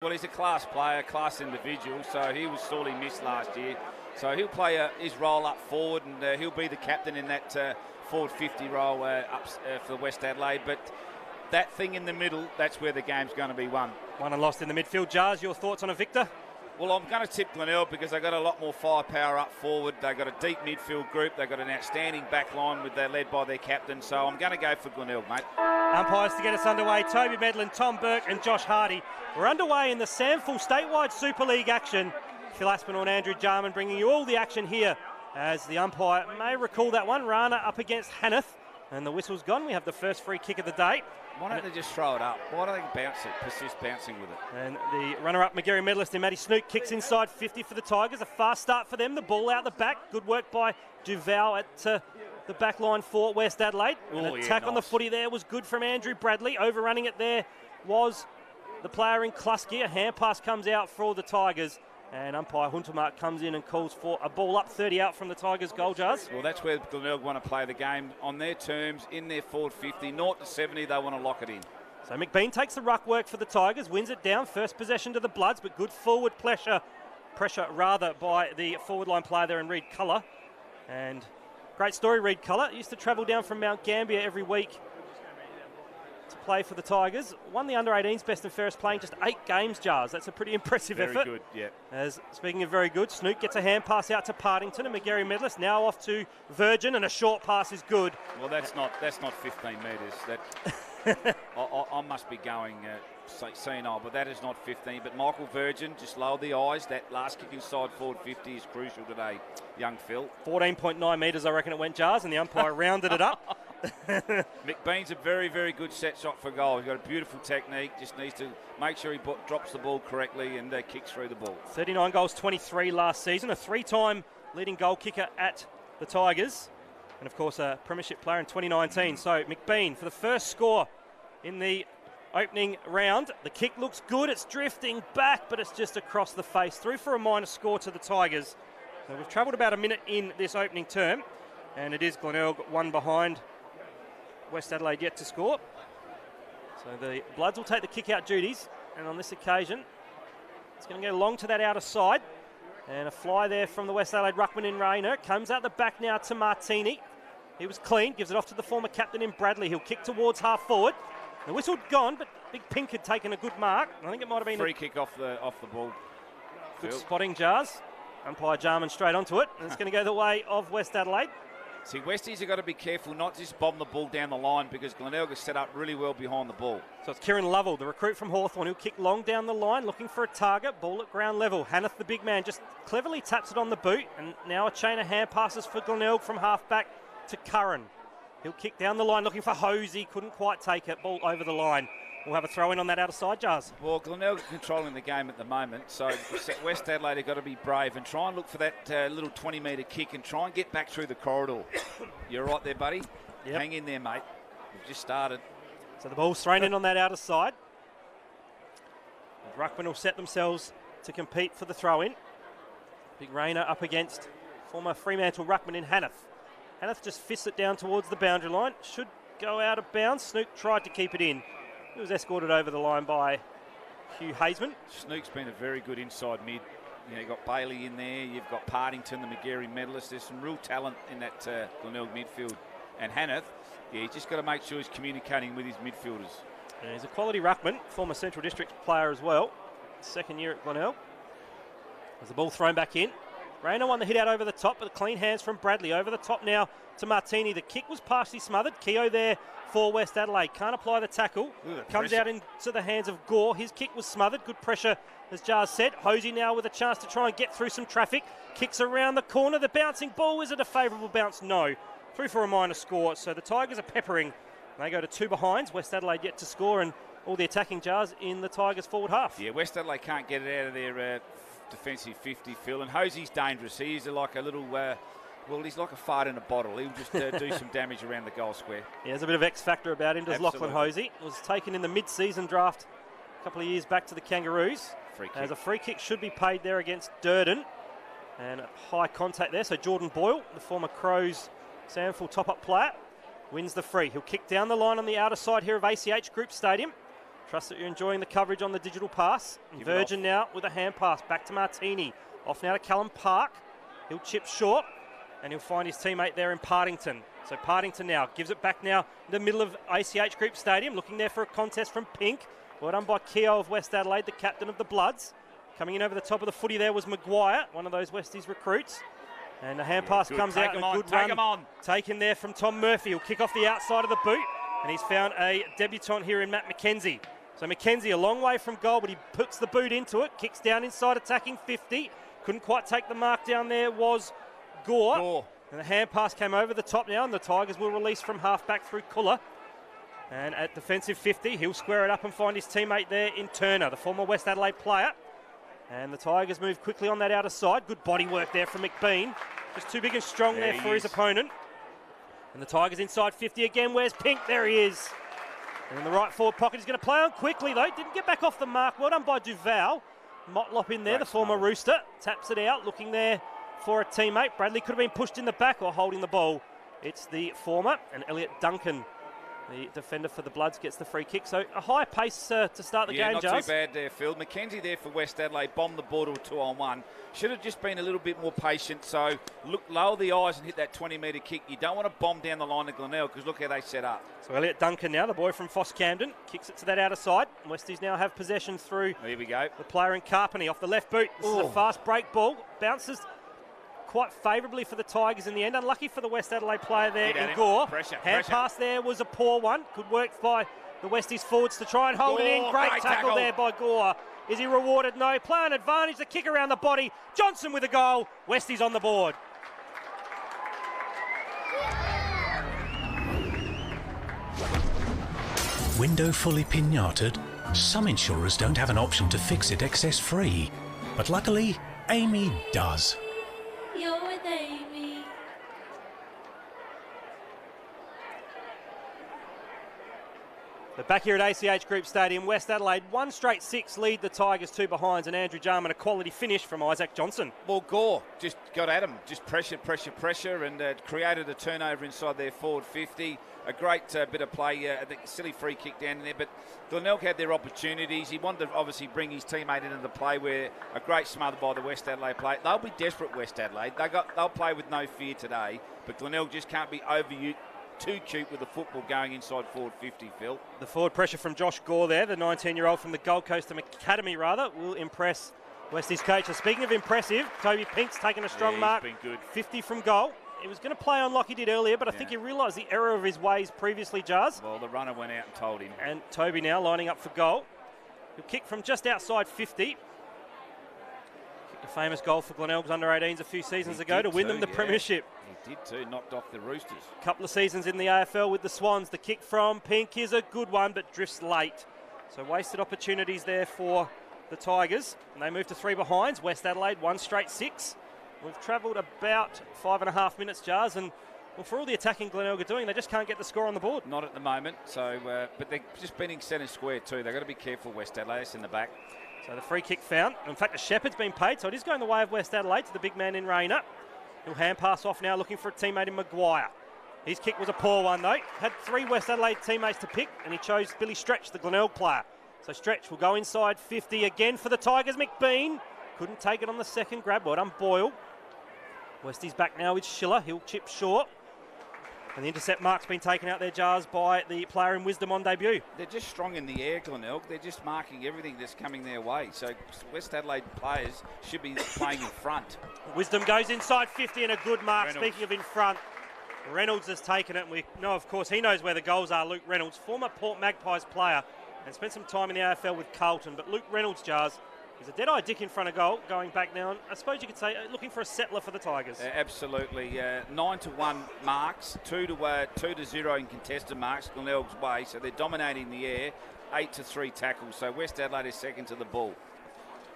Well, he's a class player, class individual, so he was sorely missed last year. So he'll play his role up forward, and he'll be the captain in that forward 50 role for West Adelaide. But that thing in the middle, that's where the game's going to be won. Won and lost in the midfield. Jars, your thoughts on a victor? Well, I'm going to tip Glenelg because they've got a lot more firepower up forward. They've got a deep midfield group. They've got an outstanding back line led by their captain. So I'm going to go for Glenelg, mate. Umpires to get us underway. Toby Medlin, Tom Burke and Josh Hardy. We're underway in the SANFL statewide Super League action. Phil Aspinall and Andrew Jarman bringing you all the action here. As the umpire may recall that one, Rana up against Hanneth. And the whistle's gone. We have the first free kick of the day. Why don't they just throw it up? Why don't they bounce it, persist bouncing with it? And the runner-up McGarry medalist in Matty Snook kicks inside 50 for the Tigers. A fast start for them. The ball out the back. Good work by Duval at the back line for West Adelaide. An attack on the footy there was good from Andrew Bradley. Overrunning it there was the player in Klusky. A hand pass comes out for the Tigers. And umpire Huntermark comes in and calls for a ball up 30 out from the Tigers' goal, Jars. Well, that's where Glenelg want to play the game on their terms, in their forward 50, 0 to 70, they want to lock it in. So McBean takes the ruck work for the Tigers, wins it down, first possession to the Bloods, but good forward pressure by the forward line player there in Reed Colour. And great story, Reed Colour. Used to travel down from Mount Gambier every week to play for the Tigers. Won the under-18s best and fairest, playing just 8 games, Jars. That's a pretty impressive effort. Very good, yeah. As speaking of very good, Snook gets a hand pass out to Partington, and McGarry medalist now off to Virgin, and a short pass is good. Well, that's not 15 metres. That I must be going senile, but that is not 15. But Michael Virgin just lowered the eyes. That last kick inside forward 50 is crucial today, young Phil. 14.9 metres, I reckon it went, Jars, and the umpire rounded it up. McBean's a very, very good set shot for goal. He's got a beautiful technique. Just needs to make sure he drops the ball correctly and kicks through the ball. 39 goals, 23 last season. A 3-time leading goal kicker at the Tigers. And, of course, a premiership player in 2019. So, McBean for the first score in the opening round. The kick looks good. It's drifting back, but it's just across the face. Through for a minor score to the Tigers. So we've travelled about a minute in this opening term. And it is Glenelg one behind. West Adelaide yet to score. So the Bloods will take the kick-out duties. And on this occasion, it's going to go long to that outer side. And a fly there from the West Adelaide ruckman in Rayner. Comes out the back now to Martini. He was clean, gives it off to the former captain in Bradley. He'll kick towards half forward. The whistle gone, but Big Pink had taken a good mark. I think it might have been free kick off the ball. Good spotting, Jars. Umpire Jarman straight onto it. And it's going to go the way of West Adelaide. See, Westies have got to be careful not just bomb the ball down the line, because Glenelg is set up really well behind the ball. So it's Kieran Lovell, the recruit from Hawthorn, who'll kick long down the line, looking for a target. Ball at ground level. Hanneth, the big man, just cleverly taps it on the boot. And now a chain of hand passes for Glenelg from half-back to Curran. He'll kick down the line, looking for Hosey. Couldn't quite take it. Ball over the line. We'll have a throw-in on that outer side, Jars. Well, Glenelg controlling the game at the moment, so West Adelaide have got to be brave and try and look for that little 20-metre kick and try and get back through the corridor. You're right there, buddy. Yep. Hang in there, mate. We've just started. So the ball's thrown in on that outer side. The ruckman will set themselves to compete for the throw-in. Big Rayner up against former Fremantle ruckman in Hanneth. Hanneth just fists it down towards the boundary line. Should go out of bounds. Snook tried to keep it in. He was escorted over the line by Hugh Hazeman. Snook's been a very good inside mid. You know, you've got Bailey in there. You've got Partington, the McGarry medalist. There's some real talent in that Glenelg midfield. And Hanneth, yeah, he's just got to make sure he's communicating with his midfielders. And he's a quality ruckman, former Central District player as well. Second year at Glenelg. There's the ball thrown back in. Rayner won the hit out over the top, but clean hands from Bradley. Over the top now to Martini. The kick was partially smothered. Keogh there for West Adelaide. Can't apply the tackle. Comes out into the hands of Gore. His kick was smothered. Good pressure, as Jars said. Hosey now with a chance to try and get through some traffic. Kicks around the corner. The bouncing ball. Is it a favourable bounce? No. Through for a minor score. So the Tigers are peppering. They go to 2 behinds. West Adelaide yet to score, and all the attacking, Jars, in the Tigers' forward half. Yeah, West Adelaide can't get it out of their defensive 50, Phil. And Hosey's dangerous. He's like a little... well, he's like a fart in a bottle. He'll just do some damage around the goal square. Yeah, there's a bit of X factor about him, does Absolutely. Lachlan Hosey. Was taken in the mid-season draft a couple of years back to the Kangaroos. Free kick. As a free kick should be paid there against Durden. And high contact there. So Jordan Boyle, the former Crows SANFL top-up player, wins the free. He'll kick down the line on the outer side here of ACH Group Stadium. Trust that you're enjoying the coverage on the digital pass. And Virgin now with a hand pass. Back to Martini. Off now to Callum Park. He'll chip short. And he'll find his teammate there in Partington. So Partington now gives it back now in the middle of ACH Group Stadium. Looking there for a contest from Pink. Well done by Keogh of West Adelaide, the captain of the Bloods. Coming in over the top of the footy there was Maguire, one of those Westies recruits. And the hand pass comes out and a good run taken there from Tom Murphy. He'll kick off the outside of the boot. And he's found a debutant here in Matt McKenzie. So McKenzie a long way from goal, but he puts the boot into it. Kicks down inside, attacking 50. Couldn't quite take the mark down there was Gore. And the hand pass came over the top now, and the Tigers will release from half-back through Kuller. And at defensive 50, he'll square it up and find his teammate there in Turner, the former West Adelaide player. And the Tigers move quickly on that outer side. Good body work there from McBean. Just too big and strong there for his opponent. And the Tigers inside 50 again. Where's Pink? There he is. And in the right forward pocket, he's going to play on quickly though. Didn't get back off the mark. Well done by Duval. Motlop in there, the former Rooster. Taps it out, looking there for a teammate. Bradley could have been pushed in the back or holding the ball. It's the former, and Elliot Duncan, the defender for the Bloods, gets the free kick. So a high pace to start the game, not Jars. Too bad there, Phil. McKenzie there for West Adelaide, bombed the ball to a 2-on-1. Should have just been a little bit more patient. So lower the eyes and hit that 20-metre kick. You don't want to bomb down the line of Glenelg because look how they set up. So Elliot Duncan now, the boy from Foss Camden, kicks it to that outer side. Westies now have possession through Here we go. The player in Carpeney off the left boot. This is a fast break ball. Bounces quite favourably for the Tigers in the end. Unlucky for the West Adelaide player there in Gore. Hand pass there was a poor one. Good work by the Westies forwards to try and hold it in. Great tackle there by Gore. Is he rewarded? No. Play on advantage. The kick around the body. Johnson with a goal. Westies on the board. Window fully pinated? Some insurers don't have an option to fix it excess free. But luckily, Amy does. You're with Amy. But back here at ACH Group Stadium, West Adelaide, 1 straight 6 lead the Tigers 2 behinds, and Andrew Jarman a quality finish from Isaac Johnson. Well, Gore just got at him, just pressure, and created a turnover inside their forward 50. A great bit of play, I think silly free kick down there, but Glenelg had their opportunities. He wanted to obviously bring his teammate into the play where a great smother by the West Adelaide play. They'll be desperate, West Adelaide. They'll play with no fear today, but Glenelg just can't be too cute with the football going inside forward 50, Phil. The forward pressure from Josh Gore there, the 19-year-old from the Gold Coast Academy, will impress Westies coach. And speaking of impressive, Toby Pink's taken a strong mark. Been good. 50 from goal. He was going to play on like he did earlier, but I think he realised the error of his ways previously, Jars. Well, the runner went out and told him. And Toby now lining up for goal. He'll kick from just outside 50. Kicked a famous goal for Glenelg's under-18s a few seasons ago to win them the premiership. He did too, knocked off the Roosters. A couple of seasons in the AFL with the Swans. The kick from Pink is a good one, but drifts late. So wasted opportunities there for the Tigers. And they move to 3 behinds. West Adelaide, 1 straight 6. We've travelled about 5.5 minutes, Jars, and well, for all the attacking Glenelg are doing, they just can't get the score on the board. Not at the moment, so but they're just bending centre square too. They've got to be careful, West Adelaide, it's in the back. So the free kick found. In fact, a Shepherd's been paid, so it is going the way of West Adelaide to the big man in Rayner. He'll hand pass off now, looking for a teammate in Maguire. His kick was a poor one, though. Had 3 West Adelaide teammates to pick, and he chose Billy Stretch, the Glenelg player. So Stretch will go inside 50 again for the Tigers. McBean couldn't take it on the second grab. Well done, Boyle. Westies back now with Schiller. He'll chip short. And the intercept mark's been taken out there, Jars, by the player in Wisdom on debut. They're just strong in the air, Glenelg. They're just marking everything that's coming their way. So West Adelaide players should be playing in front. Wisdom goes inside 50 and a good mark. Reynolds. Speaking of in front, Reynolds has taken it. And we know, of course, he knows where the goals are. Luke Reynolds, former Port Magpies player, and spent some time in the AFL with Carlton. But Luke Reynolds, Jars, he's a dead-eye dick in front of goal, going back now. And I suppose you could say looking for a settler for the Tigers. Absolutely. 9-1 marks, 2-0 in contested marks, Glenelg's way. So they're dominating the air. 8-3 tackles. So West Adelaide is second to the ball.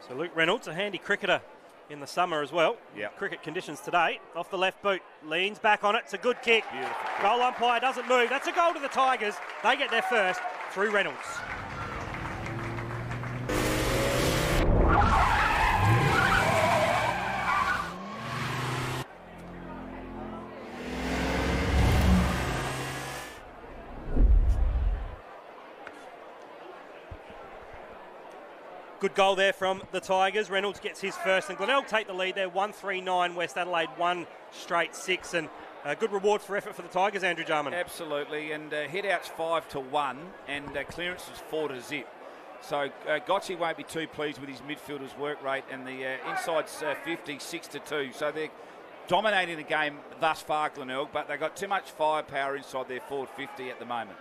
So Luke Reynolds, a handy cricketer in the summer as well. Yep. Cricket conditions today. Off the left boot, leans back on it. It's a good kick. Beautiful kick. Goal umpire doesn't move. That's a goal to the Tigers. They get there first through Reynolds. Good goal there from the Tigers. Reynolds gets his first, and Glenelg take the lead there. 1-3-9 West Adelaide, 1 straight 6, and a good reward for effort for the Tigers, Andrew Jarman. Absolutely, and hit-outs 5-1, and clearances 4-0. So Gotchi won't be too pleased with his midfielders' work rate, and the inside's 50, 6-2. So they're dominating the game thus far, Glenelg, but they've got too much firepower inside their forward 50 at the moment.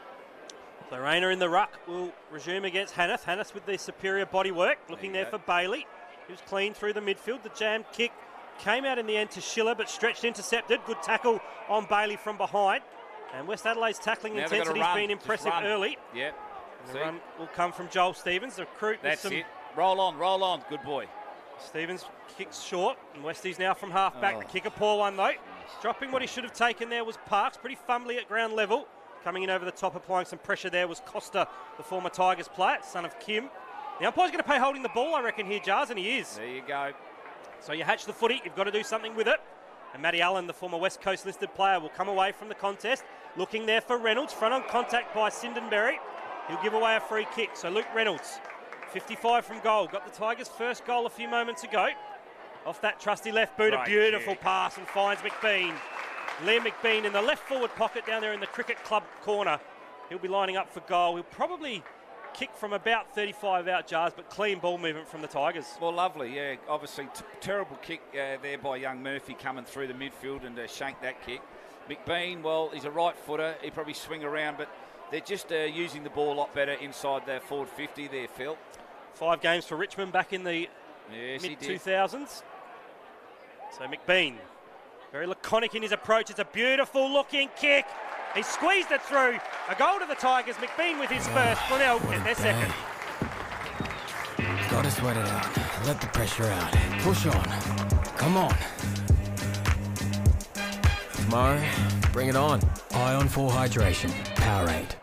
So Rayner in the ruck will resume against Hanneth. Hanneth with the superior body work, looking there for Bailey, who's clean through the midfield. The jam kick came out in the end to Schiller, but stretched, intercepted. Good tackle on Bailey from behind. And West Adelaide's tackling intensity has been impressive early. Yep. The run will come from Joel Stevens, the recruit. That's it. Roll on. Good boy. Stevens kicks short, and Westies now from half back. The kick a poor one though. Dropping what he should have taken there was Parks, pretty fumbly at ground level. Coming in over the top, applying some pressure there was Costa, the former Tigers player, son of Kim. The umpire's going to pay holding the ball, I reckon, here, Jars, and he is. There you go. So you hatch the footy, you've got to do something with it. And Matty Allen, the former West Coast listed player, will come away from the contest. Looking there for Reynolds, front on contact by Sindenberry. He'll give away a free kick. So Luke Reynolds, 55 from goal. Got the Tigers' first goal a few moments ago. Off that trusty left boot, a beautiful pass, and finds McBean. Liam McBean in the left forward pocket down there in the cricket club corner. He'll be lining up for goal. He'll probably kick from about 35 out, Jars, but clean ball movement from the Tigers. Well, lovely, yeah. Obviously, terrible kick there by young Murphy coming through the midfield and shanked that kick. McBean, well, he's a right footer. He'd probably swing around, but they're just using the ball a lot better inside their forward 50 there, Phil. 5 games for Richmond back in the mid-2000s. So McBean, very laconic in his approach. It's a beautiful looking kick. He squeezed it through. A goal to the Tigers. McBean with his first. Glenelg get their second. Got to sweat it out. Let the pressure out. Push on. Come on. Tomorrow, bring it on. Ion 4 Hydration. Powerade.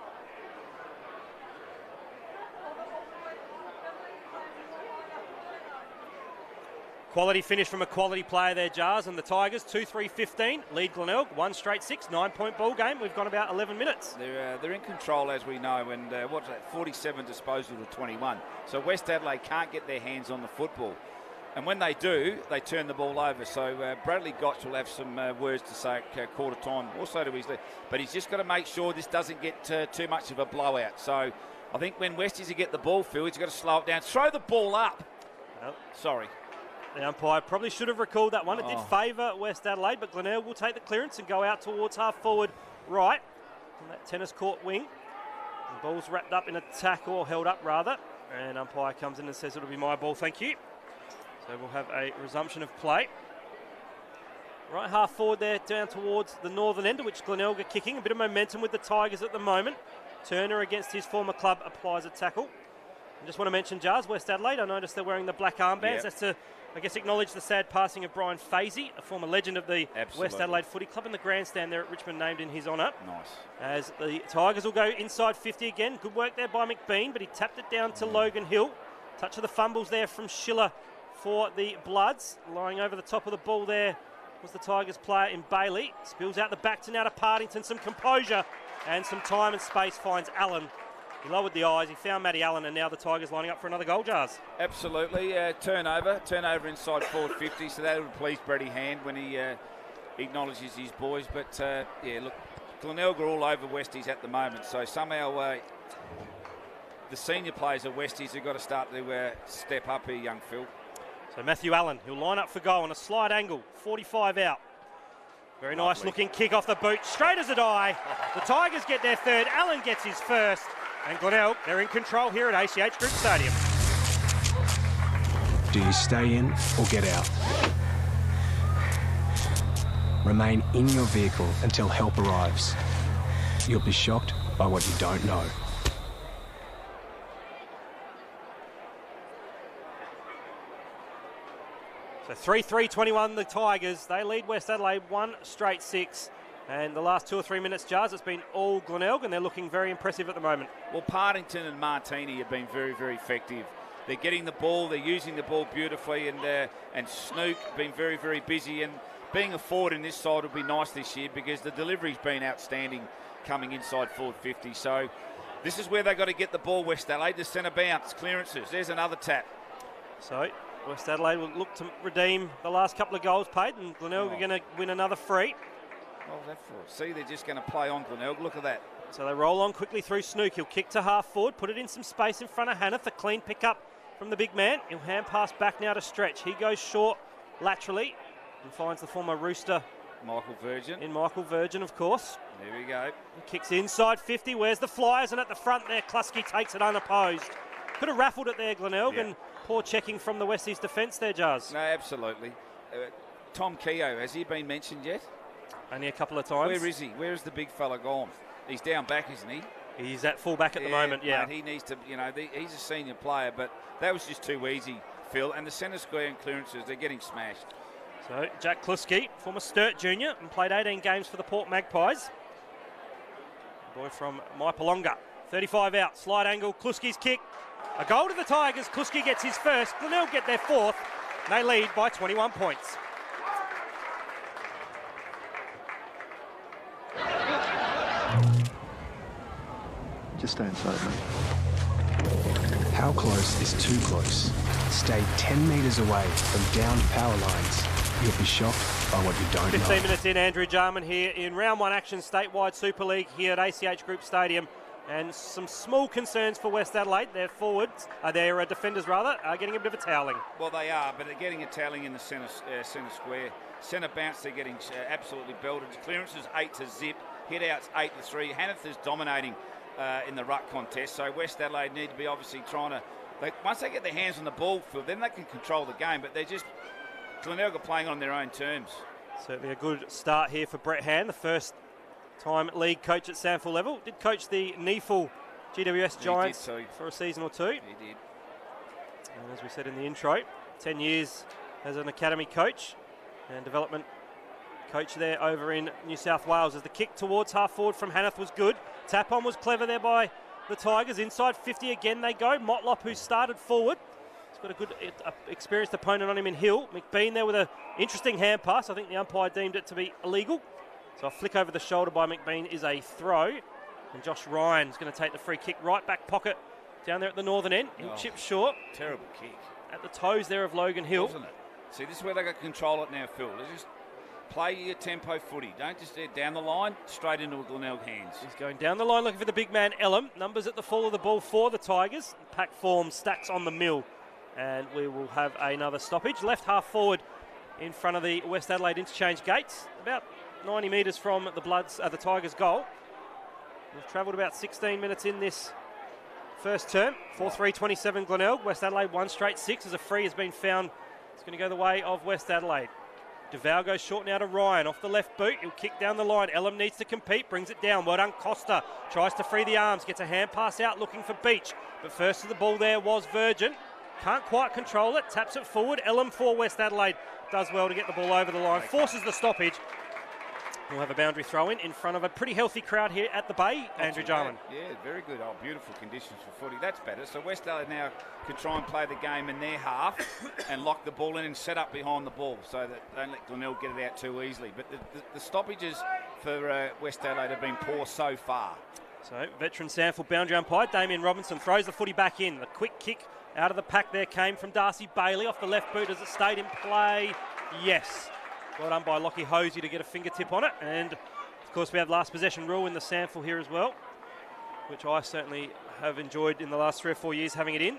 Quality finish from a quality player there, Jars, and the Tigers 2-3-15 lead Glenelg 1 straight 6 9-point ball game. We've got about 11 minutes. They're in control, as we know, and what's that, 47 disposal to 21. So West Adelaide can't get their hands on the football, and when they do, they turn the ball over. So Bradley Gotch will have some words to say at quarter time, also to his lead, but he's just got to make sure this doesn't get too much of a blowout. So I think when Westies get the ball, Phil, he's got to slow it down, throw the ball up. Nope. Sorry. The umpire probably should have recalled that one. It did favour West Adelaide, but Glenelg will take the clearance and go out towards half forward right on that tennis court wing. The ball's wrapped up in a tackle, or held up rather, and umpire comes in and says it'll be my ball, thank you. So we'll have a resumption of play. Right half forward there, down towards the northern end, which Glenelg are kicking. A bit of momentum with the Tigers at the moment. Turner against his former club applies a tackle. I just want to mention, Jars, West Adelaide, I noticed they're wearing the black armbands. Yep. That's to, I guess, acknowledge the sad passing of Brian Fazy, a former legend of the West Adelaide Footy Club, and the grandstand there at Richmond named in his honour. Nice. As the Tigers will go inside 50 again. Good work there by McBean, but he tapped it down to Logan Hill. Touch of the fumbles there from Schiller for the Bloods. Lying over the top of the ball there was the Tigers player in Bailey. Spills out the back to now to Partington. Some composure and some time and space finds Allen. He lowered the eyes, he found Matty Allen, and now the Tigers lining up for another goal, Jars. Absolutely. Turnover inside forward 50, so that would please Brady Hand when he acknowledges his boys. But, yeah, look, Glenelg are all over Westies at the moment, so somehow the senior players of Westies have got to start to step up here, young Phil. So Matthew Allen, he'll line up for goal on a slight angle, 45 out. Very nice looking kick off the boot, straight as a die. The Tigers get their third, Allen gets his first. And Glenelg, they're in control here at ACH Group Stadium. Do you stay in or get out? Remain in your vehicle until help arrives. You'll be shocked by what you don't know. So 3-3-21 the Tigers. They lead West Adelaide 1 straight 6. And the last 2 or 3 minutes, Jars, it's been all Glenelg, and they're looking very impressive at the moment. Well, Partington and Martini have been very, very effective. They're getting the ball, they're using the ball beautifully, and Snook been very, very busy. And being a forward in this side would be nice this year because the delivery's been outstanding coming inside forward 50. So this is where they've got to get the ball, West Adelaide. The centre bounce, clearances. There's another tap. So West Adelaide will look to redeem the last couple of goals paid, and Glenelg are going to win another free. What was that for? See, they're just going to play on Glenelg. Look at that. So they roll on quickly through Snook. He'll kick to half forward, put it in some space in front of Hanneth. A clean pick up from the big man. He'll hand pass back now to Stretch. He goes short laterally and finds the former Rooster. Michael Virgin. Of course. There we go. He kicks inside 50. Where's the Flyers? And at the front there, Kluski takes it unopposed. Could have raffled it there, Glenelg, and poor checking from the Westies defence there, Jazz. No, absolutely. Tom Keogh, has he been mentioned yet? Only a couple of times. Where is he? Where is the big fella gone? He's down back, isn't he? He's at full back at the moment, yeah. Mate, he needs to, he's a senior player, but that was just too easy, Phil. And the centre square and clearances, they're getting smashed. So Jack Kluski, former Sturt junior, and played 18 games for the Port Magpies. The boy from Maipalonga. 35 out, slide angle, Kluski's kick. A goal to the Tigers. Kluski gets his first. Glenelg get their fourth. And they lead by 21 points. Just stay inside, mate. How close is too close? Stay 10 metres away from downed power lines. You'll be shocked by what you don't 15 know. minutes in, Andrew Jarman here in round one action, statewide Super League here at ACH Group Stadium. And some small concerns for West Adelaide. Their forwards, their defenders rather, are getting a bit of a toweling. Well, they are, but they're getting a toweling in the centre square. Centre bounce, they're getting absolutely belted. Clearances 8-0, hit outs 8-3. Hanneth is dominating in the ruck contest, so West Adelaide need to be obviously trying to. Once they get their hands on the ball, Phil, then they can control the game. But they're just Glenelg are playing on their own terms. Certainly a good start here for Brett Hand, the first time league coach at SANFL level. Did coach the NEFL GWS Giants for a season or two. He did. And as we said in the intro, 10 years as an academy coach and development coach there over in New South Wales. As the kick towards half forward from Hanneth was good. Tap on was clever there by the Tigers. Inside 50 again they go. Motlop, who started forward. He's got a good experienced opponent on him in Hill. McBean there with an interesting hand pass. I think the umpire deemed it to be illegal. So a flick over the shoulder by McBean is a throw. And Josh Ryan's going to take the free kick right back pocket down there at the northern end. He'll chip short. Terrible kick. At the toes there of Logan Hill. Wasn't it? See, this is where they got to control it now, Phil. They just play your tempo footy. Don't just get down the line, straight into Glenelg hands. He's going down the line looking for the big man, Elam. Numbers at the fall of the ball for the Tigers. Pack form, stacks on the mill. And we will have another stoppage. Left half forward in front of the West Adelaide interchange gates. About 90 metres from the Tigers' goal. We've travelled about 16 minutes in this first term. 4-3-27 Glenelg. West Adelaide 1 straight 6 as a free has been found. It's going to go the way of West Adelaide. Duval goes short now to Ryan. Off the left boot. He'll kick down the line. Elam needs to compete. Brings it down. Well done, Costa. Tries to free the arms. Gets a hand pass out looking for Beach. But first to the ball there was Virgin. Can't quite control it. Taps it forward. Elam for West Adelaide. Does well to get the ball over the line. Forces the stoppage. We'll have a boundary throw in front of a pretty healthy crowd here at the Bay, Andrew Jarman. Yeah, very good. Oh, beautiful conditions for footy. That's better. So West Adelaide now can try and play the game in their half and lock the ball in and set up behind the ball so that don't let Glenelg get it out too easily. But the stoppages for West Adelaide have been poor so far. So veteran SANFL boundary umpire Damien Robinson throws the footy back in. The quick kick out of the pack there came from Darcy Bailey off the left boot as it stayed in play. Yes. Well done by Lockie Hosey to get a fingertip on it. And, of course, we have last possession rule in the SANFL here as well, which I certainly have enjoyed in the last 3 or 4 years having it in.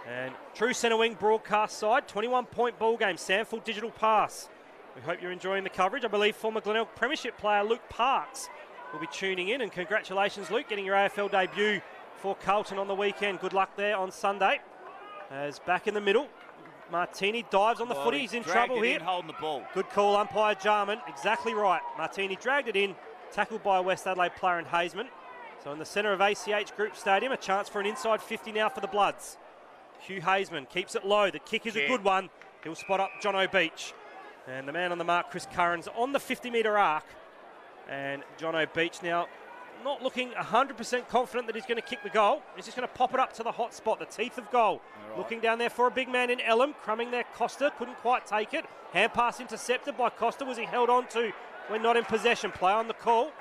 And true centre wing broadcast side, 21-point ball game, SANFL digital pass. We hope you're enjoying the coverage. I believe former Glenelg Premiership player Luke Parks will be tuning in. And congratulations, Luke, getting your AFL debut for Carlton on the weekend. Good luck there on Sunday. As back in the middle, Martini dives on the footy. He's in trouble here. Holding the ball. Good call, umpire Jarman. Exactly right. Martini dragged it in, tackled by a West Adelaide player in Hazeman. So in the centre of ACH Group Stadium, a chance for an inside 50 now for the Bloods. Hugh Hazeman keeps it low. The kick is a good one. He'll spot up Jono Beach. And the man on the mark, Chris Curran's on the 50-metre arc. And Jono Beach now not looking 100% confident that he's going to kick the goal. He's just going to pop it up to the hot spot, the teeth of goal. Right. Looking down there for a big man in Elam, crumbing there Costa, couldn't quite take it. Hand pass intercepted by Costa, was he held on to when not in possession. Play on the call.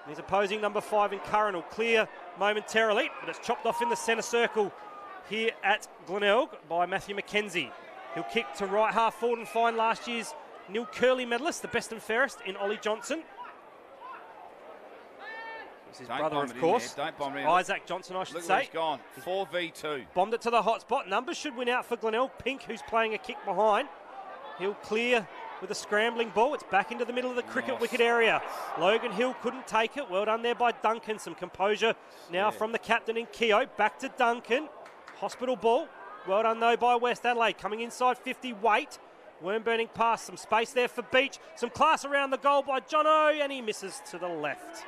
And his opposing number 5 in Curran will clear momentarily, but it's chopped off in the centre circle here at Glenelg by Matthew McKenzie. He'll kick to right half forward and find last year's Neil Curley medalist, the best and fairest, in Ollie Johnson. This is his brother, of course. Don't bomb in. Isaac Johnson, I should say. He's gone. 4v2. Bombed it to the hot spot. Numbers should win out for Glenelg. Pink, who's playing a kick behind. He'll clear with a scrambling ball. It's back into the middle of the cricket wicket area. Logan Hill couldn't take it. Well done there by Duncan. Some composure now from the captain in Keogh. Back to Duncan. Hospital ball. Well done though by West Adelaide. Coming inside 50, Waite. Worm burning past. Some space there for Beach. Some class around the goal by Jono, and he misses to the left.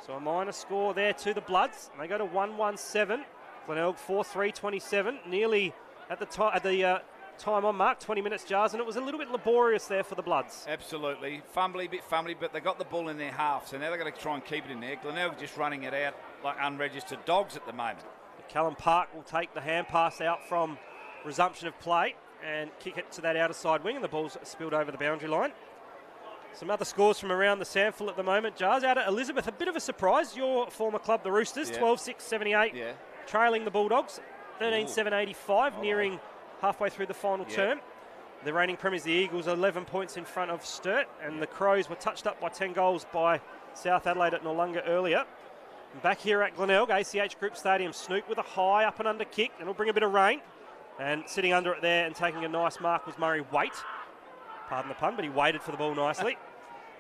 So a minor score there to the Bloods. And they go to 1-1-7. Glenelg 4-3-27. Nearly at the time on mark, 20 minutes, Jars, and it was a little bit laborious there for the Bloods. Absolutely. Fumbly, bit fumbly, but they got the ball in their half, so now they've got to try and keep it in there. Glenelg just running it out like unregistered dogs at the moment. Callum Park will take the hand pass out from resumption of play and kick it to that outer side wing, and the ball's spilled over the boundary line. Some other scores from around the SANFL at the moment, Jars. Out at Elizabeth, a bit of a surprise. Your former club, the Roosters, 12-6-78, trailing the Bulldogs, 13-7-85, nearing halfway through the final term. The reigning premiers, the Eagles, 11 points in front of Sturt, and the Crows were touched up by 10 goals by South Adelaide at Noarlunga earlier. And back here at Glenelg, ACH Group Stadium, Snook with a high up and under kick, and it'll bring a bit of rain. And sitting under it there and taking a nice mark was Murray Waite. Pardon the pun, but he waited for the ball nicely.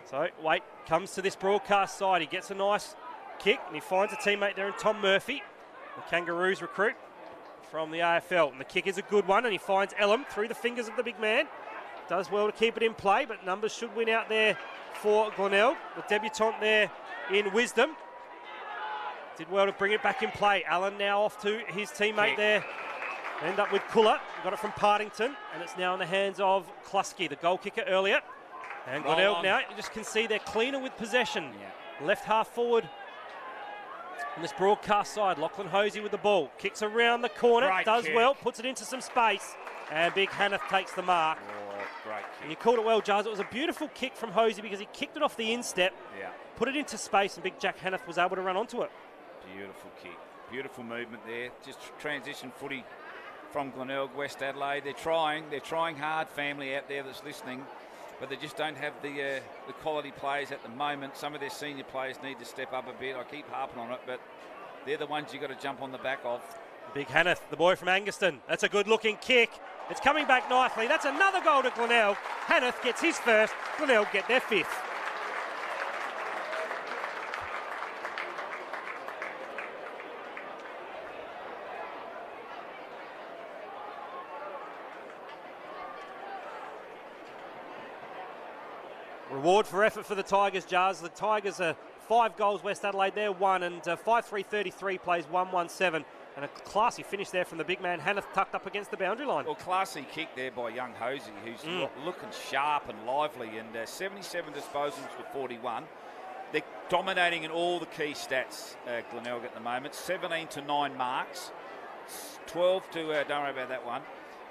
So Waite comes to this broadcast side. He gets a nice kick, and he finds a teammate there in Tom Murphy, the Kangaroos recruit from the AFL. And the kick is a good one, and he finds Elam through the fingers of the big man. Does well to keep it in play, but numbers should win out there for Glenelg. The debutant there in Wisdom did well to bring it back in play. Allen now off to his teammate there. End up with Kuller. Got it from Partington, and it's now in the hands of Klusky, the goal kicker earlier. And Glenelg now, you just can see they're cleaner with possession. Left half forward on this broadcast side. Lachlan Hosey with the ball. Kicks around the corner, does well, puts it into some space, and Big Hanneth takes the mark. Great kick. And you called it well, Jars. It was a beautiful kick from Hosey because he kicked it off the instep, put it into space, and Big Jack Hanneth was able to run onto it. Beautiful kick. Beautiful movement there. Just transition footy from Glenelg, West Adelaide. They're trying hard, family out there that's listening, but they just don't have the quality players at the moment. Some of their senior players need to step up a bit. I keep harping on it, but they're the ones you've got to jump on the back of. Big Hanneth, the boy from Angaston. That's a good-looking kick. It's coming back nicely. That's another goal to Glenelg. Hanneth gets his first. Glenelg get their fifth. Reward for effort for the Tigers, Jars. The Tigers are 5 goals, West Adelaide, they're 1, and 5-3-33 plays 1-1-7. And a classy finish there from the big man, Hanneth, tucked up against the boundary line. Well, classy kick there by young Hosey, who's looking sharp and lively, and 77 disposals for 41. They're dominating in all the key stats, Glenelg, at the moment. 17 to 9 marks, 12 to, don't worry about that one.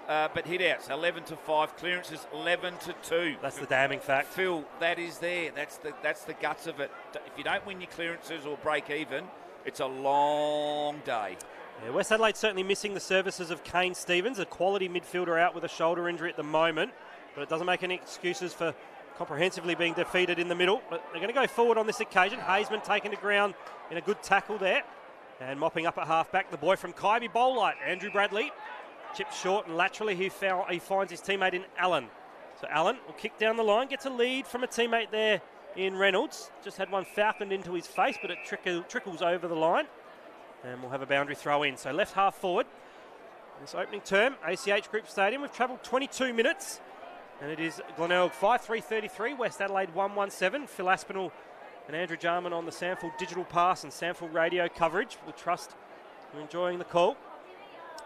But hit outs, 11 to 5, clearances 11 to 2. That's the damning fact. Phil, that is there. That's the guts of it. If you don't win your clearances or break even, it's a long day. Yeah, West Adelaide certainly missing the services of Kane Stevens, a quality midfielder out with a shoulder injury at the moment, but it doesn't make any excuses for comprehensively being defeated in the middle. But they're going to go forward on this occasion. Hazeman taken to ground in a good tackle there, and mopping up at half-back, the boy from Kaiby Bowlight, Andrew Bradley. Chips short and laterally he finds his teammate in Allen. So Allen will kick down the line, gets a lead from a teammate there in Reynolds. Just had one falconed into his face, but it trickles over the line. And we'll have a boundary throw in. So left half forward. This opening term, ACH Group Stadium. We've travelled 22 minutes. And it is Glenelg 5-3-33, West Adelaide 1-1-7. Phil Aspinall and Andrew Jarman on the SANFL digital pass and SANFL radio coverage. We trust you're enjoying the call.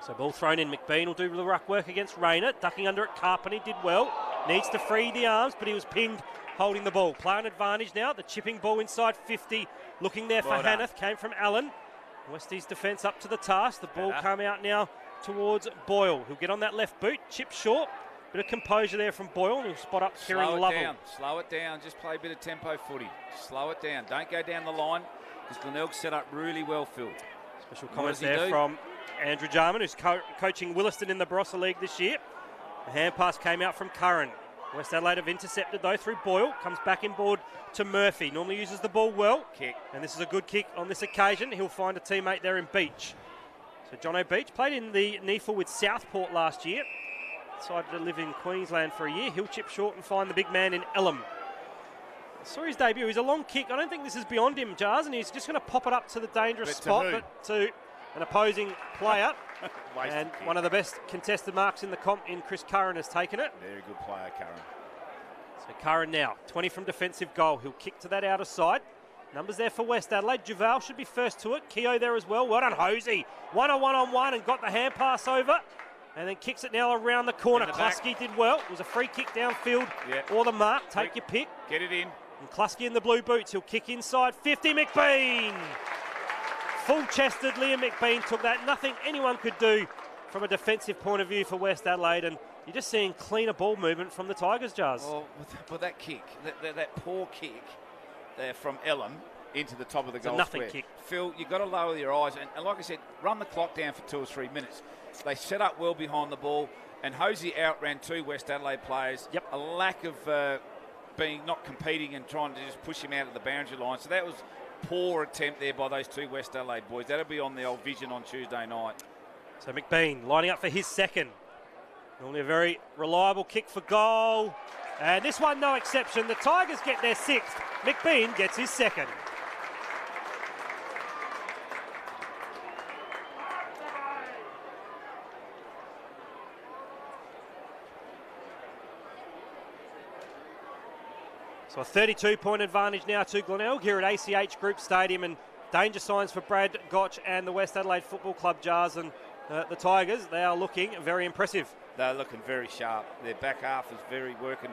So ball thrown in. McBean will do the ruck work against Rayner. Ducking under it, Carpeney did well. Needs to free the arms, but he was pinned holding the ball. Play on advantage now. The chipping ball inside 50. Looking there for Hanneth. Came from Allen. Westie's defence up to the task. The ball come out now towards Boyle. He'll get on that left boot. Chip short. Bit of composure there from Boyle. He'll spot up Kieran Lovell. Slow it down. Just play a bit of tempo footy. Slow it down. Don't go down the line because Glenelg set up really well, Phil. Special comments there from Andrew Jarman, who's coaching Williston in the Barossa League this year. The hand pass came out from Curran. West Adelaide have intercepted though through Boyle. Comes back inboard to Murphy. Normally uses the ball well. Kick. And this is a good kick on this occasion. He'll find a teammate there in Beach. So Jono Beach played in the NEFL with Southport last year. Decided to live in Queensland for a year. He'll chip short and find the big man in Elam. Saw his debut. He's a long kick. I don't think this is beyond him, Jars, and he's just going to pop it up to the dangerous spot, but to an opposing player. And one of the best contested marks in the comp in Chris Curran has taken it. Very good player, Curran. So Curran now, 20 from defensive goal. He'll kick to that outer side. Numbers there for West Adelaide. Duval should be first to it. Keogh there as well. Well done, Hosey. 1-on-1 and got the hand pass over. And then kicks it now around the corner. Klusky did well. It was a free kick downfield or the mark. Take your pick. Get it in. And Klusky in the blue boots. He'll kick inside 50. McBean. Full-chested Liam McBean took that. Nothing anyone could do from a defensive point of view for West Adelaide. And you're just seeing cleaner ball movement from the Tigers, Jars. Well, with that kick, that poor kick there from Elam into the top of the goal nothing square. Kick. Phil, you've got to lower your eyes. And like I said, run the clock down for 2 or 3 minutes. They set up well behind the ball. And Hosey outran 2 West Adelaide players. Yep. A lack of not competing and trying to just push him out of the boundary line. So that was poor attempt there by those 2 West Adelaide boys. That'll be on the old vision on Tuesday night. So McBean lining up for his second. Normally a very reliable kick for goal. And this one, no exception. The Tigers get their 6th. McBean gets his 2nd. So a 32-point advantage now to Glenelg here at ACH Group Stadium, and danger signs for Brad Gotch and the West Adelaide Football Club, Jars, and the Tigers. They are looking very impressive. They're looking very sharp. Their back half is very working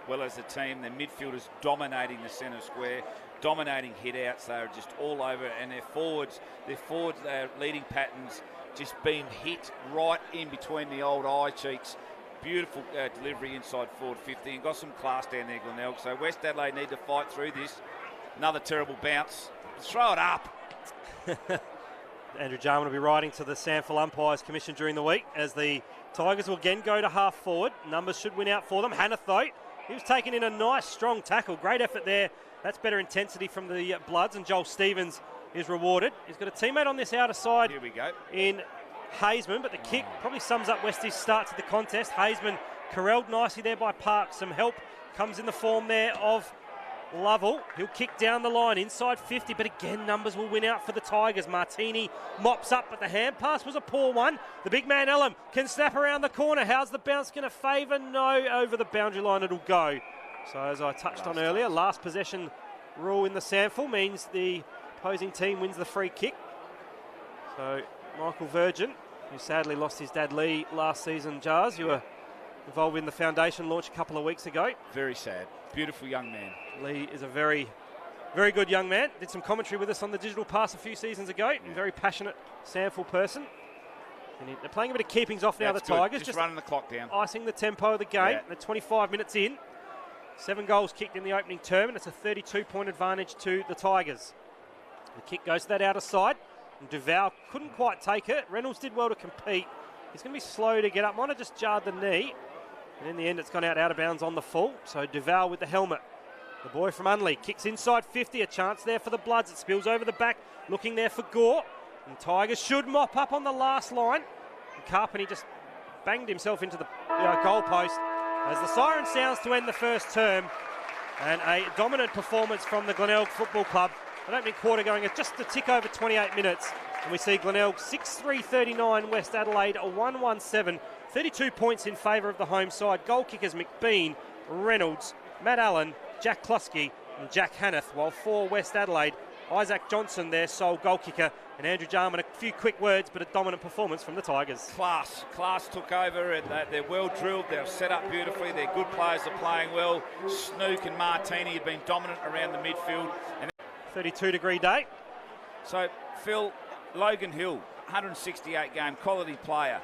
well as a team. Their midfielders dominating the centre square, dominating hit-outs. They're just all over, and their forwards leading patterns just being hit right in between the old eye cheeks. Beautiful delivery inside forward 50 and got some class down there, Glenelg. So West Adelaide need to fight through this. Another terrible bounce. Throw it up. Andrew Jarman will be writing to the SANFL Umpires Commission during the week as the Tigers will again go to half forward. Numbers should win out for them. Hanneth, though, he was taking in a nice, strong tackle. Great effort there. That's better intensity from the Bloods, and Joel Stevens is rewarded. He's got a teammate on this outer side. Here we go. In Hazeman, but the kick probably sums up Westie's start to the contest. Hazeman corralled nicely there by Park. Some help comes in the form there of Lovell. He'll kick down the line inside 50, but again numbers will win out for the Tigers. Martini mops up, but the hand pass was a poor one. The big man Elam can snap around the corner. How's the bounce going to favour? No, over the boundary line it'll go. So as I touched on earlier, last possession rule in the SANFL means the opposing team wins the free kick. So Michael Virgin, who sadly lost his dad Lee last season, Jars. You were involved in the foundation launch a couple of weeks ago. Very sad. Beautiful young man. Lee is a very, very good young man. Did some commentary with us on the Digital Pass a few seasons ago. A very passionate SANFL person. And they're playing a bit of keepings off now, the Tigers. Just running the clock down. Icing the tempo of the game. Yeah. They're 25 minutes in. 7 goals kicked in the opening term, and it's a 32-point advantage to the Tigers. The kick goes to that outer side. And Duval couldn't quite take it. Reynolds did well to compete. He's going to be slow to get up. Might have just jarred the knee. And in the end, it's gone out of bounds on the full. So Duval with the helmet. The boy from Unley kicks inside 50. A chance there for the Bloods. It spills over the back. Looking there for Gore. And Tigers should mop up on the last line. And Carpeney just banged himself into the goal post as the siren sounds to end the first term. And a dominant performance from the Glenelg Football Club. An opening quarter going at just a tick over 28 minutes. And we see Glenelg 6-3-39, West Adelaide a 1-1-7. 32 points in favour of the home side. Goal kickers McBean, Reynolds, Matt Allen, Jack Klusky and Jack Hanneth. While for West Adelaide, Isaac Johnson, their sole goal kicker. And Andrew Jarman, a few quick words, but a dominant performance from the Tigers. Class took over, and they're well drilled. They're set up beautifully. Their good players are playing well. Snook and Martini have been dominant around the midfield. And 32-degree day. So, Phil, Logan Hill, 168 game, quality player.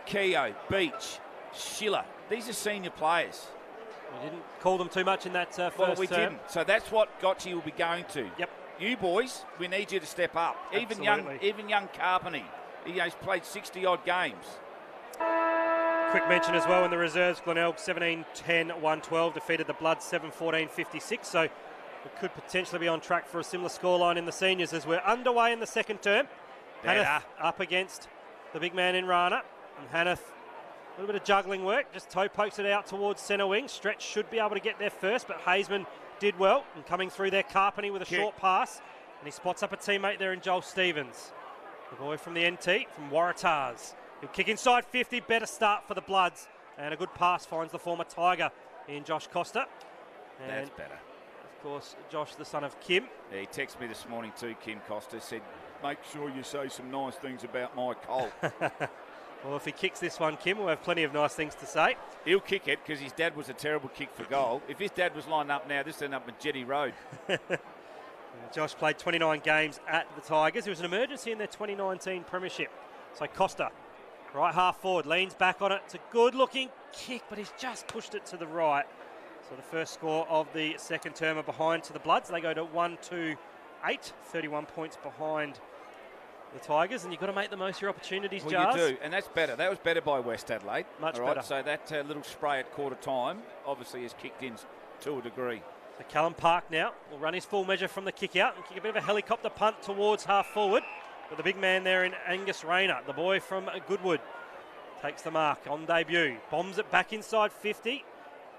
Keogh, Beach, Schiller. These are senior players. We didn't call them too much in that first Well, we term. didn't. So that's what Gotchi will be going to. Yep. You boys, we need you to step up. Even young Carpeney He's played 60-odd games. Quick mention as well in the reserves, Glenelg 17-10-112 defeated the Bloods 7-14-56. So we could potentially be on track for a similar scoreline in the seniors as we're underway in the second term. Hannah up against the big man in Rana. And Hannah, a little bit of juggling work, just toe pokes it out towards centre wing. Stretch should be able to get there first, but Hazeman did well. And coming through there, Carpeney with a short pass. And he spots up a teammate there in Joel Stevens. The boy from the NT, from Waratahs. He'll kick inside 50, better start for the Bloods. And a good pass finds the former Tiger in Josh Costa. And that's better. Of course, Josh, the son of Kim. Yeah, he texted me this morning too, Kim Costa, said, make sure you say some nice things about my Colt. Well, if he kicks this one, Kim, we'll have plenty of nice things to say. He'll kick it because his dad was a terrible kick for goal. If his dad was lined up now, this would end up in Jetty Road. Josh played 29 games at the Tigers. It was an emergency in their 2019 premiership. So Costa, right half forward, leans back on it. It's a good-looking kick, but he's just pushed it to the right. So the first score of the second term are behind to the Bloods. They go to 1-2-8, 31 points behind the Tigers, and you've got to make the most of your opportunities, well, Jars. You do, and that's better. That was better by West Adelaide. Much all right? better. So that little spray at quarter time obviously has kicked in to a degree. So Callum Park now will run his full measure from the kick out and kick a bit of a helicopter punt towards half forward. But the big man there in Angus Rayner, the boy from Goodwood, takes the mark on debut. Bombs it back inside 50.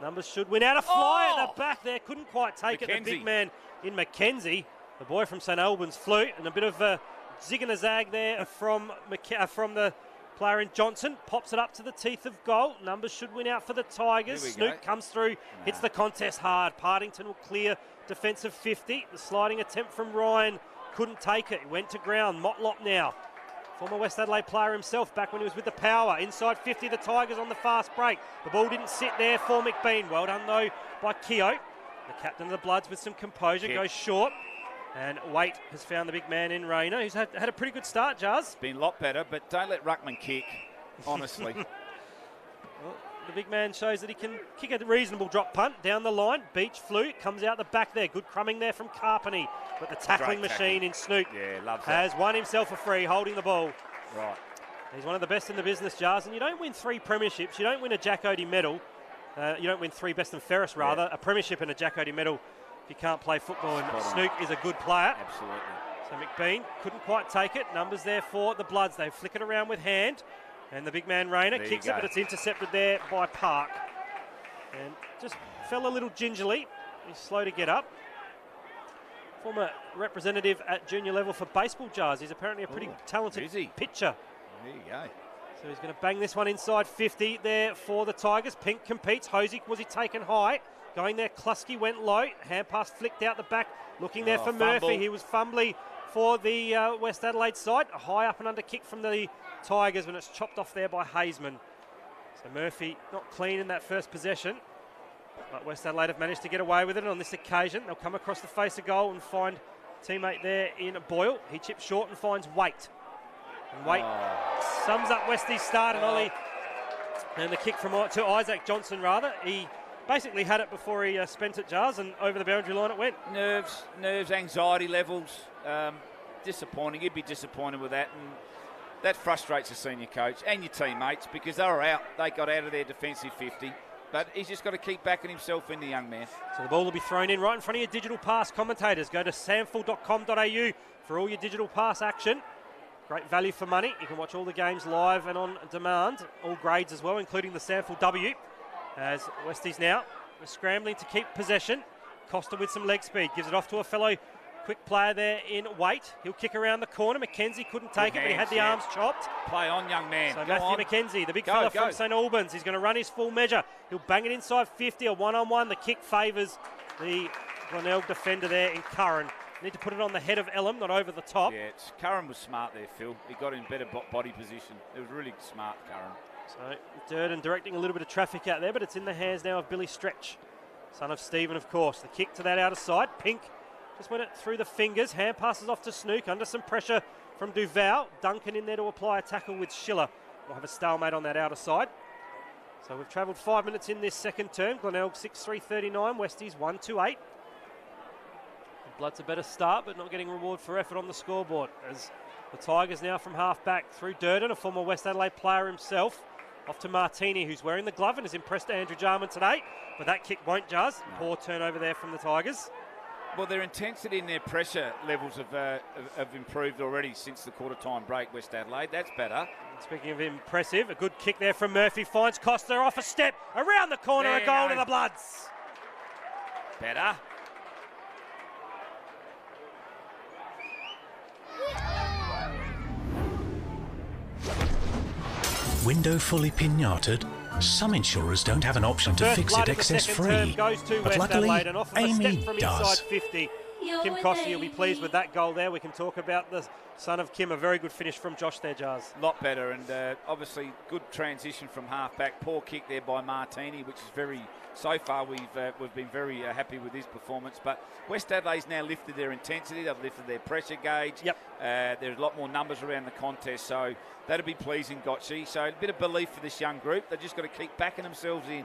Numbers should win out. A fly at the back there. Couldn't quite take it. The big man in Mackenzie, the boy from St Albans, flew. And a bit of a zig and a zag there from the player in Johnson. Pops it up to the teeth of goal. Numbers should win out for the Tigers. Snook comes through, hits the contest hard. Partington will clear defensive 50. The sliding attempt from Ryan couldn't take it. He went to ground. Motlop now. Former West Adelaide player himself back when he was with the Power. Inside 50, the Tigers on the fast break. The ball didn't sit there for McBean. Well done, though, by Keogh. The captain of the Bloods with some composure goes short. And Waite has found the big man in Rayner, who's had a pretty good start, Jars. Been a lot better, but don't let Ruckman kick, honestly. Well, the big man shows that he can kick a reasonable drop punt down the line. Beach flew, comes out the back there. Good crumbing there from Carpeney. But the tackling machine in Snook has won himself a free, holding the ball. Right. He's one of the best in the business, Jars. And you don't win 3 premierships. You don't win a Jack Odie medal. You don't win 3 best and fairest, rather. A premiership and a Jack Odie medal if you can't play football. And Snook is a good player. Absolutely. So McBean couldn't quite take it. Numbers there for the Bloods. They flick it around with hand. And the big man Rayner kicks it, but it's intercepted there by Park. And just fell a little gingerly. He's slow to get up. Former representative at junior level for baseball, Jars. He's apparently a pretty talented pitcher. There you go. So he's going to bang this one inside 50 there for the Tigers. Pink competes. Hosey, was he taken high? Going there, Klusky went low. Hand pass flicked out the back. Looking there for Murphy. He was fumbly for the West Adelaide side. A high up and under kick from the Tigers when it's chopped off there by Hazeman. So Murphy not clean in that first possession. But West Adelaide have managed to get away with it on this occasion. They'll come across the face of goal and find teammate there in Boyle. He chips short and finds Waite. And Waite sums up Westie's start and Ollie. And the kick from to Isaac Johnson, rather. He basically had it before he spent it, Jars, and over the boundary line it went. Nerves, anxiety levels. Disappointing. You'd be disappointed with that. And that frustrates the senior coach and your teammates because they were out. They got out of their defensive 50. But he's just got to keep backing himself in, the young man. So the ball will be thrown in right in front of your digital pass commentators. Go to sanfl.com.au for all your digital pass action. Great value for money. You can watch all the games live and on demand. All grades as well, including the SANFL W. As Westies now scrambling to keep possession. Costa with some leg speed. Gives it off to a fellow quick player there in Waite. He'll kick around the corner. Mackenzie couldn't take it, but he had the arms chopped. Play on, young man. So Matthew Mackenzie, the big fella from St Albans, he's going to run his full measure. He'll bang it inside 50, a one-on-one. The kick favours the Glenelg defender there in Curran. Need to put it on the head of Elam, not over the top. Yeah, Curran was smart there, Phil. He got in better body position. It was really smart, Curran. So Durden directing a little bit of traffic out there, but it's in the hands now of Billy Stretch, son of Stephen, of course. The kick to that outer side. Pink just went it through the fingers. Hand passes off to Snook under some pressure from Duval. Duncan in there to apply a tackle with Schiller. We'll have a stalemate on that outer side. So we've travelled 5 minutes in this second term. Glenelg 6-3-39. Westies 1-2-8. Bloods a better start, but not getting reward for effort on the scoreboard as The Tigers now from half-back through Durden, a former West Adelaide player himself. Off to Martini, who's wearing the glove and has impressed Andrew Jarman today. But that kick won't, Jazz. No. Poor turnover there from the Tigers. Well, their intensity and their pressure levels have improved already since the quarter-time break, West Adelaide. That's better. Speaking of impressive, a good kick there from Murphy. Finds Costa off a step. Around the corner, a goal to the Bloods. Better. Window fully pinated? Some insurers don't have an option to fix it excess free. But luckily, Amy does. 50. Kim Costa, you'll be pleased with that goal there. We can talk about the son of Kim. A very good finish from Josh there, Jars. A lot better, and obviously good transition from half-back. Poor kick there by Martini, which is very... So far, we've been very happy with his performance. But West Adelaide's now lifted their intensity. They've lifted their pressure gauge. Yep. There's a lot more numbers around the contest, so that'll be pleasing, Gotchi. So a bit of belief for this young group. They've just got to keep backing themselves in.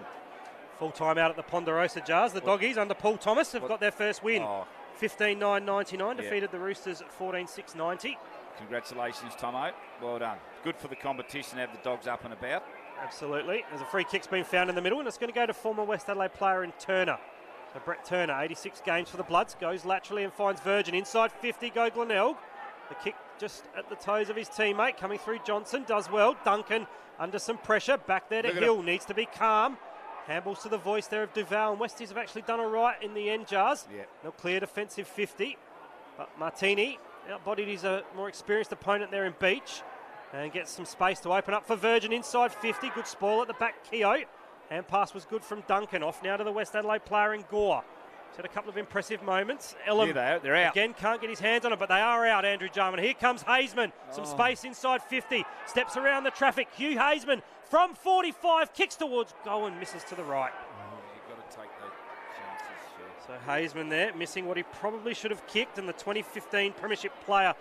Full time out at the Ponderosa, Jars. The Doggies under Paul Thomas have got their first win. 15-9-99, defeated the Roosters at 14-6-90. Congratulations, Tomo. Well done. Good for the competition to have the Dogs up and about. Absolutely. There's a free kick's been found in the middle, and it's going to go to former West Adelaide player in Turner. So Brett Turner, 86 games for the Bloods, goes laterally and finds Virgin. Inside 50, go Glenelg. The kick just at the toes of his teammate, coming through Johnson, does well. Duncan under some pressure, back there to Hill, needs to be calm. Handballs to the voice there of Duval, and Westies have actually done all right in the end, Jars. Yeah. They'll clear defensive 50, but Martini outbodied his more experienced opponent there in Beach. And gets some space to open up for Virgin inside 50. Good spoil at the back, Keogh. Hand pass was good from Duncan. Off now to the West Adelaide player in Gore. He's had a couple of impressive moments. Elam, they're out. Again, can't get his hands on it, but they are out, Andrew Jarman. Here comes Hazeman. Some space inside 50. Steps around the traffic. Hugh Hazeman from 45. Kicks towards goal and misses to the right. You've got to take those chances. So Hazeman there, missing what he probably should have kicked, and the 2015 Premiership player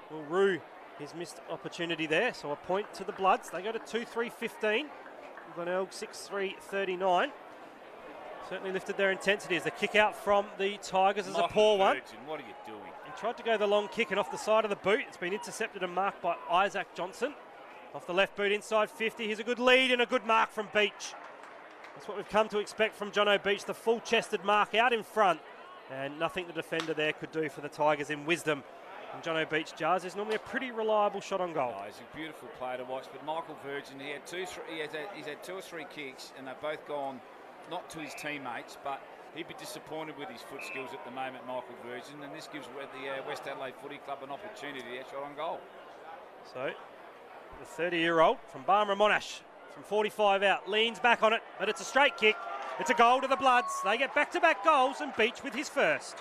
will rue his missed opportunity there. So a point to the Bloods. They go to 2-3-15. Glenelg 6-3-39. Certainly lifted their intensity as the kick out from the Tigers is a poor one. What are you doing? He tried to go the long kick and off the side of the boot. It's been intercepted and marked by Isaac Johnson. Off the left boot inside 50. Here's a good lead and a good mark from Beach. That's what we've come to expect from Jono Beach. The full-chested mark out in front. And nothing the defender there could do for the Tigers in wisdom. And Jono Beach, Jars, is normally a pretty reliable shot on goal. Oh, he's a beautiful player to watch. But Michael Virgin, he's had two or three kicks, and they've both gone not to his teammates, but he'd be disappointed with his foot skills at the moment, Michael Virgin. And this gives the West Adelaide Footy Club an opportunity to shot on goal. So the 30-year-old from Barmera Monash, from 45 out, leans back on it, but it's a straight kick. It's a goal to the Bloods. They get back-to-back goals, and Beach with his first.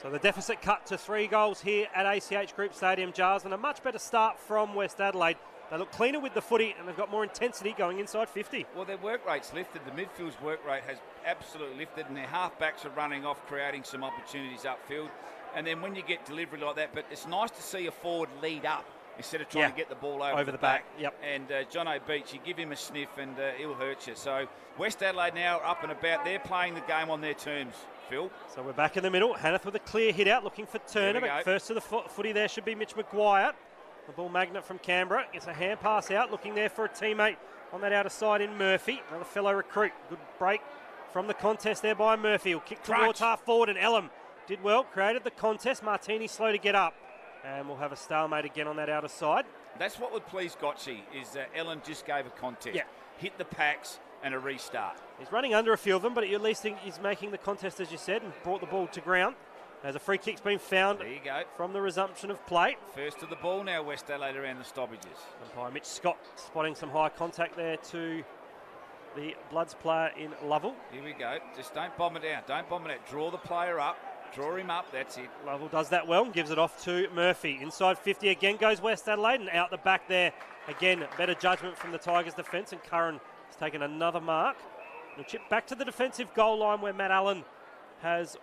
So the deficit cut to 3 goals here at ACH Group Stadium, Jars, and a much better start from West Adelaide. They look cleaner with the footy and they've got more intensity going inside 50. Well, their work rate's lifted. The midfield's work rate has absolutely lifted, and their half-backs are running off, creating some opportunities upfield. And then when you get delivery like that, but it's nice to see a forward lead up instead of trying to get the ball over the back. Yep. And Jono Beach, you give him a sniff and he'll hurt you. So West Adelaide now up and about. They're playing the game on their terms, Phil. So we're back in the middle. Hanneth with a clear hit out, looking for Turner. But first to the footy there should be Mitch Maguire. The ball magnet from Canberra. Gets a hand pass out, looking there for a teammate on that outer side in Murphy. Another fellow recruit. Good break from the contest there by Murphy. He'll kick towards half forward, and Elam did well, created the contest. Martini slow to get up. And we'll have a stalemate again on that outer side. That's what would please Gotchi, is Ellen just gave a contest. Yeah. Hit the packs and a restart. He's running under a few of them, but at least he's making the contest, as you said, and brought the ball to ground. As a free kick's been found from the resumption of play. First to the ball now, West Adelaide around the stoppages. Umpire Mitch Scott spotting some high contact there to the Bloods player in Lovell. Here we go. Just don't bomb it out. Don't bomb it out. Draw the player up. Draw him up. That's it. Lovell does that well and gives it off to Murphy. Inside 50 again goes West Adelaide, and out the back there. Again, better judgment from the Tigers defence, and Curran has taken another mark. He'll chip back to the defensive goal line where Matt Allen has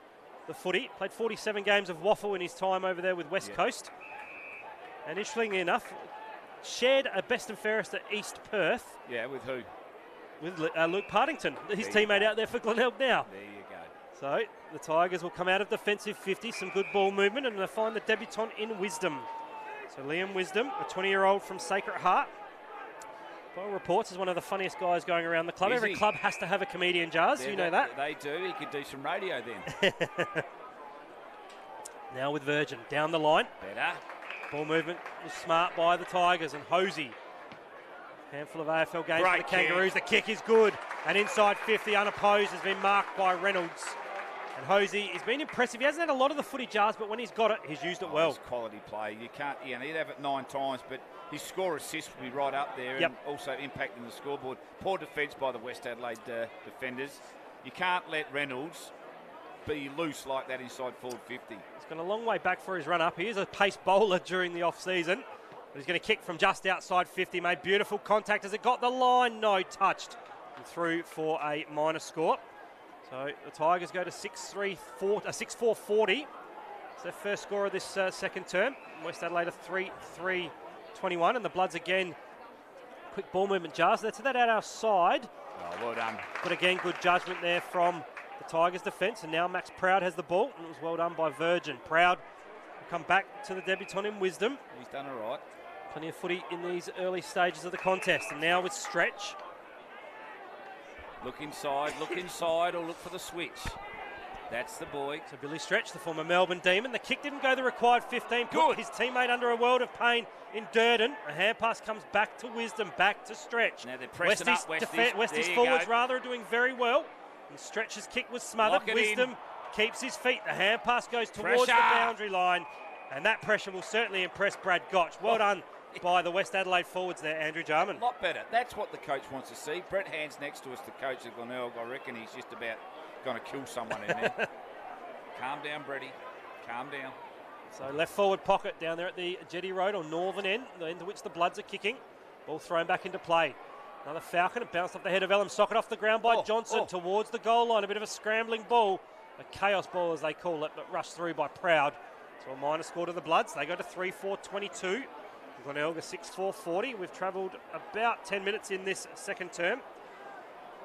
the footy. Played 47 games of waffle in his time over there with West Coast. And interestingly enough, shared a best and fairest at East Perth Yeah, with who? with Luke Partington, his There you teammate go. out there for Glenelg now. There you go. So the Tigers will come out of defensive 50, some good ball movement, and they find the debutant in Wisdom. So Liam Wisdom, a 20-year-old from Sacred Heart. By reports, is one of the funniest guys going around the club. Is Every he? club has to have a comedian, Jars. You know that. They do. He could do some radio then. Now with Virgin, down the line. Better. Ball movement was smart by the Tigers, and Hosey. Handful of AFL games for Great the Kangaroos. The kick is good, and inside 50, unopposed, has been marked by Reynolds. And Hosey has been impressive. He hasn't had a lot of the footy, Jars, but when he's got it, he's used it well. It's quality play. You can't, he'd have it 9 times, but his score assist will be right up there, Yep. and also impacting the scoreboard. Poor defence by the West Adelaide defenders. You can't let Reynolds be loose like that inside forward 50. He's gone a long way back for his run up. He is a pace bowler during the off-season. But he's going to kick from just outside 50. Made beautiful contact as it got the line. No, touched. And through for a minor score. So the Tigers go to 6-4-40. It's their first score of this second term. West Adelaide a 3-3-21. And the Bloods again, quick ball movement, Jars. That's that out our side. Oh, well done. But again, good judgment there from the Tigers defence. And now Max Proud has the ball. And it was well done by Virgin. Proud will come back to the debutant in Wisdom. He's done all right. Plenty of footy in these early stages of the contest. And now with Stretch. Look inside, or look for the switch. That's the boy. So Billy Stretch, the former Melbourne Demon. The kick didn't go the required 15. Put Good. his teammate under a world of pain in Durden. A hand pass comes back to Wisdom, back to Stretch. Now they're pressing up, Westies. Westies There you forwards go. rather are doing very well. And Stretch's kick was smothered. Lock it Wisdom in. keeps his feet. The hand pass goes towards the Pressure. boundary line. And that pressure will certainly impress Brad Gotch. Well done by the West Adelaide forwards there, Andrew Jarman. A lot better. That's what the coach wants to see. Brett Hand's next to us, the coach of Glenelg. I reckon he's just about going to kill someone in there. Calm down, Bretty. Calm down. So left forward pocket down there at the Jetty Road or northern end, the end to which the Bloods are kicking. Ball thrown back into play. Another Falcon. It bounced off the head of Ellum. Socket off the ground by Johnson towards the goal line. A bit of a scrambling ball. A chaos ball as they call it, but rushed through by Proud. So a minor score to the Bloods. They go to 3-4-22. Glenelg 6-4-40. We've travelled about 10 minutes in this second term.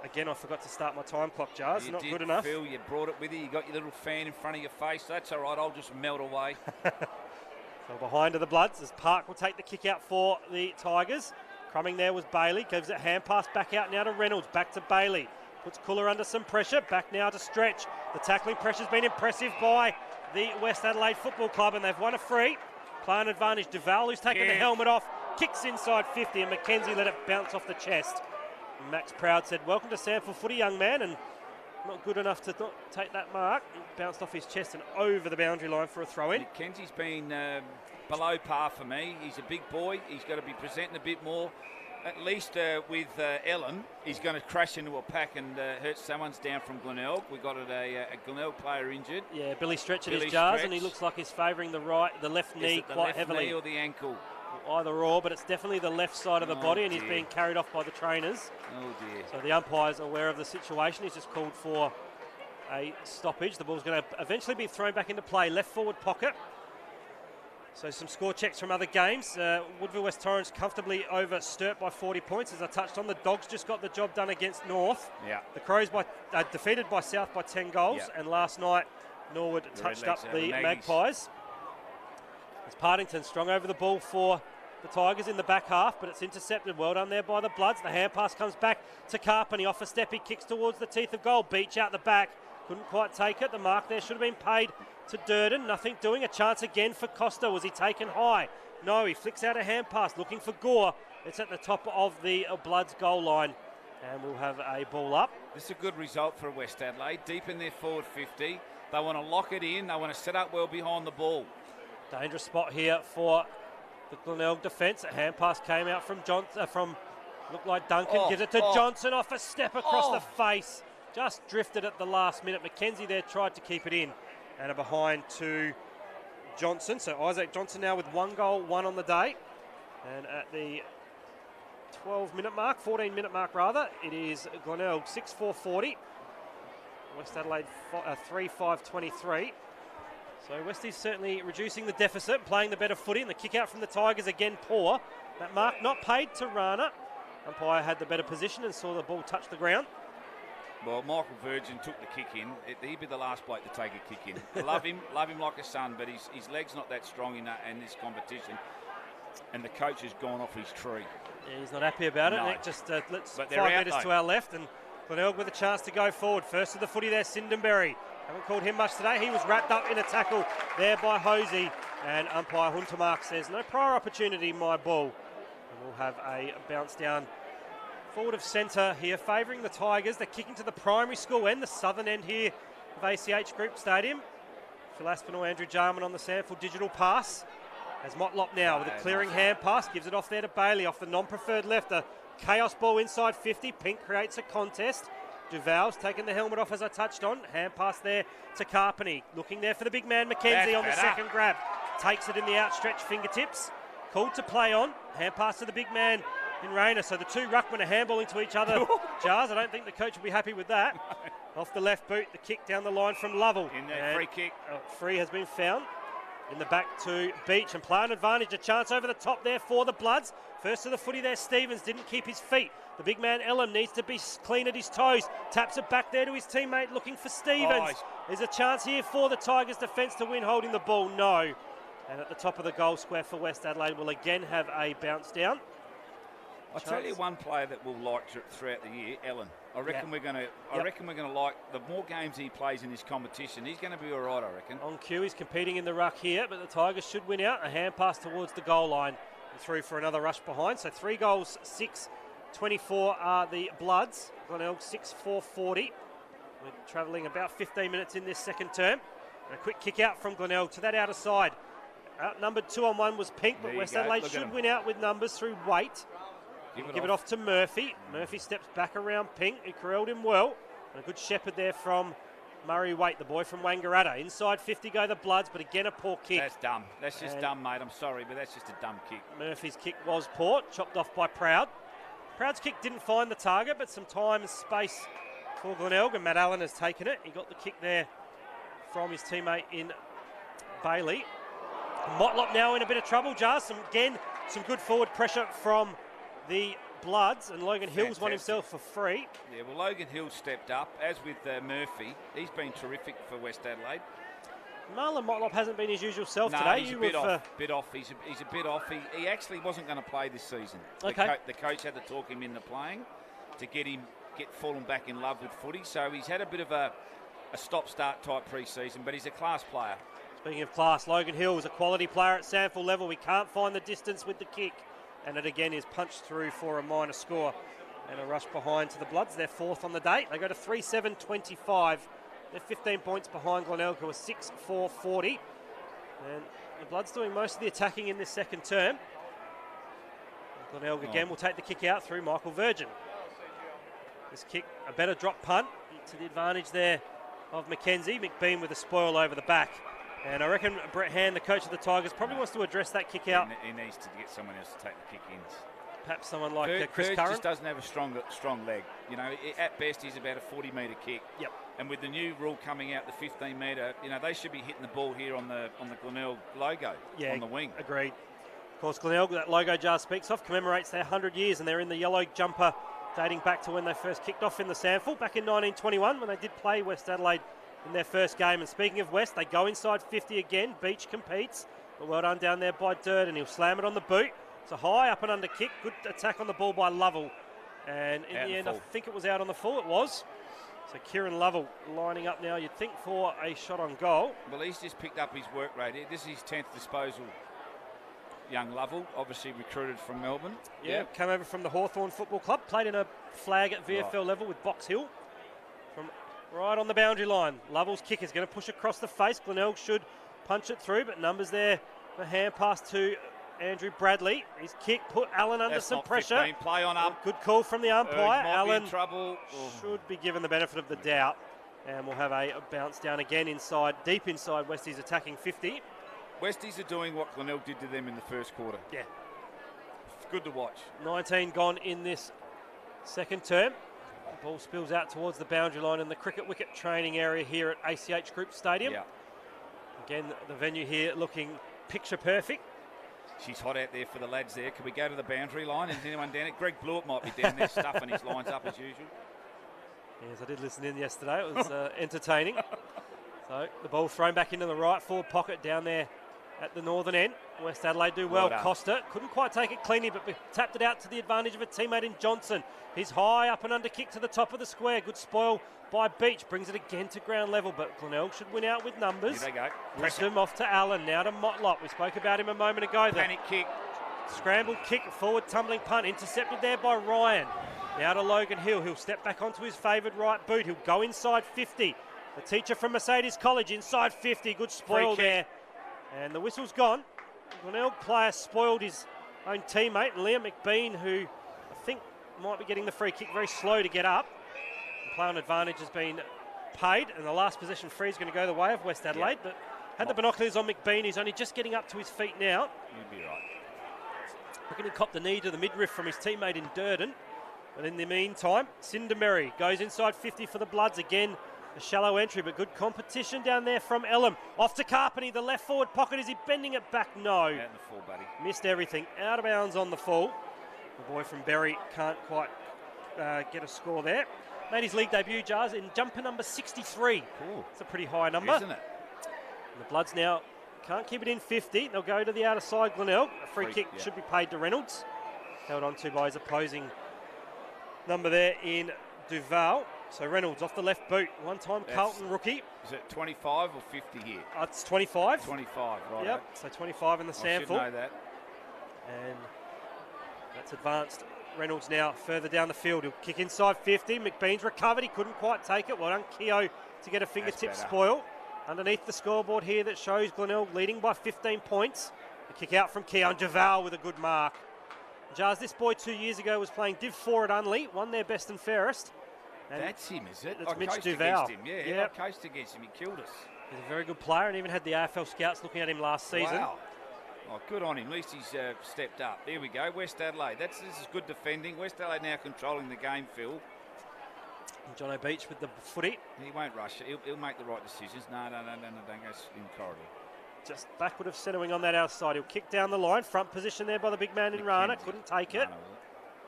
Again, I forgot to start my time clock, Jars. You Not did, good enough. Phil, you brought it with you. You got your little fan in front of your face. That's all right. I'll just melt away. So behind are the Bloods as Park will take the kick out for the Tigers. Crumbing there was Bailey. Gives it hand pass back out now to Reynolds. Back to Bailey. Puts Cooler under some pressure. Back now to Stretch. The tackling pressure's been impressive by the West Adelaide Football Club, and they've won a free. Play an advantage. Duval, who's taken the helmet off, kicks inside 50, and McKenzie let it bounce off the chest. And Max Proud said, "Welcome to SANFL footy, young man," and not good enough to not take that mark. It bounced off his chest and over the boundary line for a throw-in. Kenzie's been below par for me. He's a big boy. He's got to be presenting a bit more. At least with Ellen, he's going to crash into a pack and hurt someone's down from Glenelg. We got a Glenelg player injured. Yeah, Billy Stretch at Billy his Jars, Stretch. and he looks like he's favouring the left knee Is it the quite left heavily. knee or the ankle? Either or, but it's definitely the left side of the Oh, body, and he's dear. being carried off by the trainers. Oh dear. So the umpire's aware of the situation. He's just called for a stoppage. The ball's going to eventually be thrown back into play. Left forward pocket. So some score checks from other games. Woodville West Torrens comfortably over Sturt by 40 points. As I touched on, the Dogs just got the job done against North. Yeah. The Crows defeated by South by 10 goals. Yeah. And last night, Norwood The touched Redlegs up out the of Magpies. It's Partington strong over the ball for the Tigers in the back half, but it's intercepted. Well done there by the Bloods. The hand pass comes back to Carpenny. Off a step, he kicks towards the teeth of goal. Beach out the back. Couldn't quite take it. The mark there should have been paid to Durden. Nothing doing. A chance again for Costa. Was he taken high? No, he flicks out a hand pass looking for Gore. It's at the top of the Bloods goal line. And we'll have a ball up. This is a good result for West Adelaide. Deep in their forward 50. They want to lock it in. They want to set up well behind the ball. Dangerous spot here for the Glenelg defence. A hand pass came out from Johnson, looked like Duncan. Gives it to Johnson off a step across the face. Just drifted at the last minute. McKenzie there tried to keep it in. And a behind to Johnson. So Isaac Johnson now with 1 goal, 1 on the day. And at the 12-minute mark, 14-minute mark rather, it is Glenelg 6-4-40. West Adelaide 3-5-23. So Westies certainly reducing the deficit, playing the better footy, and the kick out from the Tigers again poor. That mark not paid to Rana. Umpire had the better position and saw the ball touch the ground. Well, Michael Virgin took the kick in. He'd be the last bloke to take a kick in. Love him like a son, but his leg's not that strong in this competition. And the coach has gone off his tree. Yeah, he's not happy about it. No. Nick, just let's But 5 they're out, metres though. to our left, and Glenelg with a chance to go forward. First to the footy there, Sindenberry. Haven't called him much today. He was wrapped up in a tackle there by Hosey, and umpire Huntermark says no prior opportunity, my ball. And we'll have a bounce down forward of centre here, favouring the Tigers. They're kicking to the primary school end, the southern end here of ACH Group Stadium. Phil Aspinall, Andrew Jarman on the SANFL digital pass. As Motlop now with a clearing hand pass, gives it off there to Bailey off the non-preferred left. A chaos ball inside 50. Pink creates a contest. Duval's taking the helmet off as I touched on. Hand pass there to Carpeney. Looking there for the big man McKenzie on the second grab. Takes it in the outstretched fingertips. Called to play on. Hand pass to the big man in Rayner. So the two ruckmen are handballing to each other. Jars, I don't think the coach will be happy with that. Off the left boot, the kick down the line from Lovell. In there, free kick. Free has been found. In the back to Beach and play on advantage. A chance over the top there for the Bloods. First to the footy there, Stevens didn't keep his feet. The big man Ellen needs to be clean at his toes. Taps it back there to his teammate looking for Stevens. There's a chance here for the Tigers defence to win holding the ball. No. And at the top of the goal square for West Adelaide will again have a bounce down. I'll tell you one player that we'll like throughout the year, Ellen. I reckon we're going to like the more games he plays in this competition. He's going to be all right, I reckon. On cue, he's competing in the ruck here, but the Tigers should win out. A hand pass towards the goal line and through for another rush behind. So 3 goals, 6-24 are the Bloods. Glenelg 6-4-40. We're travelling about 15 minutes in this second term. And a quick kick out from Glenelg to that outer side. Outnumbered 2-on-1 was Pink, but West Adelaide should win out with numbers through weight. Give it off to Murphy. Murphy steps back around Pink, who corralled him well. And a good shepherd there from Murray Waite, the boy from Wangaratta. Inside 50 go the Bloods, but again a poor kick. That's dumb. That's just dumb, mate. I'm sorry, but that's just a dumb kick. Murphy's kick was poor, chopped off by Proud. Proud's kick didn't find the target, but some time and space for Glenelg, and Matt Allen has taken it. He got the kick there from his teammate in Bailey. Motlop now in a bit of trouble, Jars. Some good forward pressure from the Bloods, and Logan Hills won himself for free. Yeah, well, Logan Hills stepped up, as with Murphy. He's been terrific for West Adelaide. Marlon Motlop hasn't been his usual self today. He's a bit off. He's a bit off. He actually wasn't going to play this season. Okay. The coach had to talk him into playing to get fallen back in love with footy. So he's had a bit of a stop-start type pre-season, but he's a class player. Speaking of class, Logan Hills, a quality player at SANFL level. We can't find the distance with the kick. And it again is punched through for a minor score. And a rush behind to the Bloods. They're 4th on the day. They go to 3-7-25. They're 15 points behind Glenelg, who are 6-4-40. And the Bloods doing most of the attacking in this second term. And Glenelg again will take the kick out through Michael Virgin. This kick, a better drop punt to the advantage there of McKenzie. McBean with a spoil over the back. And I reckon Brett Hand, the coach of the Tigers, probably wants to address that kick out. He needs to get someone else to take the kick in. Perhaps someone like Chris Curran Curran. just doesn't have a strong leg. You know, at best he's about a 40-metre kick. Yep. And with the new rule coming out, the 15-metre, you know, they should be hitting the ball here on the Glenelg logo on the wing. Agreed. Of course, Glenelg, that logo Jar speaks of, commemorates their 100 years, and they're in the yellow jumper dating back to when they first kicked off in the SANFL back in 1921 when they did play West Adelaide in their first game. And speaking of West, they go inside 50 again. Beach competes, but well done down there by Durden. He'll slam it on the boot. It's a high up and under kick. Good attack on the ball by Lovell. And in the end, I think it was out on the full. It was. So Kieran Lovell lining up now, you'd think, for a shot on goal. Well, he's just picked up his work rate. This is his 10th disposal. Young Lovell, obviously recruited from Melbourne. Yeah, came over from the Hawthorn Football Club. Played in a flag at VFL level with Box Hill. From right on the boundary line. Lovell's kick is going to push across the face. Glenelg should punch it through, but numbers there. A hand pass to Andrew Bradley. His kick put Allen under some pressure. 15. Play on up. Good call from the umpire. Allen trouble. Should be given the benefit of the doubt. And we'll have a bounce down again inside, deep inside Westies attacking 50. Westies are doing what Glenelg did to them in the first quarter. Yeah. It's good to watch. 19 gone in this second term. The ball spills out towards the boundary line in the cricket wicket training area here at ACH Group Stadium. Yeah. Again, the venue here looking picture perfect. She's hot out there for the lads there. Can we go to the boundary line? Is anyone down it? Greg Blewett might be down there stuffing his lines up as usual. Yes, I did listen in yesterday. It was entertaining. So the ball thrown back into the right forward pocket down there at the northern end. West Adelaide do well. Costa couldn't quite take it cleanly, but tapped it out to the advantage of a teammate in Johnson. His high up and under kick to the top of the square. Good spoil by Beach. Brings it again to ground level, but Glenelg should win out with numbers. Here they go. Wisdom off to Allen. Now to Motlop. We spoke about him a moment ago. Panic kick. Scrambled kick, forward tumbling punt. Intercepted there by Ryan. Now to Logan Hill. He'll step back onto his favoured right boot. He'll go inside 50. The teacher from Mercedes College inside 50. Good spoil there. And the whistle's gone. Glenelg player spoiled his own teammate, Liam McBean, who I think might be getting the free kick, very slow to get up. The play on advantage has been paid, and the last possession free is going to go the way of West Adelaide. But had the binoculars on McBean, he's only just getting up to his feet now. You'd be right. Looking to cop the knee to the midriff from his teammate in Durden. But in the meantime, Cindermerry goes inside 50 for the Bloods again. A shallow entry, but good competition down there from Elam. Off to Carpenter, the left forward pocket. Is he bending it back? No. Out in the full, buddy. Missed everything. Out of bounds on the full. The boy from Berry can't quite get a score there. Made his league debut, Jars, in jumper number 63. Cool. It's a pretty high number. Isn't it? And the Bloods now can't keep it in 50. They'll go to the outer side, Glenelg. A free kick should be paid to Reynolds. Held on to by his opposing number there in Duval. So Reynolds off the left boot. One-time Carlton rookie. Is it 25 or 50 here? It's 25. 25, right. Yep, so 25 in the SANFL. I should know that. And that's advanced. Reynolds now further down the field. He'll kick inside 50. McBean's recovered. He couldn't quite take it. Well done, Keogh, to get a fingertip spoil. Underneath the scoreboard here that shows Glenelg leading by 15 points. A kick out from Keogh. Duval with a good mark. Jars, this boy 2 years ago was playing Div 4 at Unley. Won their best and fairest. And that's him, is it? That's I Mitch coached Duval. against him, yeah. I coached against him. He killed us. He's a very good player and even had the AFL scouts looking at him last season. Wow. Oh, good on him. At least he's stepped up. There we go. West Adelaide. This is good defending. West Adelaide now controlling the game, Phil. And John O'Beach with the footy. He won't rush it. He'll make the right decisions. No, don't go in the corridor. Just backward of centering on that outside. He'll kick down the line. Front position there by the big man in Rana. Couldn't take it.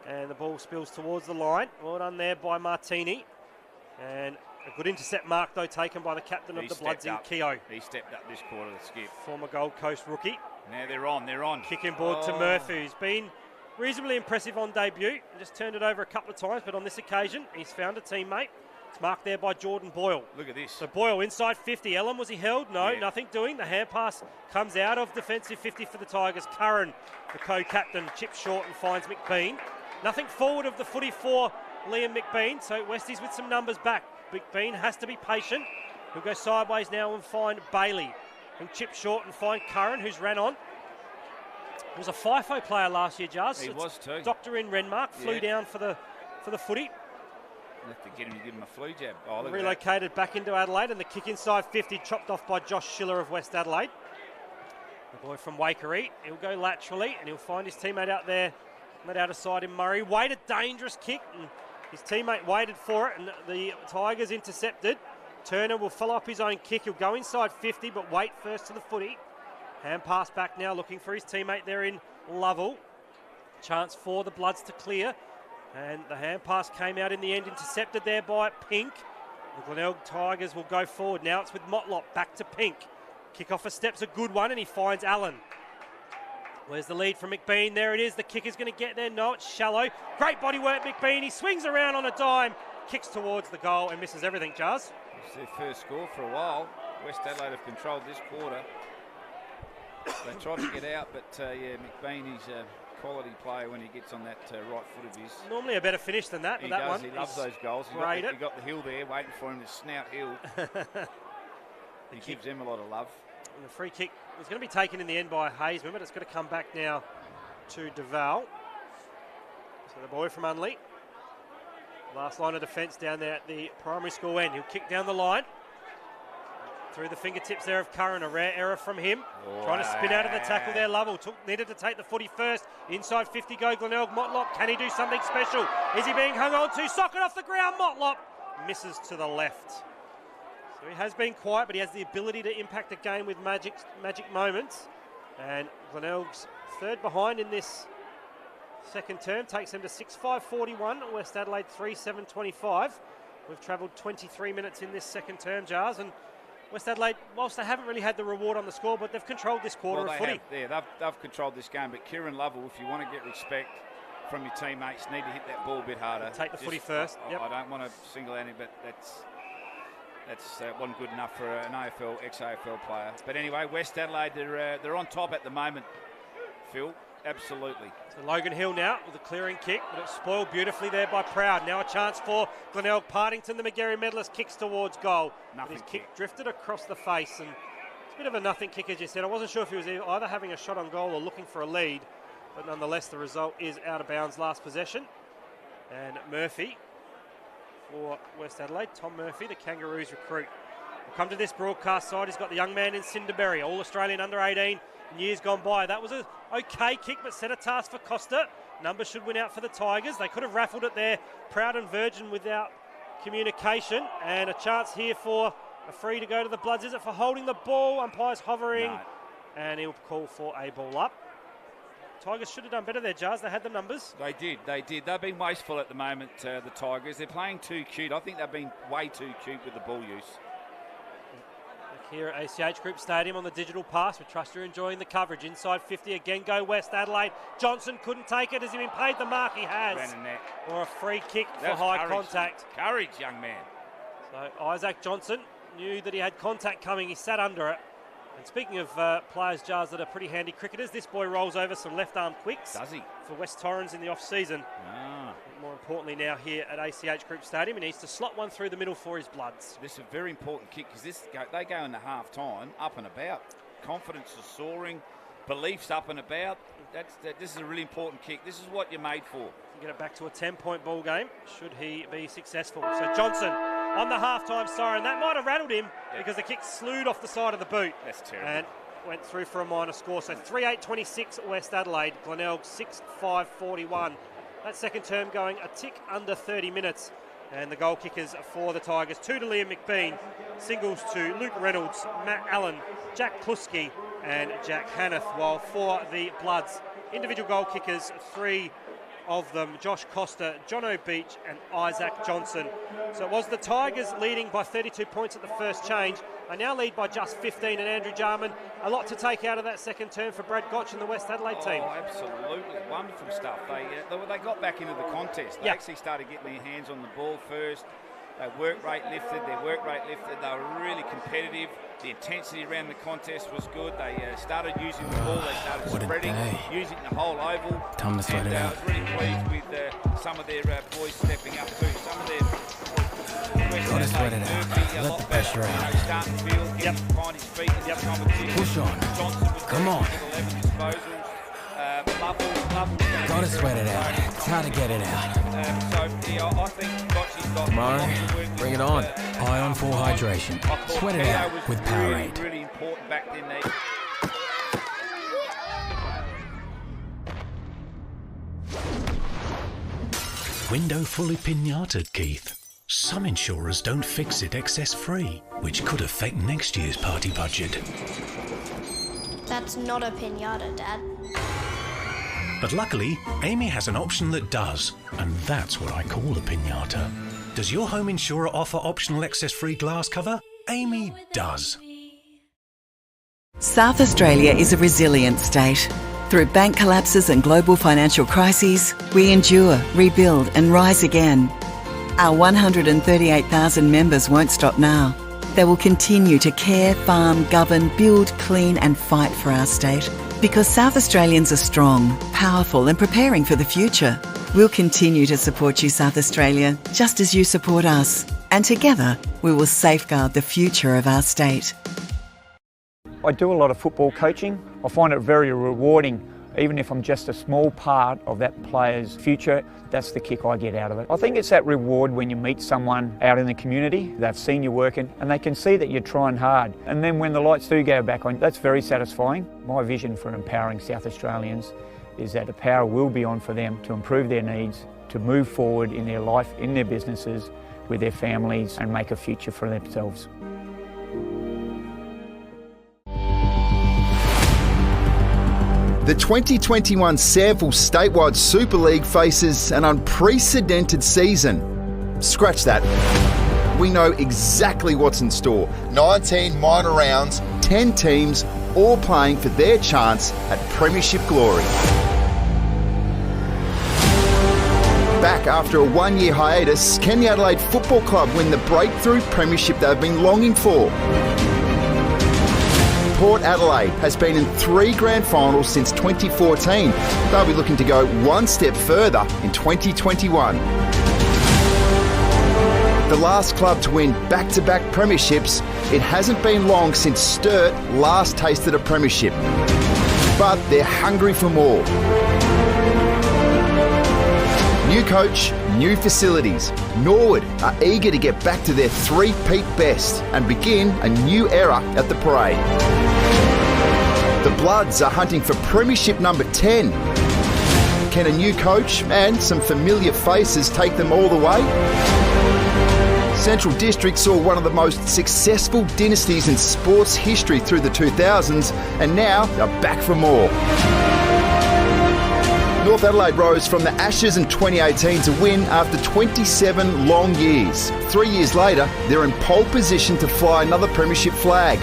And the ball spills towards the line. Well done there by Martini. And a good intercept mark, though, taken by the captain of the Bloods in Keogh. He stepped up this quarter, the skip. Former Gold Coast rookie. Now they're on. Kicking board to Murphy, who's been reasonably impressive on debut. Just turned it over a couple of times, but on this occasion, he's found a teammate. It's marked there by Jordan Boyle. Look at this. So Boyle inside 50. Ellen, was he held? No, nothing doing. The hand pass comes out of defensive 50 for the Tigers. Curran, the co-captain, chips short and finds McBean. Nothing forward of the footy for Liam McBean, so Westies with some numbers back. McBean has to be patient. He'll go sideways now and find Bailey. He'll chip short and find Curran, who's ran on. He was a FIFO player last year, Jars. He was too. Doctor in Renmark, flew down for the footy. We'll have to get him to give him a flu jab. Oh, relocated back into Adelaide, and the kick inside 50 chopped off by Josh Schiller of West Adelaide. The boy from Waikerie, he'll go laterally and he'll find his teammate out there. Let out aside in Murray. Waited, dangerous kick, and his teammate waited for it, and the Tigers intercepted. Turner will follow up his own kick. He'll go inside 50, but wait first to the footy. Hand pass back now, looking for his teammate there in Lovell. Chance for the Bloods to clear. And the hand pass came out in the end, intercepted there by Pink. The Glenelg Tigers will go forward. Now it's with Motlop, back to Pink. Kick off a step's a good one, and he finds Allen. Where's the lead from McBean? There it is. The kick is going to get there. No, it's shallow. Great body work, McBean. He swings around on a dime, kicks towards the goal and misses everything, Jars. It's their first score for a while. West Adelaide have controlled this quarter. They tried to get out, but McBean is a quality player when he gets on that right foot of his. Normally a better finish than that, but that one. He loves those goals. He got the hill there, waiting for him to snout hill. He gives them a lot of love. And the free kick was going to be taken in the end by Hazeman, but it's going to come back now to Duval. So the boy from Unley. Last line of defence down there at the primary school end. He'll kick down the line. Through the fingertips there of Curran. A rare error from him. Wow. Trying to spin out of the tackle there. Lovell needed to take the footy first. Inside 50 go Glenelg. Motlop, can he do something special? Is he being hung on to? Socket off the ground. Motlop misses to the left. So he has been quiet, but he has the ability to impact a game with magic moments. And Glenelg's third behind in this second term, takes them to 6.5.41. West Adelaide 3.7.25. We've travelled 23 minutes in this second term, Jars, and West Adelaide, whilst they haven't really had the reward on the score, but they've controlled this quarter of footy. They've controlled this game, but Kieran Lovell, if you want to get respect from your teammates, need to hit that ball a bit harder. Take the footy first. I don't want to single out him, but that wasn't good enough for an AFL, ex-AFL player. But anyway, West Adelaide, they're on top at the moment, Phil. Absolutely. So Logan Hill now with a clearing kick, but it's spoiled beautifully there by Proud. Now a chance for Glenelg. Partington, the McGarry medalist, kicks towards goal. Nothing his kick drifted across the face, and it's a bit of a nothing kick, as you said. I wasn't sure if he was either having a shot on goal or looking for a lead, but nonetheless the result is out of bounds last possession. And Murphy for West Adelaide, Tom Murphy, the Kangaroos recruit. We'll come to this broadcast side. He's got the young man in Cinderberry, All-Australian under 18 in years gone by. That was an okay kick, but set a task for Costa. Numbers should win out for the Tigers. They could have raffled it there, Proud and Virgin, without communication. And a chance here for a free to go to the Bloods. Is it for holding the ball? Umpire's hovering. No. And he'll call for a ball up. Tigers should have done better there, Jars. They had the numbers. They did. They've been wasteful at the moment, the Tigers. They're playing too cute. I think they've been way too cute with the ball use. Here at ACH Group Stadium on the digital pass. We trust you're enjoying the coverage. Inside 50 again, go West Adelaide. Johnson couldn't take it. Has he been paid the mark? He has. Ran a net. Or a free kick for high contact. Courage, young man. So Isaac Johnson knew that he had contact coming. He sat under it. And speaking of players, Jars, that are pretty handy cricketers, this boy rolls over some left-arm quicks. Does he? For West Torrens in the off-season. More importantly now here at ACH Group Stadium, he needs to slot one through the middle for his Bloods. This is a very important kick because they go into half-time up and about. Confidence is soaring, beliefs up and about. This is a really important kick. This is what you're made for. Get it back to a 10-point ball game should he be successful. So Johnson on the half-time siren. That might have rattled him because the kick slewed off the side of the boot. That's terrible. And went through for a minor score. So 3.8.26 West Adelaide. Glenelg 6.5.41. That second term going a tick under 30 minutes. And the goal kickers for the Tigers. 2 to Liam McBean. Singles to Luke Reynolds, Matt Allen, Jack Kluski and Jack Hanneth. While for the Bloods, individual goal kickers, 3 of them, Josh Costa, John O'Beach and Isaac Johnson. So it was the Tigers leading by 32 points at the first change. They now lead by just 15, and Andrew Jarman, a lot to take out of that second term for Brad Gotch and the West Adelaide team. Oh, absolutely. Wonderful stuff. They got back into the contest. They actually started getting their hands on the ball first. Their work rate lifted. They were really competitive. The intensity around the contest was good. They started using the ball. They started spreading, using the whole oval. Time to sweat it out. I was really pleased with some of their boys stepping up too. Some of their got to sweat it out. Let the pressure out. Starting field, find his feet in the competition. Push on. Come on. 11 disposals. Got to sweat it out. It's hard to get it out. I think Gotchi's got tomorrow, bring it on. Ion 4 hydration. Sweat it out with Powerade. Really important back then. Window fully pinated, Keith. Some insurers don't fix it excess free, which could affect next year's party budget. That's not a pinata, Dad. But luckily, Amy has an option that does, and that's what I call a pinata. Does your home insurer offer optional excess-free glass cover? Amy does. South Australia is a resilient state. Through bank collapses and global financial crises, we endure, rebuild and rise again. Our 138,000 members won't stop now. They will continue to care, farm, govern, build, clean and fight for our state. Because South Australians are strong, powerful and preparing for the future. We'll continue to support you, South Australia, just as you support us. And together, we will safeguard the future of our state. I do a lot of football coaching. I find it very rewarding. Even if I'm just a small part of that player's future, that's the kick I get out of it. I think it's that reward when you meet someone out in the community, they've seen you working and they can see that you're trying hard. And then when the lights do go back on, that's very satisfying. My vision for empowering South Australians is that the power will be on for them to improve their needs, to move forward in their life, in their businesses, with their families and make a future for themselves. The 2021 SANFL Statewide Super League faces an unprecedented season. Scratch that. We know exactly what's in store. 19 minor rounds, 10 teams, all playing for their chance at Premiership glory. Back after a one-year hiatus, can the Adelaide Football Club win the breakthrough premiership they've been longing for? Port Adelaide has been in 3 grand finals since 2014. They'll be looking to go one step further in 2021. The last club to win back-to-back premierships, it hasn't been long since Sturt last tasted a premiership. But they're hungry for more. New coach, new facilities. Norwood are eager to get back to their three-peat best and begin a new era at the Parade. The Bloods are hunting for premiership number 10. Can a new coach and some familiar faces take them all the way? Central District saw one of the most successful dynasties in sports history through the 2000s, and now they're back for more. North Adelaide rose from the ashes in 2018 to win after 27 long years. 3 years later, they're in pole position to fly another premiership flag.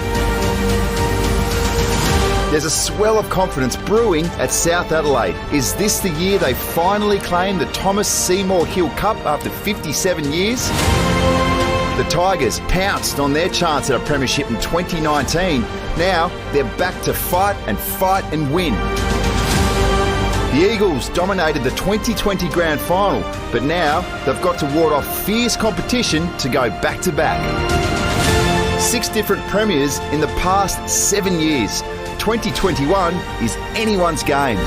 There's a swell of confidence brewing at South Adelaide. Is this the year they finally claim the Thomas Seymour Hill Cup after 57 years? The Tigers pounced on their chance at a premiership in 2019. Now they're back to fight and win. The Eagles dominated the 2020 grand final, but now they've got to ward off fierce competition to go back-to-back. 6 different premiers in the past 7 years. 2021 is anyone's game.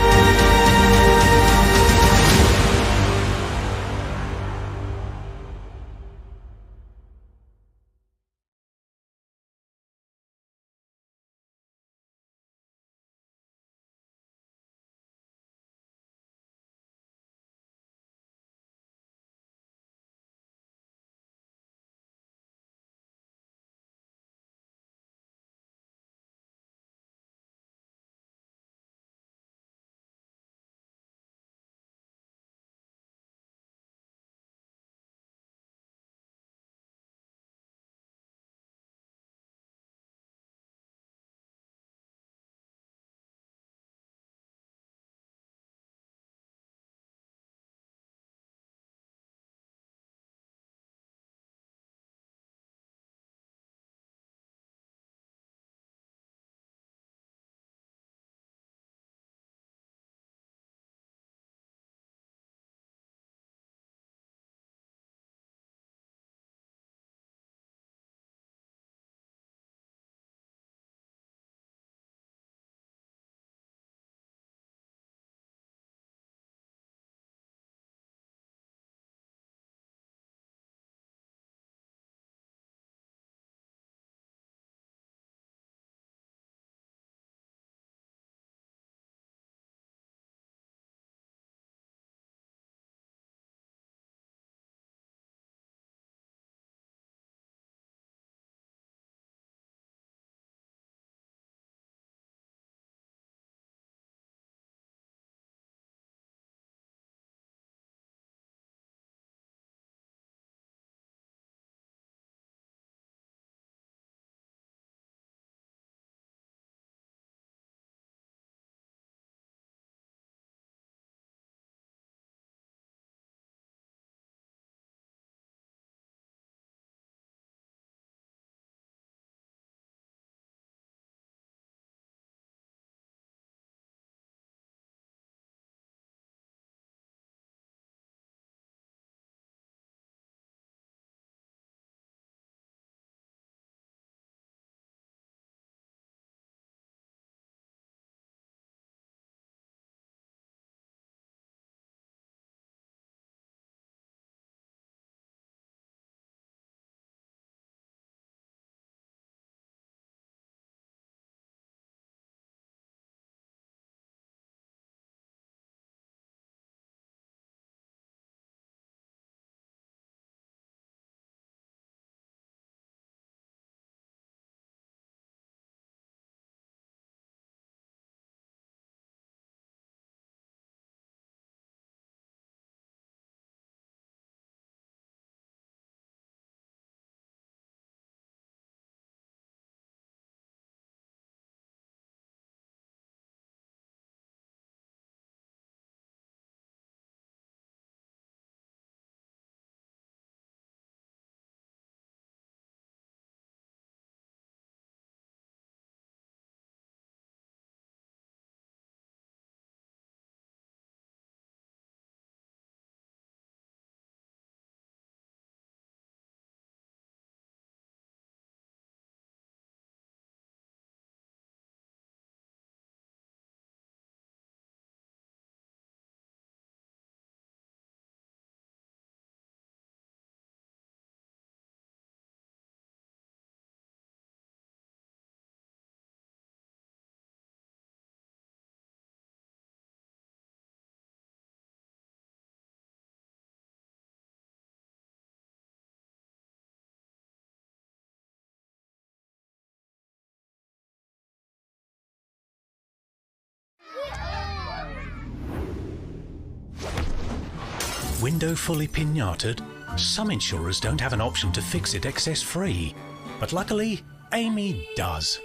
window fully pinataed? Some insurers don't have an option to fix it excess free. But luckily, Amy does.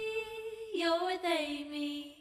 You're with Amy.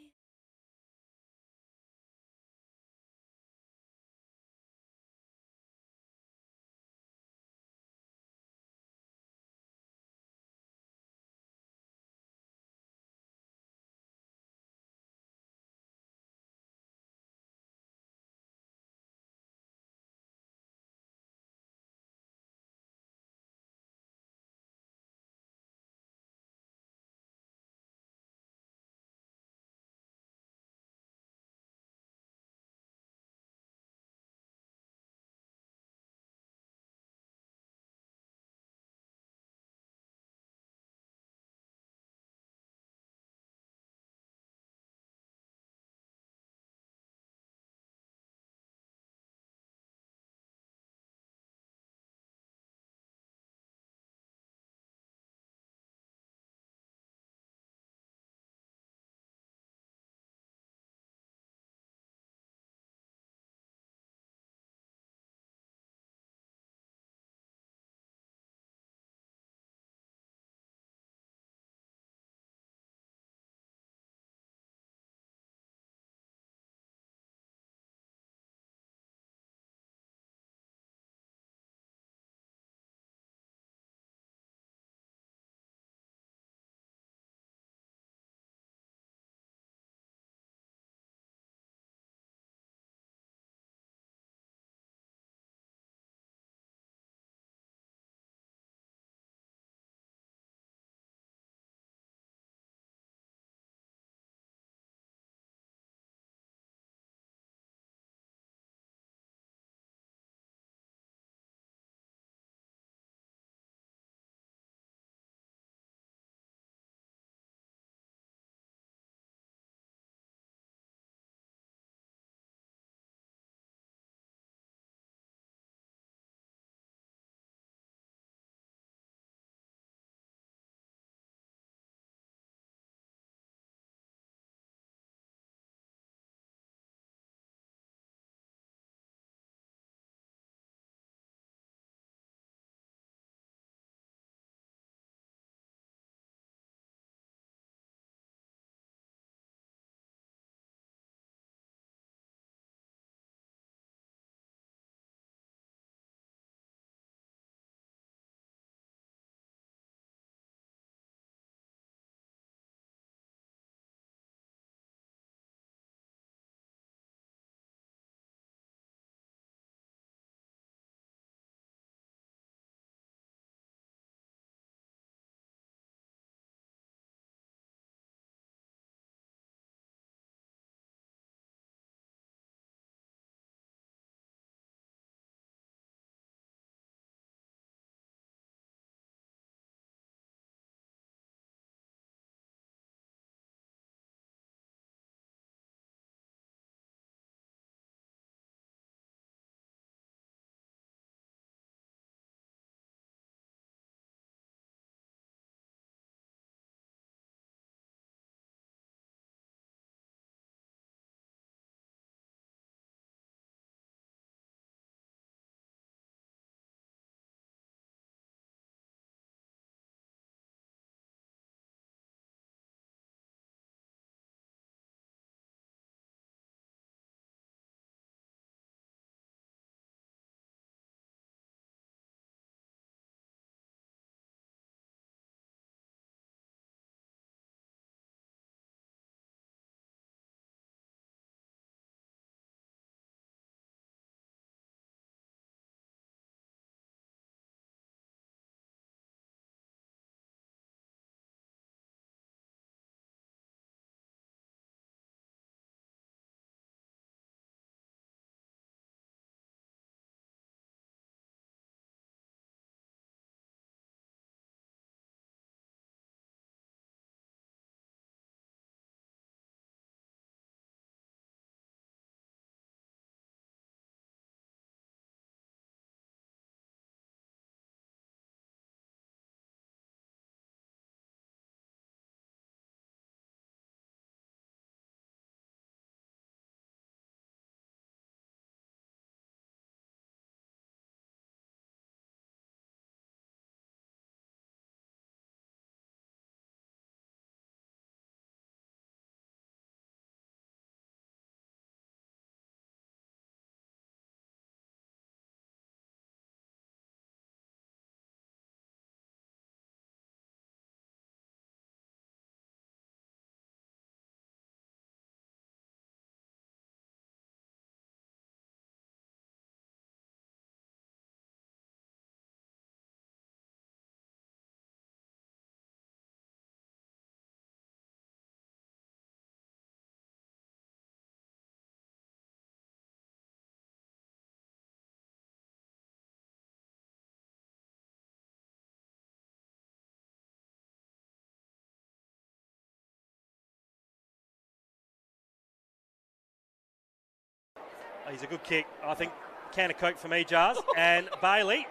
He's a good kick. I think can of Coke for me, Jars. And Bailey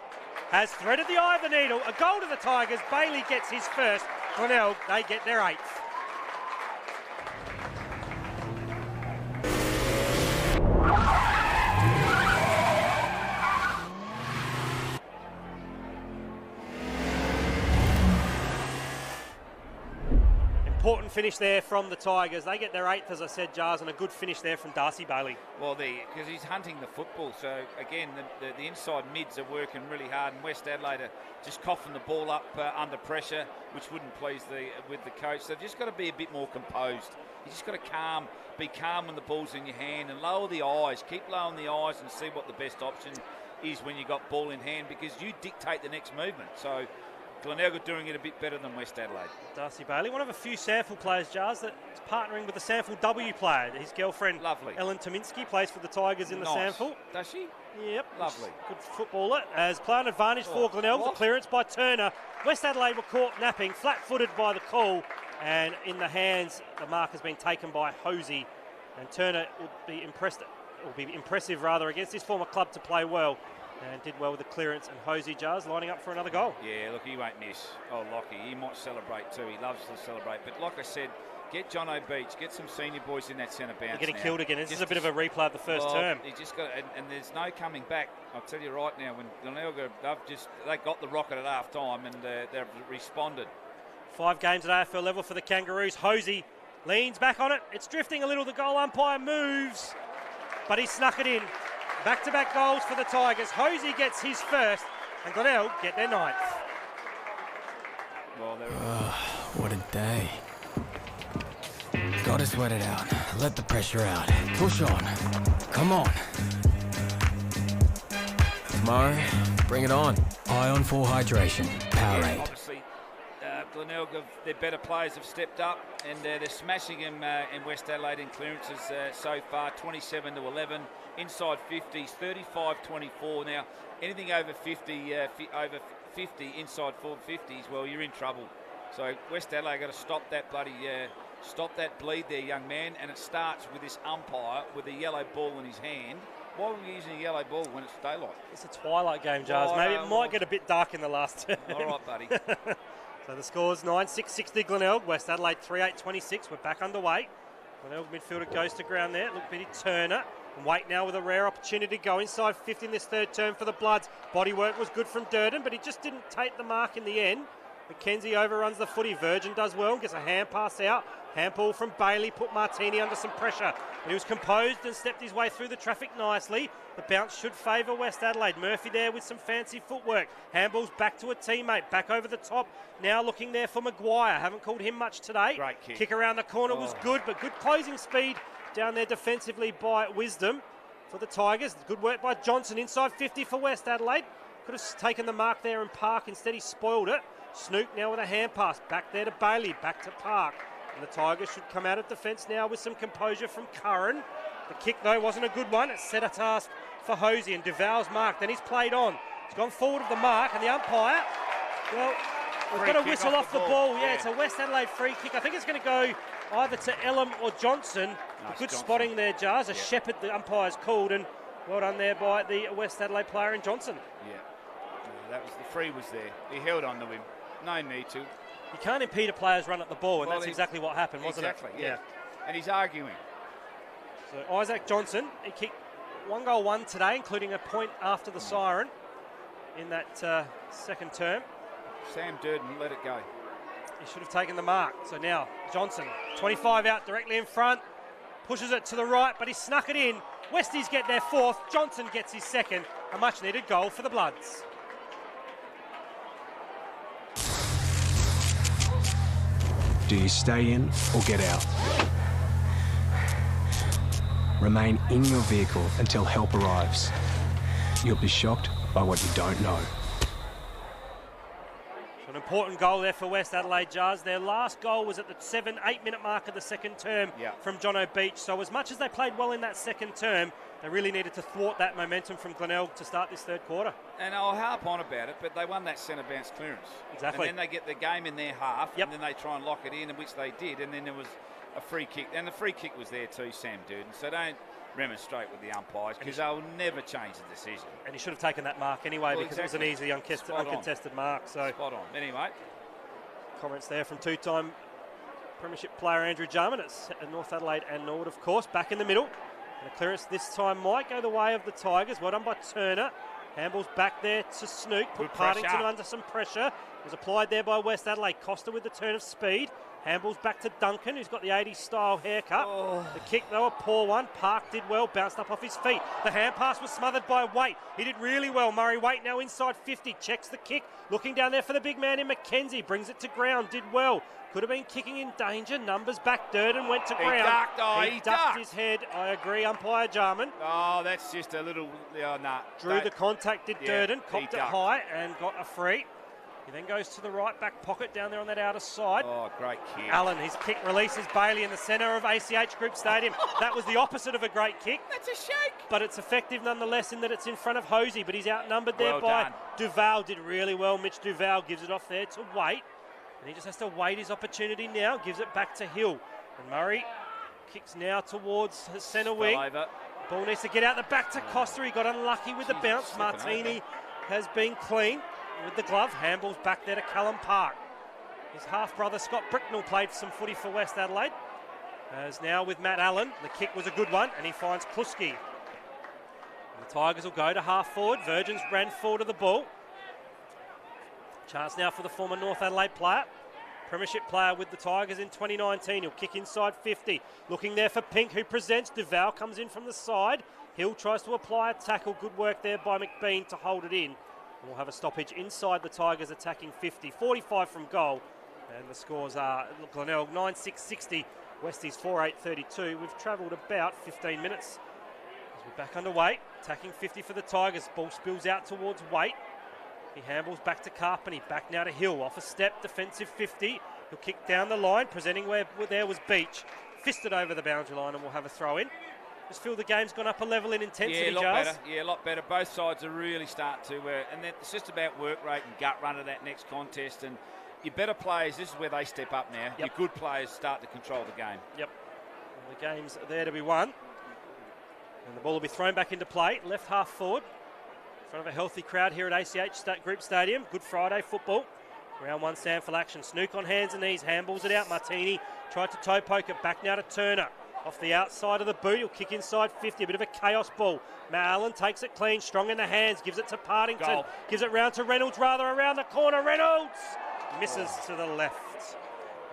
has threaded the eye of the needle. A goal to the Tigers. Bailey gets his first. Glenelg, they get their 8th. Important finish there from the Tigers. They get their 8th, as I said, Jars, and a good finish there from Darcy Bailey. Well, because he's hunting the football. So, again, the inside mids are working really hard, and West Adelaide are just coughing the ball up under pressure, which wouldn't please with the coach. So they've just got to be a bit more composed. You just got to be calm when the ball's in your hand and lower the eyes. Keep lowering the eyes and see what the best option is when you got ball in hand, because you dictate the next movement. So Glenelg are doing it a bit better than West Adelaide. Darcy Bailey, one of a few SANFL players, Jars, that's partnering with the SANFL W player. His girlfriend, lovely, Ellen Tominski, plays for the Tigers in the SANFL. Does she? Yep. Lovely. Good footballer. As player advantage for Glenelg. The clearance by Turner. West Adelaide were caught napping, flat-footed by the call, and in the hands, the mark has been taken by Hosey. And Turner will be impressive against his former club to play well. And did well with the clearance, and Hosey, Jars, lining up for another goal. Yeah, look, he won't miss. Oh, Lockie, he might celebrate too. He loves to celebrate. But like I said, get John O'Beach, get some senior boys in that centre bounce. They're getting killed again. This is a bit of a replay of the first term. He just got, and there's no coming back. I'll tell you right now, when Glenelg, they got the rocket at half time, and they've responded. 5 games at AFL level for the Kangaroos. Hosey leans back on it. It's drifting a little. The goal umpire moves, but he snuck it in. Back-to-back goals for the Tigers. Hosey gets his first, and Glenelg get their 9th. Well, what a day. Gotta sweat it out. Let the pressure out. Push on. Come on. Tomorrow, bring it on. Ion 4 Hydration. Powerade. Obviously, Glenelg, their better players have stepped up, and they're smashing him in West Adelaide in clearances so far, 27-11. Inside 50s, 35-24. Now, anything over 50, inside 450s, well, you're in trouble. So West Adelaide got to stop that stop that bleed there, young man. And it starts with this umpire with a yellow ball in his hand. Why are we using a yellow ball when it's daylight? It's a twilight game, Jars. Maybe it might get a bit dark in the last term. All right, buddy. So the score's 9-6-60 Glenelg. West Adelaide 3-8-26. We're back underway. Glenelg midfielder goes to ground there. Look, Benny Turner. And Wait now with a rare opportunity to go inside 50 in this third term for the Bloods. Body work was good from Durden, but he just didn't take the mark in the end. McKenzie overruns the footy. Virgin does well, gets a hand pass out. Handball from Bailey put Martini under some pressure. But he was composed and stepped his way through the traffic nicely. The bounce should favour West Adelaide. Murphy there with some fancy footwork. Handball's back to a teammate, back over the top. Now looking there for Maguire. Haven't called him much today. Great kick. Kick around the corner was good, but good closing speed down there defensively by Wisdom for the Tigers. Good work by Johnson inside 50 for West Adelaide. Could have taken the mark there in Park. Instead he spoiled it. Snook now with a hand pass. Back there to Bailey. Back to Park. And the Tigers should come out of defence now with some composure from Curran. The kick, though, wasn't a good one. It's set a task for Hosey, and Duval's mark. Then he's played on. He's gone forward of the mark, and the umpire, well, we've got a whistle off the ball. Yeah, it's a West Adelaide free kick. I think it's going to go either to Elam or Johnson. Nice good Johnson. spotting there, Jars. A shepherd the umpire's called, and well done there by the West Adelaide player in Johnson. Yeah, that was the free was there. He held on to him. No need to. You can't impede a player's run at the ball, and that's exactly what happened, wasn't it? Exactly, yeah. And he's arguing. So Isaac Johnson, he kicked 1 goal 1 today, including a point after the siren in that second term. Sam Durden let it go. He should have taken the mark. So now Johnson, 25 out directly in front, pushes it to the right, but he snuck it in. Westies get their 4th. Johnson gets his 2nd. A much-needed goal for the Bloods. Do you stay in or get out? Remain in your vehicle until help arrives. You'll be shocked by what you don't know. So an important goal there for West Adelaide, Jars. Their last goal was at the 7-8 minute mark of the second term from John O'Beach. So as much as they played well in that second term, they really needed to thwart that momentum from Glenelg to start this third quarter. And I'll harp on about it, but they won that centre bounce clearance. Exactly. And then they get the game in their half, and then they try and lock it in, which they did, and then there was a free kick. And the free kick was there too, Sam Durden. So remonstrate with the umpires because they'll never change the decision. And he should have taken that mark anyway because it was an easy uncontested mark. So spot on. Anyway, comments there from two-time Premiership player Andrew Jarman at North Adelaide and Norwood, of course, back in the middle. And the clearance this time might go the way of the Tigers. Well done by Turner. Handball's back there to Snook. Put Partington under some pressure. Was applied there by West Adelaide. Costa with the turn of speed. Handball's back to Duncan, who's got the 80s style haircut. The kick, though, a poor one. Park did well, bounced up off his feet. The hand pass was smothered by Waite. He did really well. Murray Waite now inside 50. Checks the kick. Looking down there for the big man in McKenzie. Brings it to ground. Did well. Could have been kicking in danger. Numbers back. Durden went to ground. He ducked his head. I agree, umpire Jarman. Oh, that's just a little... nah. Drew the contact, did Durden. Cocked it high and got a free. He then goes to the right back pocket down there on that outer side. Oh, great kick. Allen, his kick releases Bailey in the centre of ACH Group Stadium. That was the opposite of a great kick. That's a shake. But it's effective nonetheless in that it's in front of Hosey, but he's outnumbered there by Duval. Did really well. Mitch Duval gives it off there to Waite. And he just has to wait his opportunity now. Gives it back to Hill. And Murray kicks now towards his centre wing. Ball needs to get out the back to Costa. He got unlucky with the bounce. Martini has been clean with the glove. Handball's back there to Callum Park. His half-brother Scott Bricknell played some footy for West Adelaide. As now with Matt Allen, the kick was a good one, and he finds Kluski. And the Tigers will go to half-forward. Virgins ran forward of the ball. Chance now for the former North Adelaide player. Premiership player with the Tigers in 2019. He'll kick inside 50. Looking there for Pink, who presents. Duval comes in from the side. Hill tries to apply a tackle. Good work there by McBean to hold it in. And we'll have a stoppage inside the Tigers attacking 50. 45 from goal. And the scores are Glenelg 9-6-60. Westies 4-8-32. We've travelled about 15 minutes as we're back underway. Attacking 50 for the Tigers. Ball spills out towards Waite. He handballs back to Carpenter. Back now to Hill. Off a step. Defensive 50. He'll kick down the line. Presenting where there was Beach. Fisted over the boundary line and we'll have a throw in. Just feel the game's gone up a level in intensity, Giles. Yeah, a lot better. Both sides are really starting to, and it's just about work rate and gut run of that next contest. And your better players, this is where they step up now. Your good players start to control the game. Yep. And the game's there to be won. And the ball will be thrown back into play. Left half forward. In front of a healthy crowd here at ACH Group Stadium. Good Friday football. Round one SANFL action. Snook on hands and knees. Handballs it out. Martini tried to toe poke it. Back now to Turner. Off the outside of the boot, he'll kick inside 50, a bit of a chaos ball. Matt Allen takes it clean, strong in the hands, gives it to Partington. Goal. Gives it round to Reynolds, rather around the corner. Reynolds misses to the left.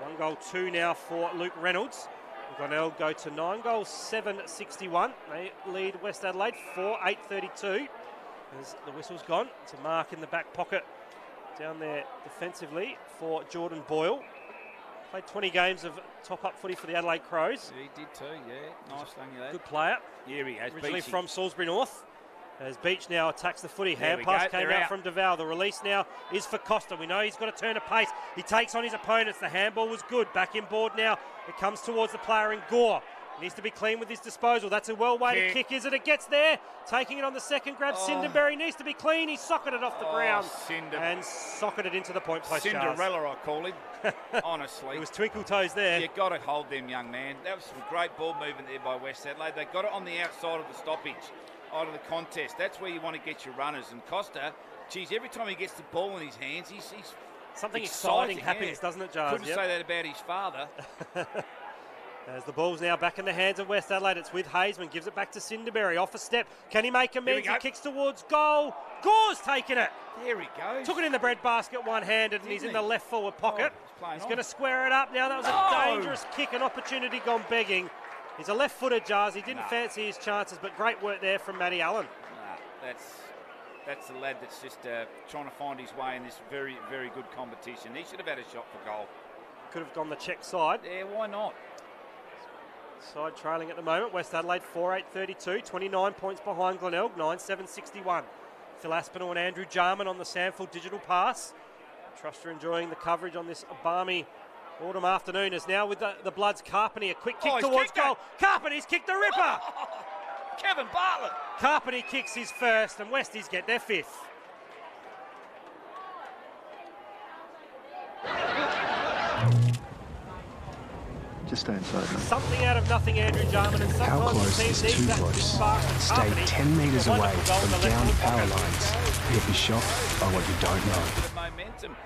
1 goal, 2 now for Luke Reynolds. Glenelg go to 9 goals, 7-61. They lead West Adelaide 4-8-32. As the whistle's gone, it's a mark in the back pocket down there defensively for Jordan Boyle. Played 20 games of top-up footy for the Adelaide Crows. Yeah, he did too, yeah. Nice thing, yeah. Good player. Yeah, he has. Originally Beachy. from Salisbury North. As Beach now attacks the footy. Hand pass came out from Duval. The release now is for Costa. We know he's got a turn of pace. He takes on his opponents. The handball was good. Back in board now. It comes towards the player in Gore. Needs to be clean with his disposal. That's a well-weighted kick, is it? It gets there. Taking it on the second grab. Cinderberry needs to be clean. He socketed off the ground and socketed into the point post. Cinderella, I call him. Honestly. It was twinkle toes there. You've got to hold them, young man. That was some great ball movement there by West Adelaide. They got it on the outside of the stoppage, out of the contest. That's where you want to get your runners. And Costa, geez, every time he gets the ball in his hands, he's something exciting happens, doesn't it, Giles? Couldn't say that about his father. As the ball's now back in the hands of West Adelaide, it's with Hazeman, gives it back to Cinderberry, off a step. Can he make amends? He kicks towards goal. Gore's taken it. There he goes. Took it in the breadbasket one-handed, and he's in the left forward pocket. He's going to square it up now. That was a dangerous kick, an opportunity gone begging. He's a left-footer, Jars. He didn't fancy his chances, but great work there from Matty Allen. That's the lad that's just trying to find his way in this very, very good competition. He should have had a shot for goal. Could have gone the check side. Yeah, why not? Side trailing at the moment. West Adelaide 4-8-32, 29 points behind Glenelg, 9-7-61. Phil Aspinall and Andrew Jarman on the SANFL digital pass. Trust you're enjoying the coverage on this balmy autumn afternoon. As now with the Bloods, Carpenter, a quick kick towards goal. Carpenter's kicked the ripper. Kevin Bartlett. Carpenter kicks his first, and Westies get their fifth. Just stay inside, mate. Something out of nothing, Andrew Jarman, and How sometimes close the team is needs too that close? spark of Stay company. 10 metres A away wonderful goal in from the downed left power pocket. lines. You'll be shocked by what you don't know. The momentum.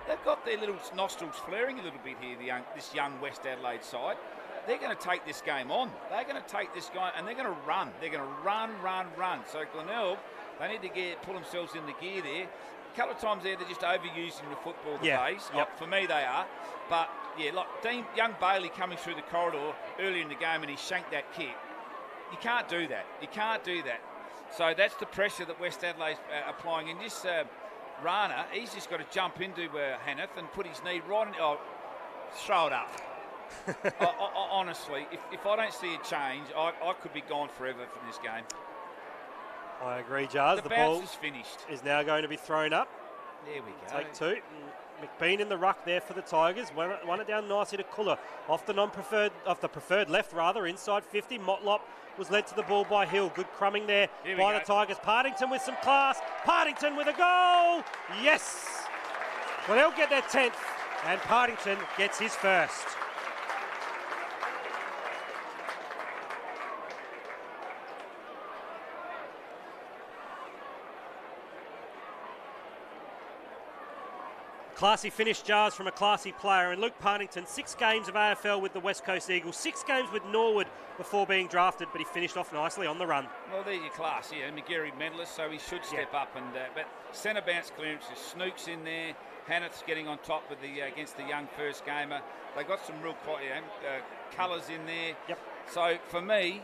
They've got their little nostrils flaring a little bit here, this young West Adelaide side. They're going to take this game on. They're going to take this guy and they're going to run. They're going to run. So Glenelg, they need to pull themselves into gear there. A couple of times there, they're just overusing the football today. Yep. For me, they are. But, yeah, like young Bailey coming through the corridor early in the game and he shanked that kick. You can't do that. You can't do that. So that's the pressure that West Adelaide's applying. In this Rana, he's just got to jump into Hanneth and put his knee right in. Oh, throw it up. Honestly, if I don't see a change, I could be gone forever from this game. I agree, Jars. The ball bounce is finished. Is now going to be thrown up. There we go. Take two. McBean in the ruck there for the Tigers. Won it down nicely to Kuller. Off the preferred left, rather, inside 50. Motlop was led to the ball by Hill. Good crumbing there by the Tigers. Partington with some class. Partington with a goal. Yes. Well, they'll get their 10th, and Partington gets his first. Classy finish, Jars, from a classy player. And Luke Partington, 6 games of AFL with the West Coast Eagles, 6 games with Norwood before being drafted, but he finished off nicely on the run. Well, there's your class, yeah. McGarry medalist, so he should step up. And but centre bounce clearances, Snooks in there. Hanneth's getting on top with against the young first gamer. They got some real colours in there. Yep. So for me,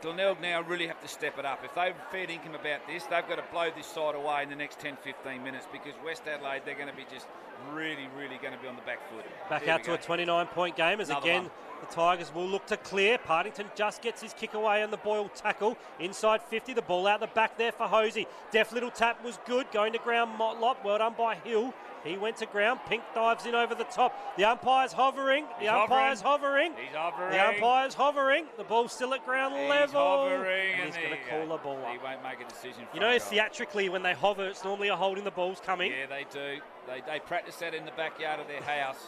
Glenelg now really have to step it up. If they've fair income about this, they've got to blow this side away in the next 10-15 minutes, because West Adelaide, they're going to be just really going to be on the back foot. Back out to a 29-point game as Another again one. the Tigers will look to clear. Partington just gets his kick away on the Boyle tackle. Inside 50, the ball out the back there for Hosey. Deft little tap was good. Going to ground, Motlop. Well done by Hill. He went to ground. Pink dives in over the top. The umpire's hovering. The umpire's hovering. He's hovering. The umpire's hovering. The ball's still at ground level. Hovering, and he's going to call the ball up. He won't make a decision. You know, theatrically, when they hover, it's normally a holding the ball's coming. Yeah, they do. They practice that in the backyard of their house.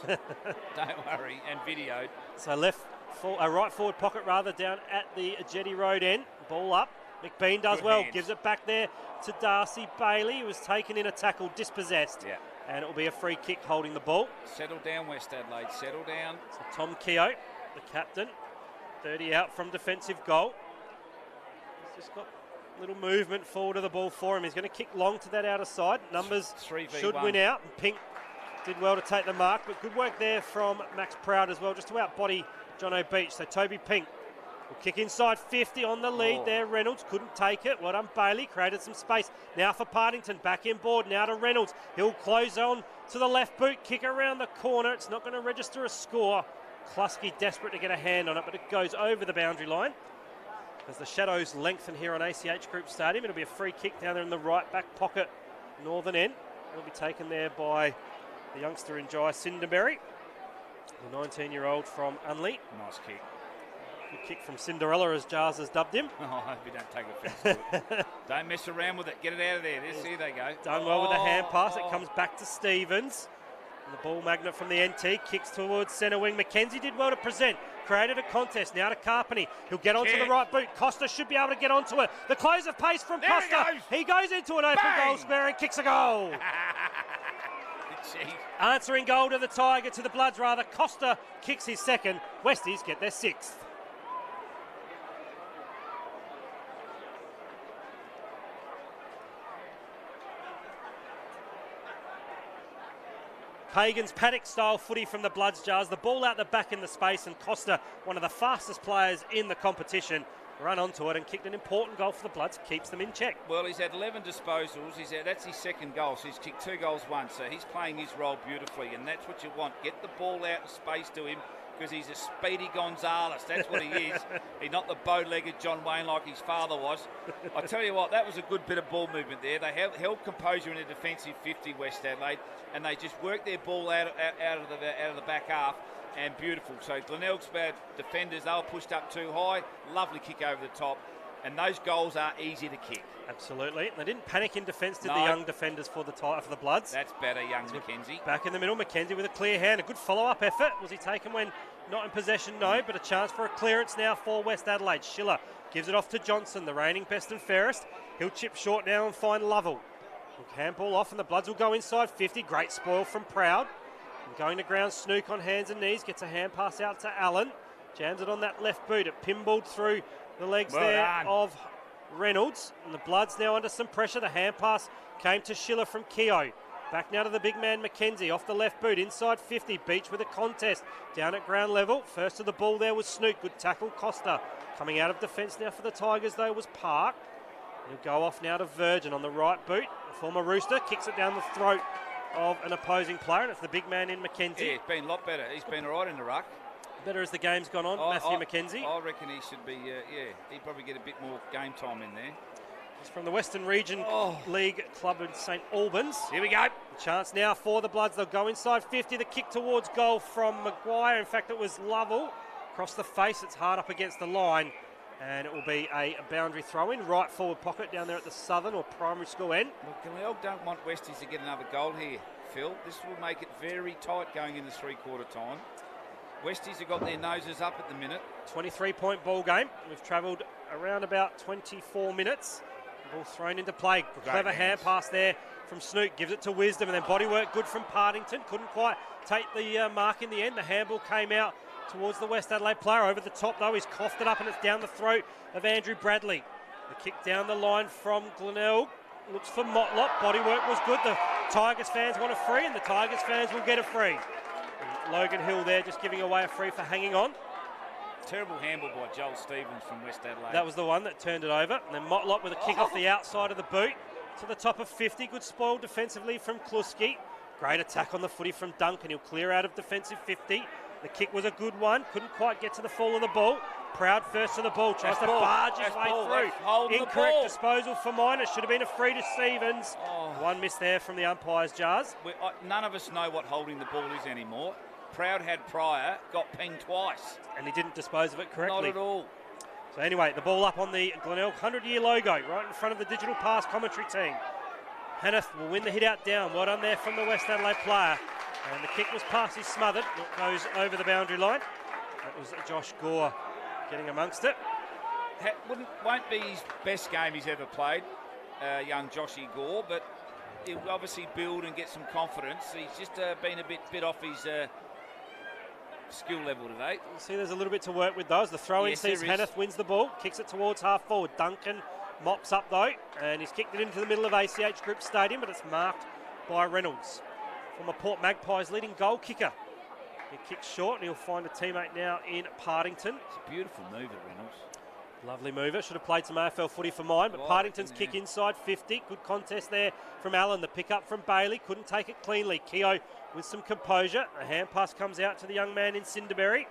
Don't worry, and videoed. So right forward pocket rather down at the Jetty Road end. Ball up. McBean does well. Gives it back there to Darcy Bailey, who was taken in a tackle, dispossessed. Yeah. And it will be a free kick holding the ball. Settle down, West Adelaide. Settle down. So Tom Keogh, the captain, 30 out from defensive goal. He's just got a little movement forward of the ball for him. He's going to kick long to that outer side. Numbers 3v1. should win out. And Pink did well to take the mark, but good work there from Max Proud as well, just to outbody John O'Beach. So Toby Pink will kick inside 50 on the lead there. Reynolds couldn't take it. Well done, Bailey. Created some space. Now for Partington. Back in board. Now to Reynolds. He'll close on to the left boot. Kick around the corner. It's not going to register a score. Klusky desperate to get a hand on it, but it goes over the boundary line. As the shadows lengthen here on ACH Group Stadium, it'll be a free kick down there in the right back pocket, northern end. It'll be taken there by the youngster in Jai Cinderberry, the 19-year-old from Unley. Nice kick. Good kick from Cinderella, as Jars has dubbed him. Oh, I hope you don't take offence to it. Don't mess around with it. Get it out of there. Here they go. Done well with the hand pass. It comes back to Stevens. And the ball magnet from the NT kicks towards centre wing. McKenzie did well to present. Created a contest. Now to Carpeney. He'll get onto the right boot. Costa should be able to get onto it. The close of pace from there Costa. He goes into an open goal square and kicks a goal. Answering goal to the Tiger, to the Bloods rather. Costa kicks his second. Westies get their 6th. Pagan's paddock-style footy from the Bloods, Jars. The ball out the back in the space, and Costa, one of the fastest players in the competition, run onto it and kicked an important goal for the Bloods, keeps them in check. Well, he's had 11 disposals. That's his second goal, so he's kicked 2 goals once. So he's playing his role beautifully, and that's what you want. Get the ball out of space to him, because he's a speedy Gonzalez. That's what he is. He's not the bow-legged John Wayne like his father was. I tell you what, that was a good bit of ball movement there. They held composure in a defensive 50, West Adelaide, and they just worked their ball out of the back half, and beautiful. So Glenelg's bad defenders, they were pushed up too high. Lovely kick over the top. And those goals are easy to kick. Absolutely. They didn't panic in defence, did the young defenders for the Bloods. That's better, young McKenzie. Back in the middle, McKenzie with a clear hand. A good follow-up effort. Was he taken when not in possession, no, but a chance for a clearance now for West Adelaide. Schiller gives it off to Johnson, the reigning best and fairest. He'll chip short now and find Lovell. Handball off and the Bloods will go inside 50. Great spoil from Proud. And going to ground, Snook on hands and knees. Gets a hand pass out to Allen. Jams it on that left boot. It pinballed through the legs of Reynolds. And the Bloods now under some pressure. The hand pass came to Schiller from Keogh. Back now to the big man McKenzie off the left boot. Inside 50. Beach with a contest. Down at ground level. First to the ball there was Snook. Good tackle. Costa. Coming out of defence now for the Tigers though was Park. He'll go off now to Virgin on the right boot. The former Rooster kicks it down the throat of an opposing player, and it's the big man in McKenzie. Yeah, he's been a lot better. He's been all right in the ruck. Better as the game's gone on, Matthew McKenzie. I reckon he should be, he'd probably get a bit more game time in there. He's from the Western Region League club in St Albans. Here we go. The chance now for the Bloods. They'll go inside 50. The kick towards goal from Maguire. In fact, it was Lovell. Across the face, it's hard up against the line. And it will be a boundary throw-in, right forward pocket down there at the Southern or Primary School end. Well, Glenelg don't want Westies to get another goal here, Phil. This will make it very tight going in the three-quarter time. Westies have got their noses up at the minute. 23-point ball game. We've travelled around about 24 minutes. Ball thrown into play. Clever hand pass there from Snook. Gives it to Wisdom, and then bodywork good from Partington. Couldn't quite take the mark in the end. The handball came out towards the West Adelaide player. Over the top though, he's coughed it up and it's down the throat of Andrew Bradley. The kick down the line from Glenelg. Looks for Motlop. Bodywork was good. The Tigers fans want a free and the Tigers fans will get a free. And Logan Hill there just giving away a free for hanging on. Terrible handball by Joel Stevens from West Adelaide. That was the one that turned it over. And then Motlop with a kick off the outside of the boot to the top of 50. Good spoil defensively from Kluski. Great attack on the footy from Duncan. He'll clear out of defensive 50. The kick was a good one. Couldn't quite get to the fall of the ball. Proud first to the ball. Tries to barge his way through. Incorrect disposal for Minor. Should have been a free to Stevens. One miss there from the umpire's jars. None of us know what holding the ball is anymore. Proud had prior, got pinged twice. And he didn't dispose of it correctly. Not at all. So anyway, the ball up on the Glenelg 100-year logo, right in front of the digital pass commentary team. Hanneth will win the hit out down. Well done there from the West Adelaide player. And the kick was past his smothered. It goes over the boundary line. That was Josh Gore getting amongst it. Won't be his best game he's ever played, young Joshy Gore, but he'll obviously build and get some confidence. He's just been a bit off his skill level today. You see there's a little bit to work with those. The throw-in sees Hanneth wins the ball, kicks it towards half forward. Duncan mops up though, and he's kicked it into the middle of ACH Group Stadium, but it's marked by Reynolds. From a Port Magpies leading goal kicker. He kicks short and he'll find a teammate now in Partington. It's a beautiful move at Reynolds. Lovely mover. Should have played some AFL footy for mine, but Partington's kick inside 50. Good contest there from Allen. The pick up from Bailey. Couldn't take it cleanly. Keogh with some composure. A hand pass comes out to the young man in Cinderberry.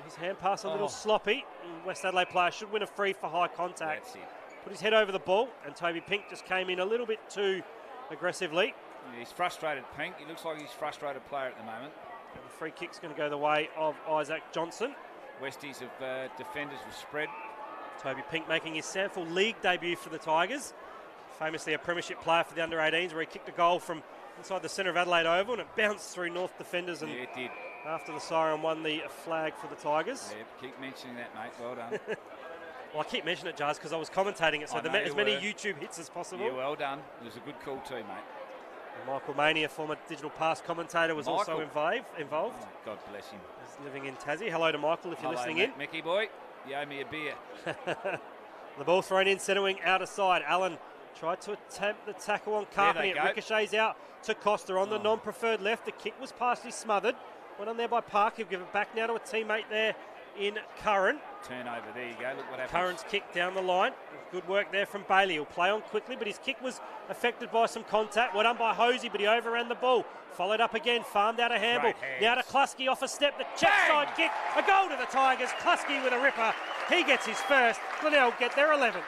His hand pass a little sloppy. West Adelaide player should win a free for high contact. That's it. Put his head over the ball, and Toby Pink just came in a little bit too aggressively. Yeah, he's frustrated, Pink. He looks like he's a frustrated player at the moment. And the free kick's going to go the way of Isaac Johnson. Westies of defenders will spread. Toby Pink making his SANFL League debut for the Tigers. Famously a premiership player for the under-18s, where he kicked a goal from inside the centre of Adelaide Oval and it bounced through North defenders. And it did. After the siren won the flag for the Tigers. Yeah, keep mentioning that, mate. Well done. Well, I keep mentioning it, Jars, because I was commentating it, so as many YouTube hits as possible. Yeah, well done. It was a good call too, mate. And Michael Maney, a former digital pass commentator, was also involved. Oh, God bless him. He's living in Tassie. Hello to Michael if you're listening in. Mickey boy, you owe me a beer. The ball thrown in, centre wing out of side. Allen tried to attempt the tackle on Carpenter. It ricochets out to Costa on the non-preferred left. The kick was partially smothered. Went on there by Park. He'll give it back now to a teammate there in Curran. Turnover, there you go. Look what happens. Curran's kick down the line. Good work there from Bailey. He'll play on quickly, but his kick was affected by some contact. Well done by Hosey, but he overran the ball. Followed up again, farmed out a handball. Now to Kluski off a step. The check side kick. A goal to the Tigers. Kluski with a ripper. He gets his first. Glenelg get their 11th.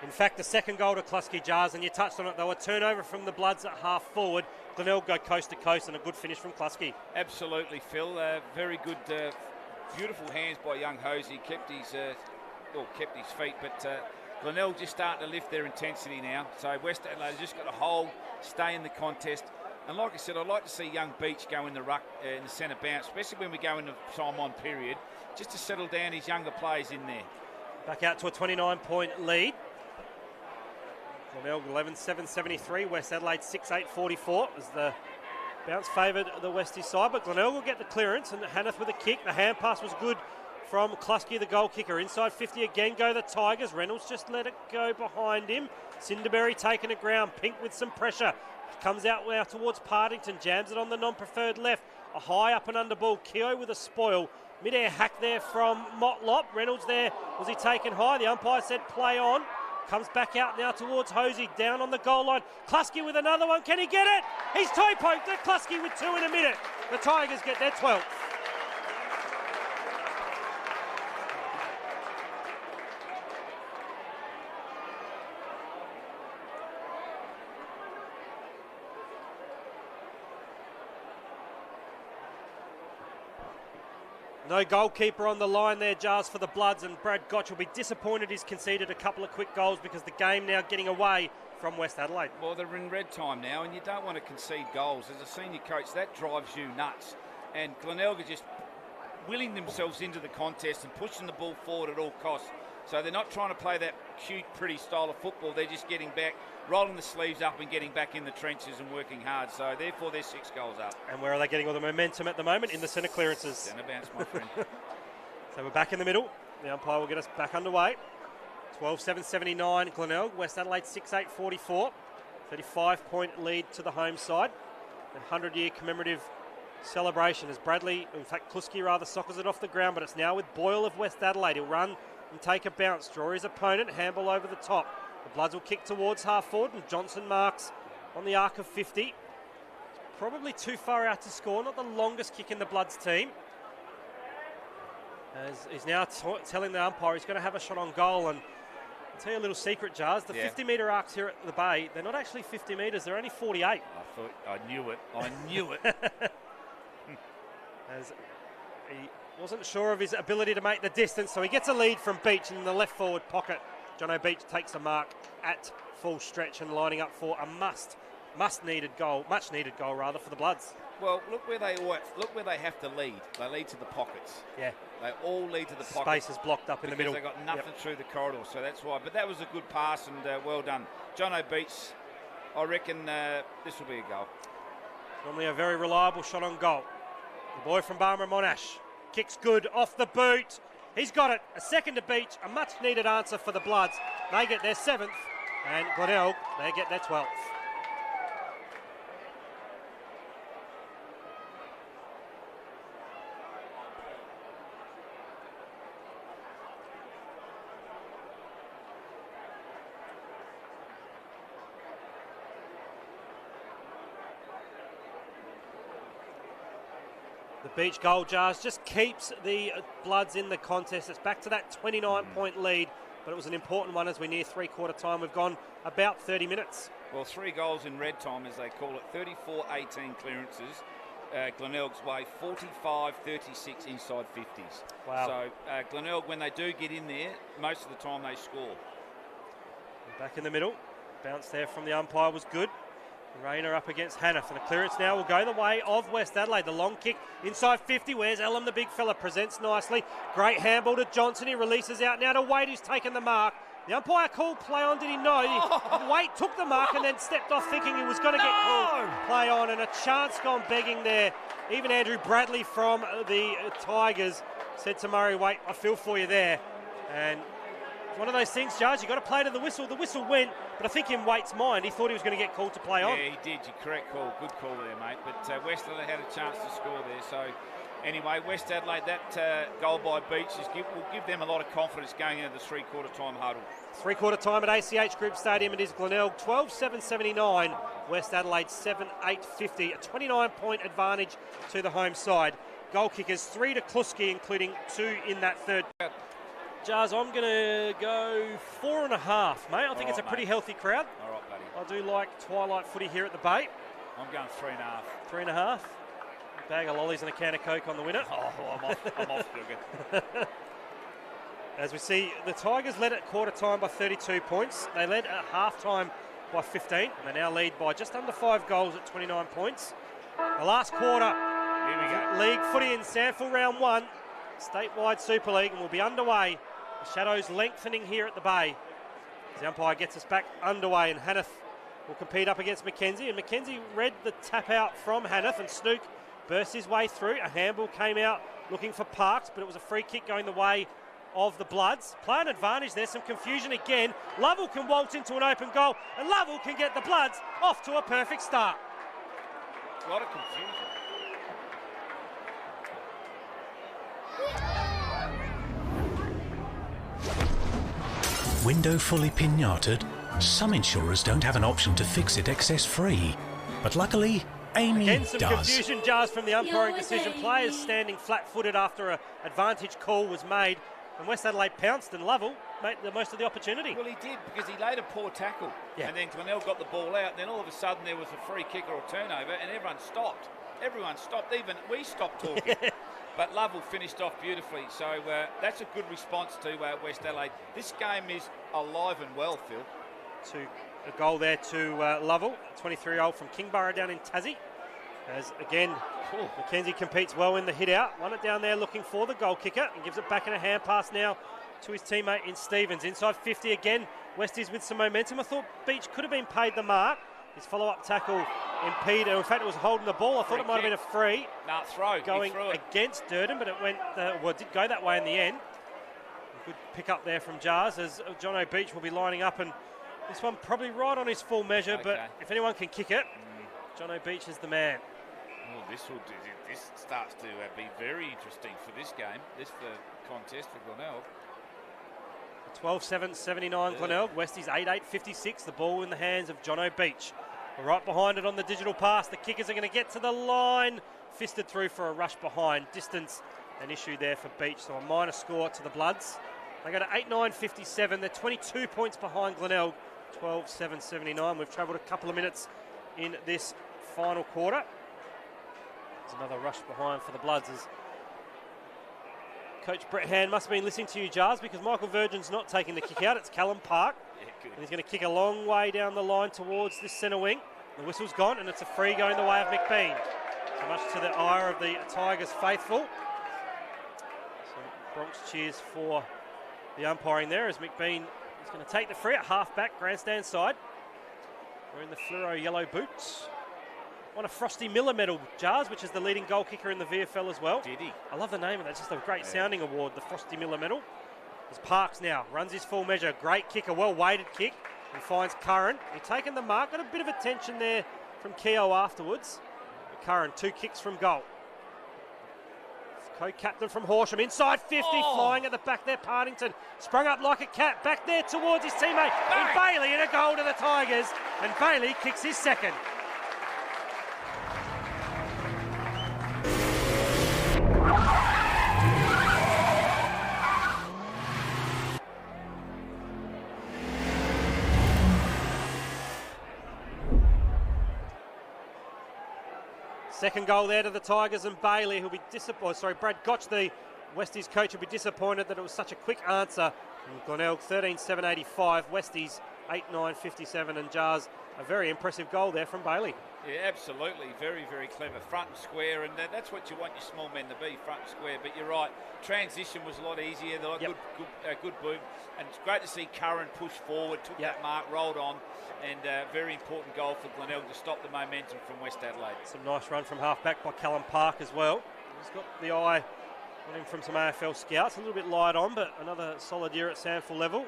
In fact, the second goal to Kluski, Jars, and you touched on it, though, a turnover from the Bloods at half forward. Glenelg go coast to coast, and a good finish from Klusky. Absolutely, Phil. Very good, beautiful hands by young Hosey. Kept his feet, but Glenelg just starting to lift their intensity now. So West Adelaide just got to hold, stay in the contest. And like I said, I'd like to see young Beach go in the ruck, in the centre bounce, especially when we go into time-on period, just to settle down his younger players in there. Back out to a 29-point lead. Glenelg 11-7-73, West Adelaide 6-8-44 as the bounce favoured the Westie side, but Glenelg will get the clearance, and Hanneth with a kick. The hand pass was good from Klusky, the goal kicker. Inside 50 again go the Tigers. Reynolds just let it go behind him. Cinderberry taking the ground. Pink with some pressure. Comes out now towards Partington, jams it on the non-preferred left. A high up and under ball. Keogh with a spoil. Mid-air hack there from Motlop. Reynolds there. Was he taken high? The umpire said play on. Comes back out now towards Hosey, down on the goal line. Klusky with another one. Can he get it? He's toe poked at Klusky with 2 in a minute. The Tigers get their 12th. No goalkeeper on the line there, Jars, for the Bloods, and Brad Gotch will be disappointed he's conceded a couple of quick goals because the game now getting away from West Adelaide. Well, they're in red time now, and you don't want to concede goals. As a senior coach, that drives you nuts. And Glenelg are just willing themselves into the contest and pushing the ball forward at all costs. So they're not trying to play that cute, pretty style of football. They're just getting back, rolling the sleeves up and getting back in the trenches and working hard. So therefore they're 6 goals up. And where are they getting all the momentum at the moment? In the centre clearances. Centre bounce, my friend. So we're back in the middle. The umpire will get us back underway. 12-7-79 Glenelg. West Adelaide 6-8-44. 35-point lead to the home side. A 100-year commemorative celebration as Bradley, in fact Klusky rather, sockers it off the ground, but it's now with Boyle of West Adelaide. He'll run and take a bounce, draw his opponent, handball over the top. The Bloods will kick towards half forward, and Johnson marks on the arc of 50. It's probably too far out to score, not the longest kick in the Bloods team. As he's now telling the umpire he's going to have a shot on goal. And I'll tell you a little secret, Jars, the 50-metre arcs here at the Bay, they're not actually 50 metres, they're only 48. I knew it. As he wasn't sure of his ability to make the distance, so he gets a lead from Beach in the left forward pocket. John O'Beach takes a mark at full stretch and lining up for a much needed goal for the Bloods. Well, look where they have to lead. They lead to the pockets. Yeah. They all lead to the pockets. Space is blocked up in the middle. They've got nothing through the corridor, so that's why. But that was a good pass and well done. John O'Beach, I reckon this will be a goal. Normally a very reliable shot on goal. The boy from Barmah Monash kicks good off the boot. He's got it. A second to Beach. A much needed answer for the Bloods. They get their 7th, and Glenelg, they get their 12th. The Beach goal, Jars, just keeps the Bloods in the contest. It's back to that 29-point lead, but it was an important one as we near three-quarter time. We've gone about 30 minutes. Well, 3 goals in red time, as they call it. 34-18 clearances. Glenelg's way, 45-36 inside 50s. Wow. So Glenelg, when they do get in there, most of the time they score. Back in the middle. Bounce there from the umpire was good. Rayner up against Hanneth, and the clearance now will go the way of West Adelaide. The long kick inside 50. Where's Elam, the big fella, presents nicely. Great handball to Johnson. He releases out now to Wade, who's taken the mark. The umpire called play on. Did he know? Wade took the mark and then stepped off thinking he was going to get called play on, and a chance gone begging there. Even Andrew Bradley from the Tigers said to Murray, "Wait, I feel for you there." And it's one of those things, Judge, you've got to play to the whistle. The whistle went, but I think in Waite's mind, he thought he was going to get called to play on. Yeah, he did. You're correct call. Good call there, mate. But West Adelaide had a chance to score there. So anyway, West Adelaide, that goal by Beach will give them a lot of confidence going into the three-quarter time huddle. Three-quarter time at ACH Group Stadium. It is Glenelg 12-7-79. West Adelaide 7-8-50. A 29-point advantage to the home side. Goal kickers 3 to Klusky, including 2 in that third. Jars, I'm going to go 4.5, mate. I think it's a pretty healthy crowd. All right, buddy. I do like twilight footy here at the Bay. I'm going 3.5. 3.5. A bag of lollies and a can of Coke on the winner. Oh, I'm off sugar. As we see, the Tigers led at quarter time by 32 points. They led at half time by 15, and they now lead by just under 5 goals at 29 points. The last quarter, here we go. League footy in SANFL round 1, statewide Super League, and will be underway. The shadows lengthening here at the Bay. The umpire gets us back underway, and Hanneth will compete up against Mackenzie. And Mackenzie read the tap out from Hanneth, and Snook burst his way through. A handball came out looking for Parks, but it was a free kick going the way of the Bloods. Play an advantage there, some confusion again. Lovell can waltz into an open goal, and Lovell can get the Bloods off to a perfect start. A lot of confusion. Window fully pinataed? Some insurers don't have an option to fix it excess free. But luckily, Amy Again, some does. confusion jars from the umpiring decision. Players standing flat-footed after an advantage call was made. And West Adelaide pounced, and Lovell made the most of the opportunity. Well, he did, because he laid a poor tackle. Yeah. And then Glenelg got the ball out, and then all of a sudden there was a free kick or a turnover, and everyone stopped. Everyone stopped. Even we stopped talking. But Lovell finished off beautifully. So that's a good response to West Adelaide. This game is alive and well, Phil. A goal there to Lovell, 23-year-old from Kingborough down in Tassie. As again, Mackenzie competes well in the hit out. Won it down there looking for the goal kicker and gives it back in a hand pass now to his teammate in Stevens. Inside 50 again, Westies with some momentum. I thought Beach could have been paid the mark. His follow-up tackle impeded. In fact, it was holding the ball. I thought it might have been a free. No, throw. Going against Durden, but it went, it did go that way in the end. A good pick up there from Jars as Jono Beach will be lining up, and this one probably right on his full measure, but if anyone can kick it, Jono Beach is the man. Well, this starts to be very interesting for this game, this contest for Glenelg. 12-7-79 Glenelg. Westies 8-8-56. The ball in the hands of Jono Beach. Right behind it on the digital pass. The kickers are going to get to the line. Fisted through for a rush behind. Distance an issue there for Beach, so a minor score to the Bloods. They go to 8-9-57. They're 22 points behind Glenelg. 12-7-79. We've travelled a couple of minutes in this final quarter. There's another rush behind for the Bloods as Coach Brett Hand must have been listening to you, Jars, because Michael Virgin's not taking the kick out. It's Callum Park. And he's going to kick a long way down the line towards this centre wing. The whistle's gone, and it's a free going the way of McBean. So much to the ire of the Tigers faithful. Some Bronx cheers for the umpiring there as McBean is going to take the free at half-back, grandstand side. Wearing the fluoro yellow boots. Won a Frosty Miller medal, Jars, which is the leading goal kicker in the VFL as well. Did he? I love the name of that. It's just a great sounding award, the Frosty Miller medal. As Parks now runs his full measure. Great kicker, well-weighted kick. And finds Curran. He's taken the mark. Got a bit of attention there from Keogh afterwards. But Curran, 2 kicks from goal. Co-captain from Horsham, inside 50, flying at the back there, Partington. Sprung up like a cat, back there towards his teammate. And Bailey, and a goal to the Tigers. And Bailey kicks his second. Second goal there to the Tigers, and Bailey, who'll be disappointed. Brad Gotch, the Westies coach, will be disappointed that it was such a quick answer. And Glenelg 13-7-85, Westies 8-9-57, and Jars a very impressive goal there from Bailey. Yeah, absolutely. Very, very clever. Front and square, and that's what you want your small men to be, front and square. But you're right, transition was a lot easier. Good boom. And it's great to see Curran push forward, took that mark, rolled on, and very important goal for Glenelg to stop the momentum from West Adelaide. Some nice run from half-back by Callum Park as well. He's got the eye on him from some AFL scouts. A little bit light on, but another solid year at SANFL level.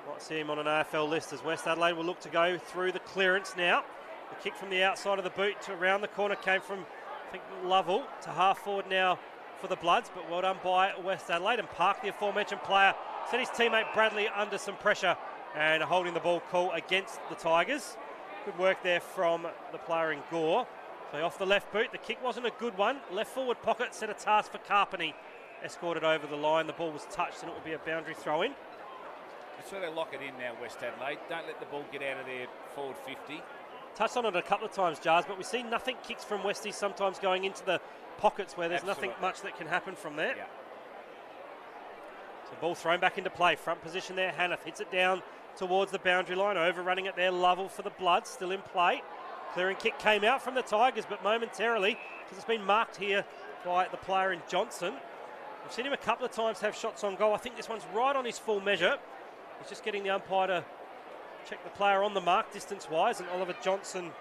Might see him on an AFL list as West Adelaide will look to go through the clearance now. The kick from the outside of the boot to around the corner came from, I think, Lovell to half forward now for the Bloods, but well done by West Adelaide. And Park, the aforementioned player, set his teammate Bradley under some pressure and holding the ball cool against the Tigers. Good work there from the player in Gore. So off the left boot, the kick wasn't a good one. Left forward pocket set a task for Carpeney. Escorted over the line, the ball was touched and it would be a boundary throw in. Just sort of lock it in now, West Adelaide. Don't let the ball get out of their forward 50. touched on it a couple of times, Jars, but we see nothing kicks from Westies sometimes going into the pockets where there's nothing much that can happen from there. Yeah. So ball thrown back into play. Front position there. Hanneth hits it down towards the boundary line. Overrunning it there. Lovell for the Bloods. Still in play. Clearing kick came out from the Tigers, but momentarily, because it's been marked here by the player in Johnson. We've seen him a couple of times have shots on goal. I think this one's right on his full measure. He's just getting the umpire to check the player on the mark distance-wise, and Oliver Johnson, in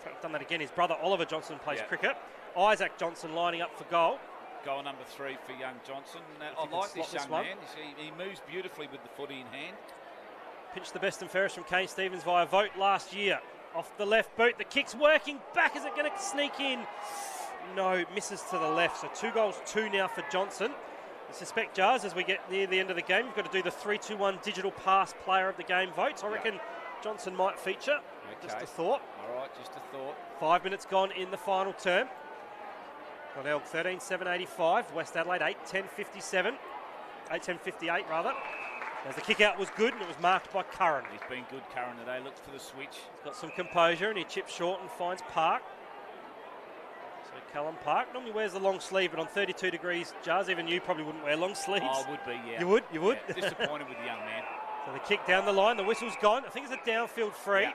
fact, done that again, his brother Oliver Johnson plays cricket. Isaac Johnson lining up for goal. Goal number 3 for young Johnson. I like this young man. He moves beautifully with the footy in hand. Pinched the best and fairest from Kane Stevens via vote last year. Off the left boot, the kick's working back. Is it going to sneak in? No, misses to the left. So 2 goals, 2 now for Johnson. I suspect, Jars, as we get near the end of the game, you've got to do the 3-2-1 digital pass player of the game votes. I reckon Johnson might feature. Okay. Just a thought. All right, just a thought. 5 minutes gone in the final term. Glenelg 13-7-85. West Adelaide 8-10-57. 8-10-58 rather. As the kick out was good and it was marked by Curran. He's been good, Curran, today. Looks for the switch. He's got some composure and he chips short and finds Park. So Callum Park normally wears the long sleeve, but on 32 degrees, Jars, even you probably wouldn't wear long sleeves. Oh, I would be, yeah. You would? You would? Yeah, disappointed with the young man. So the kick down the line, the whistle's gone. I think it's a downfield free. Yeah.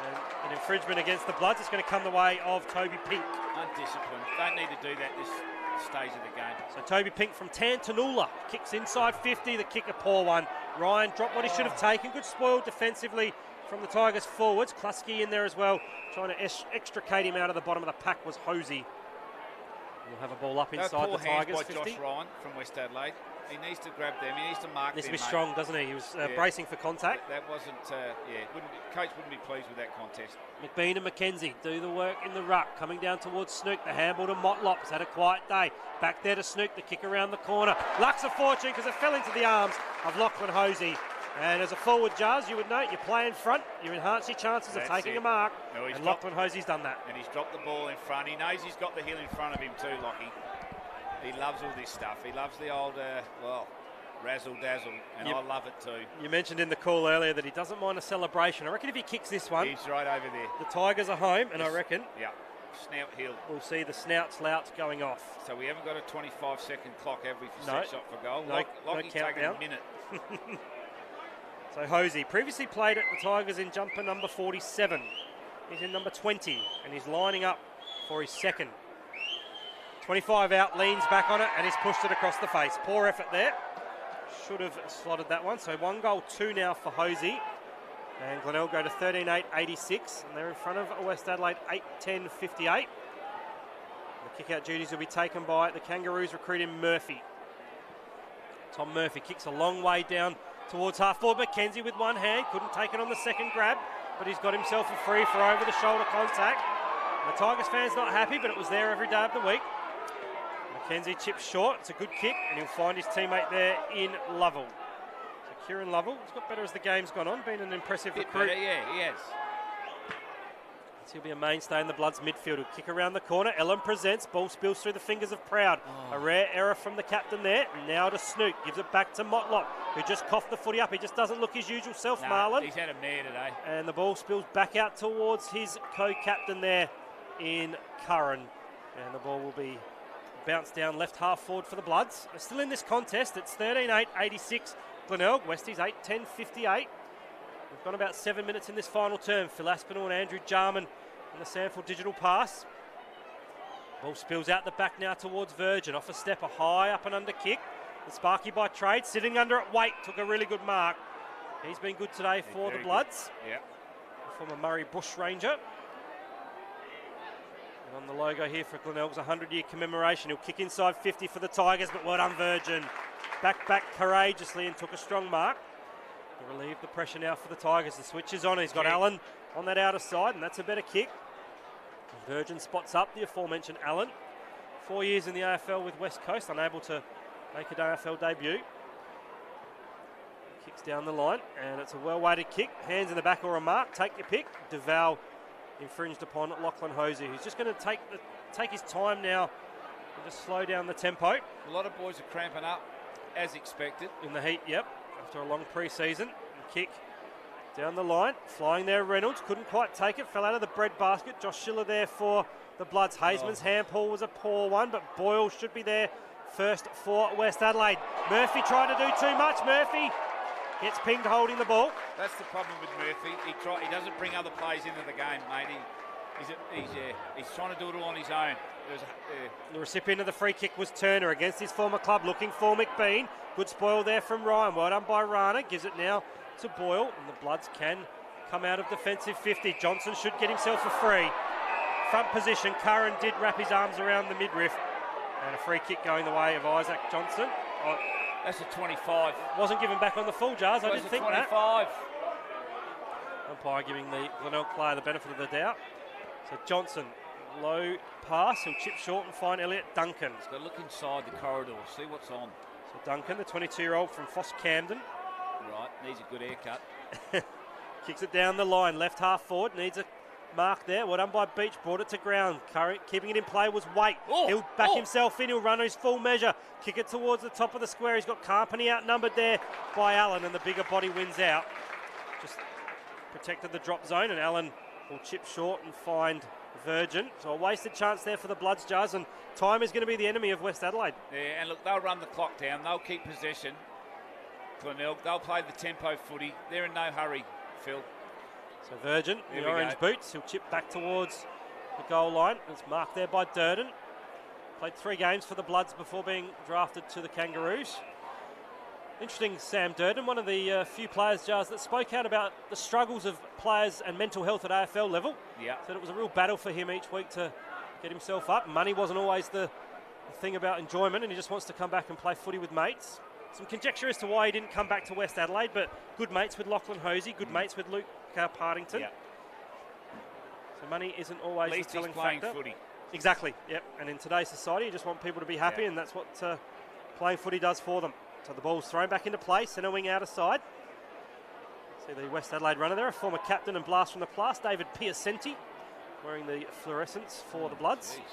And an infringement against the Bloods. It's going to come the way of Toby Pink. Undisciplined. Don't need to do that this stage of the game. So Toby Pink from Tantanoola kicks inside 50. The kick a poor one. Ryan dropped what he should have taken. Good spoil defensively from the Tigers forwards. Klusky in there as well, trying to extricate him out of the bottom of the pack was Hosey. We'll have a ball up inside the Tigers. By 50. Josh Ryan from West Adelaide. He needs to grab them. He needs to mark them. Needs to be strong, doesn't he? He was bracing for contact. That wasn't. Coach wouldn't be pleased with that contest. McBean and McKenzie do the work in the ruck. Coming down towards Snook. The handball to Motlop. He's had a quiet day. Back there to Snook. The kick around the corner. Luck's a fortune because it fell into the arms of Lachlan Hosey. And as a forward, Jars, you would know, you play in front, you enhance your chances of taking a mark. No, and Lachlan Hosey's done that. And he's dropped the ball in front. He knows he's got the hill in front of him too, Lockie. He loves all this stuff. He loves the old, razzle-dazzle, and I love it too. You mentioned in the call earlier that he doesn't mind a celebration. I reckon if he kicks this one, he's right over there. The Tigers are home, and I reckon Snout hill. We'll see the snout going off. So we haven't got a 25-second clock, have we, for set shot for goal? Lockie's taking a minute. So Hosey previously played at the Tigers in jumper number 47. He's in number 20, and he's lining up for his second. 25 out, leans back on it, and he's pushed it across the face. Poor effort there. Should have slotted that one. So 1 goal, 2 now for Hosey. And Glenelg go to 13-8-86. And they're in front of West Adelaide 8-10-58. The kick-out duties will be taken by the Kangaroos recruiting Murphy. Tom Murphy kicks a long way down towards half-forward. McKenzie with one hand. Couldn't take it on the second grab. But he's got himself a free for over-the-shoulder contact. The Tigers fans not happy, but it was there every day of the week. McKenzie chips short. It's a good kick, and he'll find his teammate there in Lovell. So Kieran Lovell has got better as the game's gone on, been an impressive recruit. Better, yeah, he has. He'll be a mainstay in the Bloods midfield. He'll kick around the corner. Ellen presents. Ball spills through the fingers of Proud. A rare error from the captain there. Now to Snook. Gives it back to Motlop, who just coughed the footy up. He just doesn't look his usual self, Marlon. He's had a mare today. And the ball spills back out towards his co-captain there in Curran. And the ball will be bounced down left half forward for the Bloods. They're still in this contest. It's 13-8-86. Glenelg. Westies 8-10-58. We've got about 7 minutes in this final term. Phil Aspinall and Andrew Jarman in the SANFL digital pass. Ball spills out the back now towards Virgin. Off a step, a high up and under kick. The Sparky by trade, sitting under at weight, took a really good mark. He's been good today for the Bloods. Yeah. The former Murray Bush Ranger. And on the logo here for Glenelg's 100-year commemoration. He'll kick inside 50 for the Tigers, but well done, Virgin. Back courageously and took a strong mark. To relieve the pressure now for the Tigers. The switch is on. He's got Allen on that outer side, and that's a better kick. Virgin spots up the aforementioned Allen. 4 years in the AFL with West Coast, unable to make an AFL debut. Kicks down the line, and it's a well-weighted kick. Hands in the back or a mark. Take your pick. Duval infringed upon Lachlan Hosey, who's just going to take his time now and just slow down the tempo. A lot of boys are cramping up, as expected. In the heat, yep, after a long pre-season. Kick Down the line, flying there Reynolds, couldn't quite take it, fell out of the bread basket. Josh Schiller there for the Bloods. Hazeman's handball was a poor one, but Boyle should be there first for West Adelaide. Murphy tried to do too much. Murphy gets pinged holding the ball. That's the problem with Murphy. He doesn't bring other players into the game, mate. He's trying to do it all on his own. The recipient of the free kick was Turner against his former club, looking for McBean. Good spoil there from Ryan. Well done by Rana. Gives it now to Boyle, and the Bloods can come out of defensive 50. Johnson should get himself a free. Front position, Curran did wrap his arms around the midriff, and a free kick going the way of Isaac Johnson. That's a 25. Wasn't given back on the full, Jars. I didn't think 25. That. Umpire giving the Glenelg player the benefit of the doubt. So Johnson, low pass. He'll chip short and find Elliot Duncan. He's got to look inside the corridor, see what's on. So Duncan, the 22-year-old from Foss Camden. Right, needs a good haircut. Kicks it down the line, left half forward, needs a mark there. Well done by Beach, brought it to ground. Curry keeping it in play was Waite. He'll back himself in, he'll run his full measure. Kick it towards the top of the square. He's got Carpeney outnumbered there by Allen, and the bigger body wins out. Just protected the drop zone, and Allen will chip short and find Virgin. So a wasted chance there for the Bloods, Jars, and time is going to be the enemy of West Adelaide. Yeah, and look, they'll run the clock down. They'll keep possession. Glenelg, they'll play the tempo footy. They're in no hurry, Phil. So Virgin, the orange boots, he'll chip back towards the goal line. It's marked there by Durden. Played 3 games for the Bloods before being drafted to the Kangaroos. Interesting, Sam Durden, one of the few players, Jars, that spoke out about the struggles of players and mental health at AFL level. Yeah. Said it was a real battle for him each week to get himself up. Money wasn't always the thing about enjoyment, and he just wants to come back and play footy with mates. Some conjecture as to why he didn't come back to West Adelaide, but good mates with Lachlan Hosey, good mates with Luke Partington. Yeah. So money isn't always the telling playing factor. Footy. Exactly, yep. And in today's society, you just want people to be happy, and that's what playing footy does for them. So the ball's thrown back into play, centre wing out of side. See the West Adelaide runner there, a former captain and blast from the past, David Piacenti, wearing the fluorescents for the Bloods. Geez.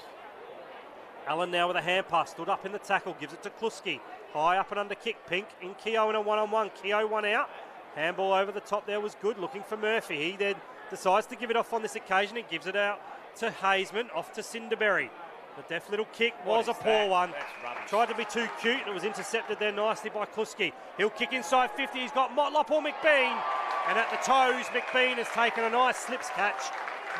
Allen now with a hand pass, stood up in the tackle, gives it to Kluski. High up and under kick, Pink in Keogh in a one-on-one. Keogh one out. Handball over the top there was good, looking for Murphy. He then decides to give it off on this occasion. He gives it out to Hazeman, off to Cinderberry. The deft little kick was a poor one. Tried to be too cute, and it was intercepted there nicely by Kluski. He'll kick inside 50. He's got Motlop or McBean. And at the toes, McBean has taken a nice slips catch.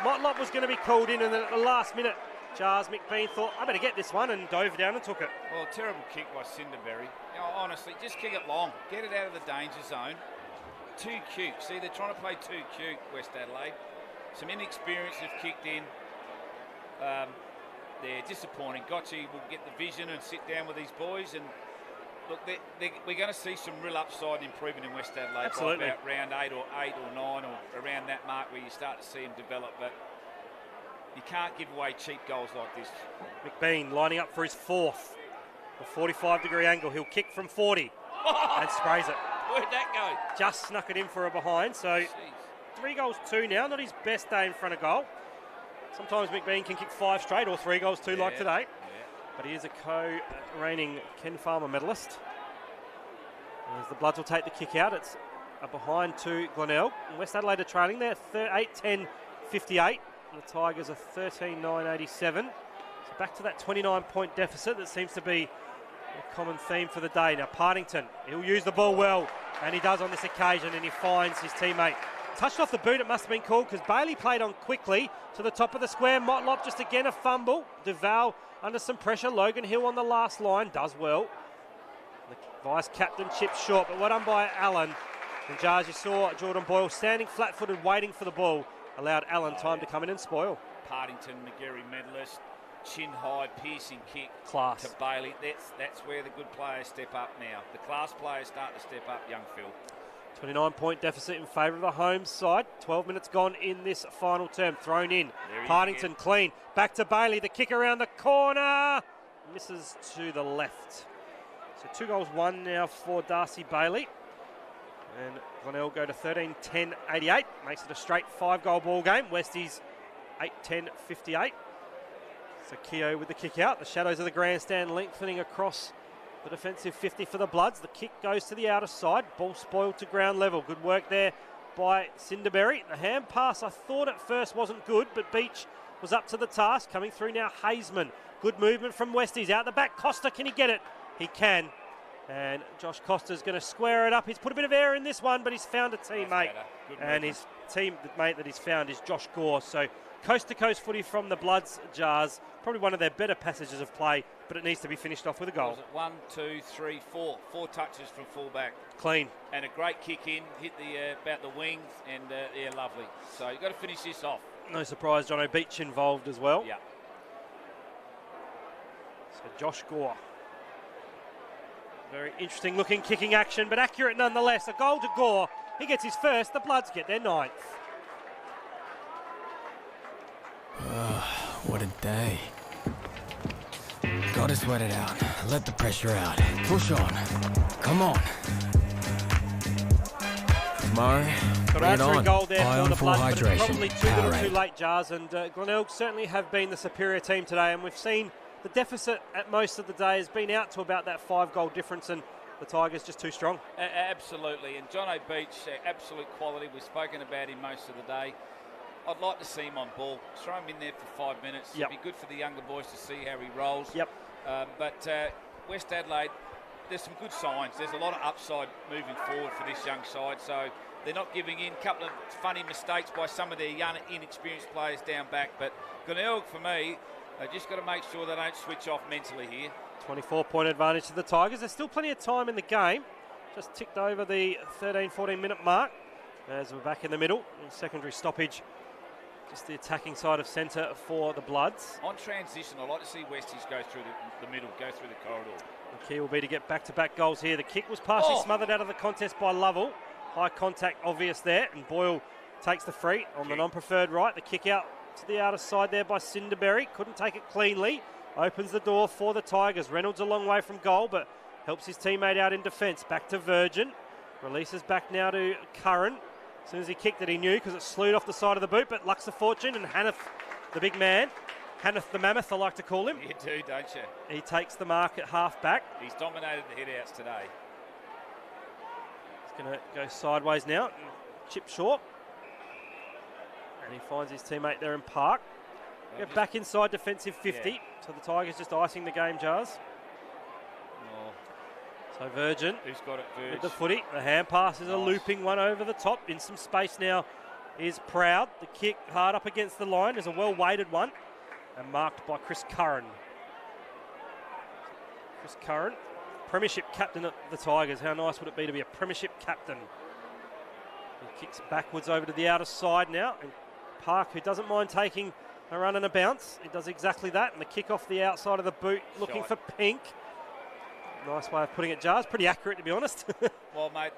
Motlop was going to be called in, and then at the last minute, Jars McBean thought, I better get this one, and dove down and took it. Well, a terrible kick by Cinderberry. You know, honestly, just kick it long. Get it out of the danger zone. Too cute. See, they're trying to play too cute, West Adelaide. Some inexperience have kicked in. They're disappointing. Gotchi will get the vision and sit down with these boys. And look, we're going to see some real upside improvement in West Adelaide. Absolutely. About round 8 or 9 or around that mark where you start to see them develop. But you can't give away cheap goals like this. McBean lining up for his fourth. A 45-degree angle. He'll kick from 40 and sprays it. Where'd that go? Just snuck it in for a behind. So 3 goals, 2 now. Not his best day in front of goal. Sometimes McBean can kick 5 straight or 3 goals, 2 like today. Yeah. But he is a co-reigning Ken Farmer medalist. As the Bloods will take the kick out, it's a behind to Glenelg. And West Adelaide are trailing there, 8-10-58. The Tigers are 13-9-87. So back to that 29-point deficit that seems to be a common theme for the day. Now Partington, he'll use the ball well, and he does on this occasion, and he finds his teammate. Touched off the boot, it must have been called, because Bailey played on quickly to the top of the square. Motlop just again a fumble. Duval under some pressure. Logan Hill on the last line, does well. The vice-captain chips short, but well done by Allen. And Jars, you saw Jordan Boyle standing flat-footed waiting for the ball. Allowed Allen time to come in and spoil. Partington, McGarry medalist, chin high, piercing kick. Class. To Bailey. That's where the good players step up now. The class players start to step up, young Phil. 29-point deficit in favour of the home side. 12 minutes gone in this final term. Thrown in. Partington clean. Back to Bailey. The kick around the corner. Misses to the left. So 2 goals, 1 now for Darcy Bailey. And Glenelg go to 13-10-88. Makes it a straight 5-goal ball game. Westies 8-10-58. So Keogh with the kick out. The shadows of the grandstand lengthening across the defensive 50 for the Bloods. The kick goes to the outer side. Ball spoiled to ground level. Good work there by Cinderberry. The hand pass I thought at first wasn't good, but Beach was up to the task. Coming through now, Hazeman. Good movement from Westies. Out the back, Costa, can he get it? He can. And Josh Costa's going to square it up. He's put a bit of air in this one, but he's found a teammate. And his teammate that he's found is Josh Gore. So coast-to-coast footy from the Bloods, Jars. Probably one of their better passages of play, but it needs to be finished off with a goal. Was it 1, 2, 3, 4? 4 touches from fullback. Clean. And a great kick in, hit the about the wing, and yeah, lovely. So you've got to finish this off. No surprise, Jono Beach involved as well. Yeah. So Josh Gore. Very interesting looking kicking action, but accurate nonetheless. A goal to Gore. He gets his first. The Bloods get their 9th. What a day. Gotta sweat it out. Let the pressure out. Push on. Come on. Tomorrow, Got answering goal there for the Bloods, but it's hydration. probably too little too late, Jars. And Glenelg certainly have been the superior team today, and we've seen the deficit at most of the day has been out to about that 5-goal difference, and the Tigers just too strong. Absolutely, and John O'Beach, absolute quality. We've spoken about him most of the day. I'd like to see him on ball. Throw him in there for 5 minutes. Yep. It'd be good for the younger boys to see how he rolls. Yep. But West Adelaide, there's some good signs. There's a lot of upside moving forward for this young side. So they're not giving in. A couple of funny mistakes by some of their young, inexperienced players down back. But Glenelg, for me, they've just got to make sure they don't switch off mentally here. 24-point advantage to the Tigers. There's still plenty of time in the game. Just ticked over the 13-14 minute mark as we're back in the middle. Secondary stoppage. Just the attacking side of centre for the Bloods. On transition, I like to see Westies go through the middle, go through the corridor. The key will be to get back-to-back goals here. The kick was partially smothered out of the contest by Lovell. High contact obvious there, and Boyle takes the free on the non-preferred right. The kick out to the outer side there by Cinderberry. Couldn't take it cleanly. Opens the door for the Tigers. Reynolds a long way from goal, but helps his teammate out in defence. Back to Virgin. Releases back now to Curran. As soon as he kicked it, he knew because it slewed off the side of the boot, but Lux of Fortune and Hanneth, the big man, Hanneth the Mammoth, I like to call him. You do, don't you? He takes the mark at half-back. He's dominated the hit-outs today. He's going to go sideways now, chip short. And he finds his teammate there in Park. Get back inside defensive 50, so the Tigers just icing the game, Jars. So Virgin, who's got it, Virg? With the footy. The hand pass is a looping one over the top. In some space now is Proud. The kick hard up against the line is a well-weighted one and marked by Chris Curran. Chris Curran, premiership captain at the Tigers. How nice would it be to be a premiership captain? He kicks backwards over to the outer side now. And Park, who doesn't mind taking a run and a bounce, he does exactly that. And the kick off the outside of the boot, looking for Pink. Nice way of putting it, Jars. Pretty accurate, to be honest. Well, mate,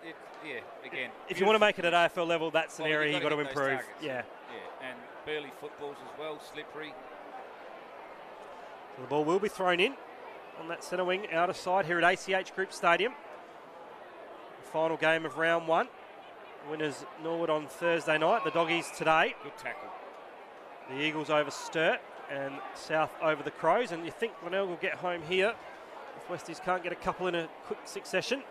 again. If you want to make it at AFL level, that's an area you've got to improve. Yeah, and Burley footballs as well, slippery. So the ball will be thrown in on that centre wing outer side here at ACH Group Stadium. The final game of round 1. Winners Norwood on Thursday night. The Doggies today. Good tackle. The Eagles over Sturt and South over the Crows. And you think Glenelg will get home here if Westies can't get a couple in a quick succession.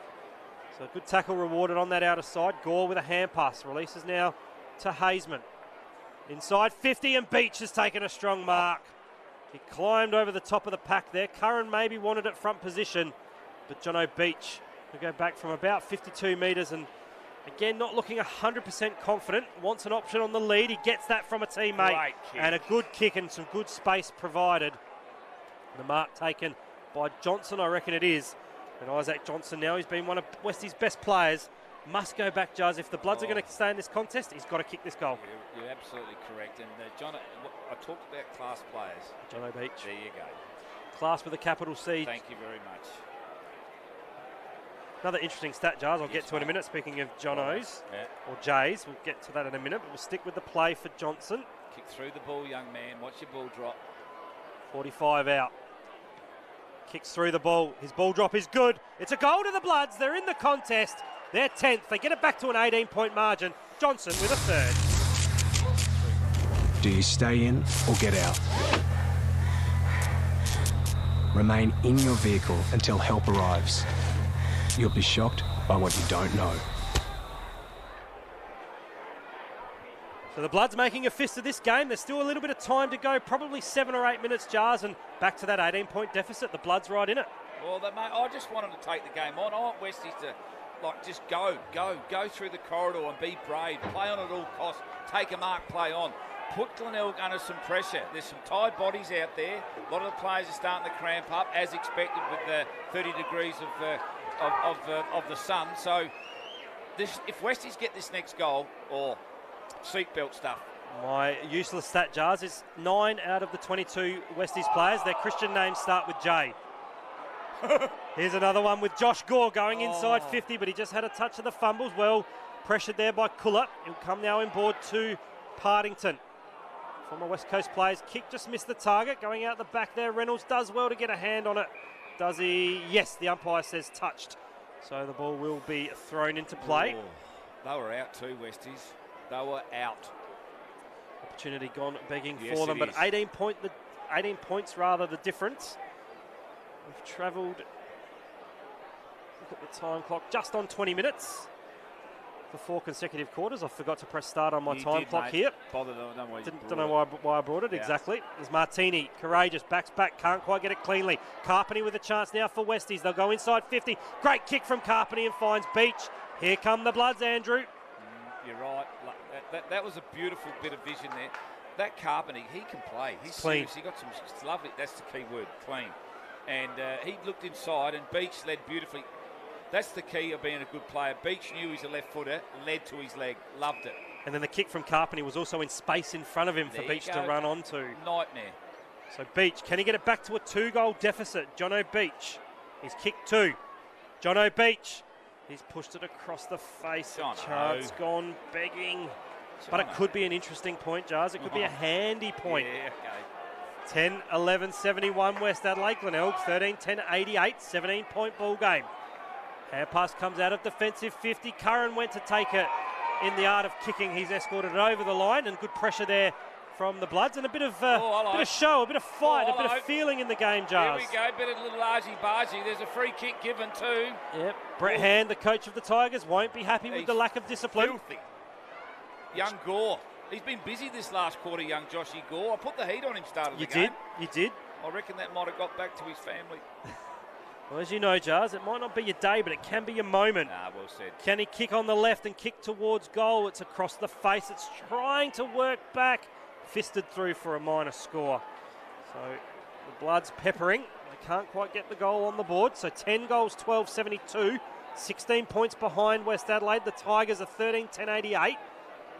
So a good tackle rewarded on that outer side. Gore with a hand pass. Releases now to Hazeman. Inside 50 and Beach has taken a strong mark. He climbed over the top of the pack there. Curran maybe wanted it front position, but Jono Beach will go back from about 52 metres and again not looking 100% confident. Wants an option on the lead. He gets that from a teammate. And a good kick and some good space provided. The mark taken by Johnson, I reckon it is. And Isaac Johnson now, he's been one of Westie's best players. Must go back, Jars. If the Bloods are going to stay in this contest, he's got to kick this goal. You're absolutely correct. And John, I talked about class players. Jono Beach. There you go. Class with a capital C. Thank you very much. Another interesting stat, Jars, I'll get to in a minute. Speaking of Jonos, or Jays, we'll get to that in a minute. But we'll stick with the play for Johnson. Kick through the ball, young man. Watch your ball drop. 45 out. Kicks through the ball. His ball drop is good. It's a goal to the Bloods. They're in the contest. They're 10th. They get it back to an 18-point margin. Johnson with a third. Do you stay in or get out? Remain in your vehicle until help arrives. You'll be shocked by what you don't know. So the Bloods making a fist of this game. There's still a little bit of time to go, probably 7 or 8 minutes, Jars, and back to that 18-point deficit. The Bloods right in it. Well, I just want them to take the game on. I want Westies to, just go through the corridor and be brave. Play on at all costs. Take a mark, play on. Put Glenelg under some pressure. There's some tired bodies out there. A lot of the players are starting to cramp up, as expected, with the 30 degrees of the sun. So if Westies get this next goal, or seatbelt stuff. My useless stat, Jars, is 9 out of the 22 Westies players. Their Christian names start with J. Here's another one with Josh Gore going inside 50, but he just had a touch of the fumbles. Well pressured there by Kuller. He'll come now inboard to Partington. Former West Coast players. Kick just missed the target. Going out the back there. Reynolds does well to get a hand on it. Does he? Yes, the umpire says touched. So the ball will be thrown into play. They were out too, Westies. They were out. Opportunity gone begging for them, but 18 points rather the difference. We've travelled, look at the time clock, just on 20 minutes for 4 consecutive quarters. I forgot to press start on my time clock here. Don't know why I brought it, exactly. There's Martini, courageous, backs back, can't quite get it cleanly. Carpeney with a chance now for Westies. They'll go inside 50. Great kick from Carpeney and finds Beach. Here come the Bloods, Andrew. You're right. That was a beautiful bit of vision there. That Carpeney, he can play. He's clean. He got some lovely, that's the key word, clean. And he looked inside, and Beach led beautifully. That's the key of being a good player. Beach knew he's a left footer, led to his leg, loved it. And then the kick from Carpeney was also in space in front of him for Beach to run onto. Nightmare. So Beach, can he get it back to a 2-goal deficit? Jono Beach, he's kicked 2. Jono Beach, he's pushed it across the face. Chance gone begging. But it could be an interesting point, Jars. It could be a handy point. Yeah, okay. 10-11-71 West Adelaide. Glenelg 13-10-88, 17-point ball game. Hand pass comes out of defensive 50. Curran went to take it in the art of kicking. He's escorted it over the line, and good pressure there from the Bloods, and a bit of show, a bit of fight, a bit of feeling in the game, Jars. Here we go, bit of little argy-bargy. There's a free kick given too. Yep. Brett Hand, the coach of the Tigers, won't be happy with the lack of discipline. Filthy. Young Gore. He's been busy this last quarter, young Joshy Gore. I put the heat on him starting the game. You did. I reckon that might have got back to his family. Well, as you know, Jars, it might not be your day, but it can be your moment. Well said. Can he kick on the left and kick towards goal? It's across the face. It's trying to work back. Fisted through for a minor score. So the Bloods peppering. They can't quite get the goal on the board. So 10 goals, 12-72. 16 points behind West Adelaide. The Tigers are 13-10-88.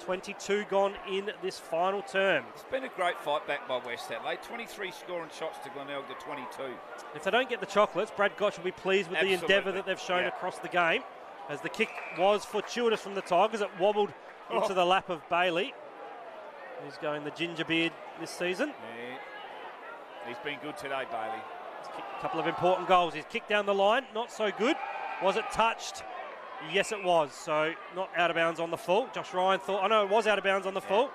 22 gone in this final term. It's been a great fight back by West Adelaide. 23 scoring shots to Glenelg to 22. If they don't get the chocolates, Brad Gotch will be pleased with the endeavour that they've shown across the game. As the kick was fortuitous from the Tigers, it wobbled into the lap of Bailey. He's going the ginger beard this season. Yeah. He's been good today, Bailey. He's kicked a couple of important goals. He's kicked down the line, not so good. Was it touched? Yes, it was. So not out of bounds on the full. Josh Ryan thought, it was out of bounds on the full.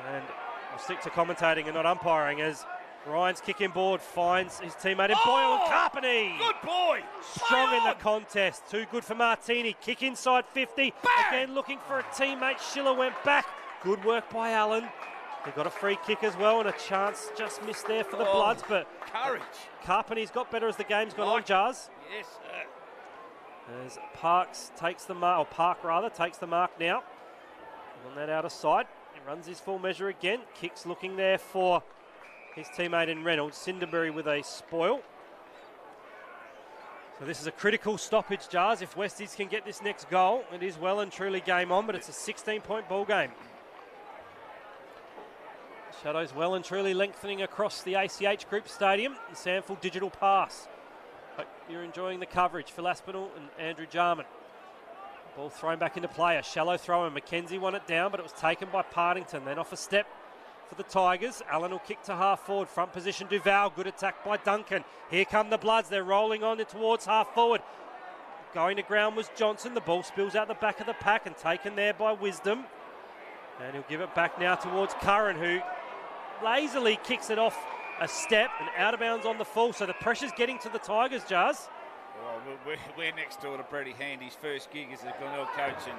And we'll stick to commentating and not umpiring as Ryan's kick in board finds his teammate in Boyle and Carpeney. Good boy. Strong in the contest. Too good for Martini. Kick inside 50. Bang! Again looking for a teammate. Schiller went back. Good work by Allen. He got a free kick as well, and a chance just missed there for the Bloods. But courage. Carpeney's got better as the game's gone on, Jars. Yes, sir. As Parks takes the mark, or Park rather, takes the mark now. On that outer side, he runs his full measure again. Kicks looking there for his teammate in Reynolds. Cinderberry with a spoil. So this is a critical stoppage, Jars. If Westies can get this next goal, it is well and truly game on, but it's a 16-point ball game. Shadows well and truly lengthening across the ACH Group Stadium. The SANFL Digital Pass. Hope you're enjoying the coverage. Phil Aspinall and Andrew Jarman. Ball thrown back into play. A shallow throw, and McKenzie won it down, but it was taken by Partington. Then off a step for the Tigers. Allen will kick to half forward. Front position Duval. Good attack by Duncan. Here come the Bloods. They're rolling on towards half forward. Going to ground was Johnson. The ball spills out the back of the pack and taken there by Wisdom. And he'll give it back now towards Curran, who lazily kicks it off a step and out of bounds on the full. So the pressure's getting to the Tigers, Jars. Well, we're next door to Brady Hand. His first gig as a Glenelg coach, and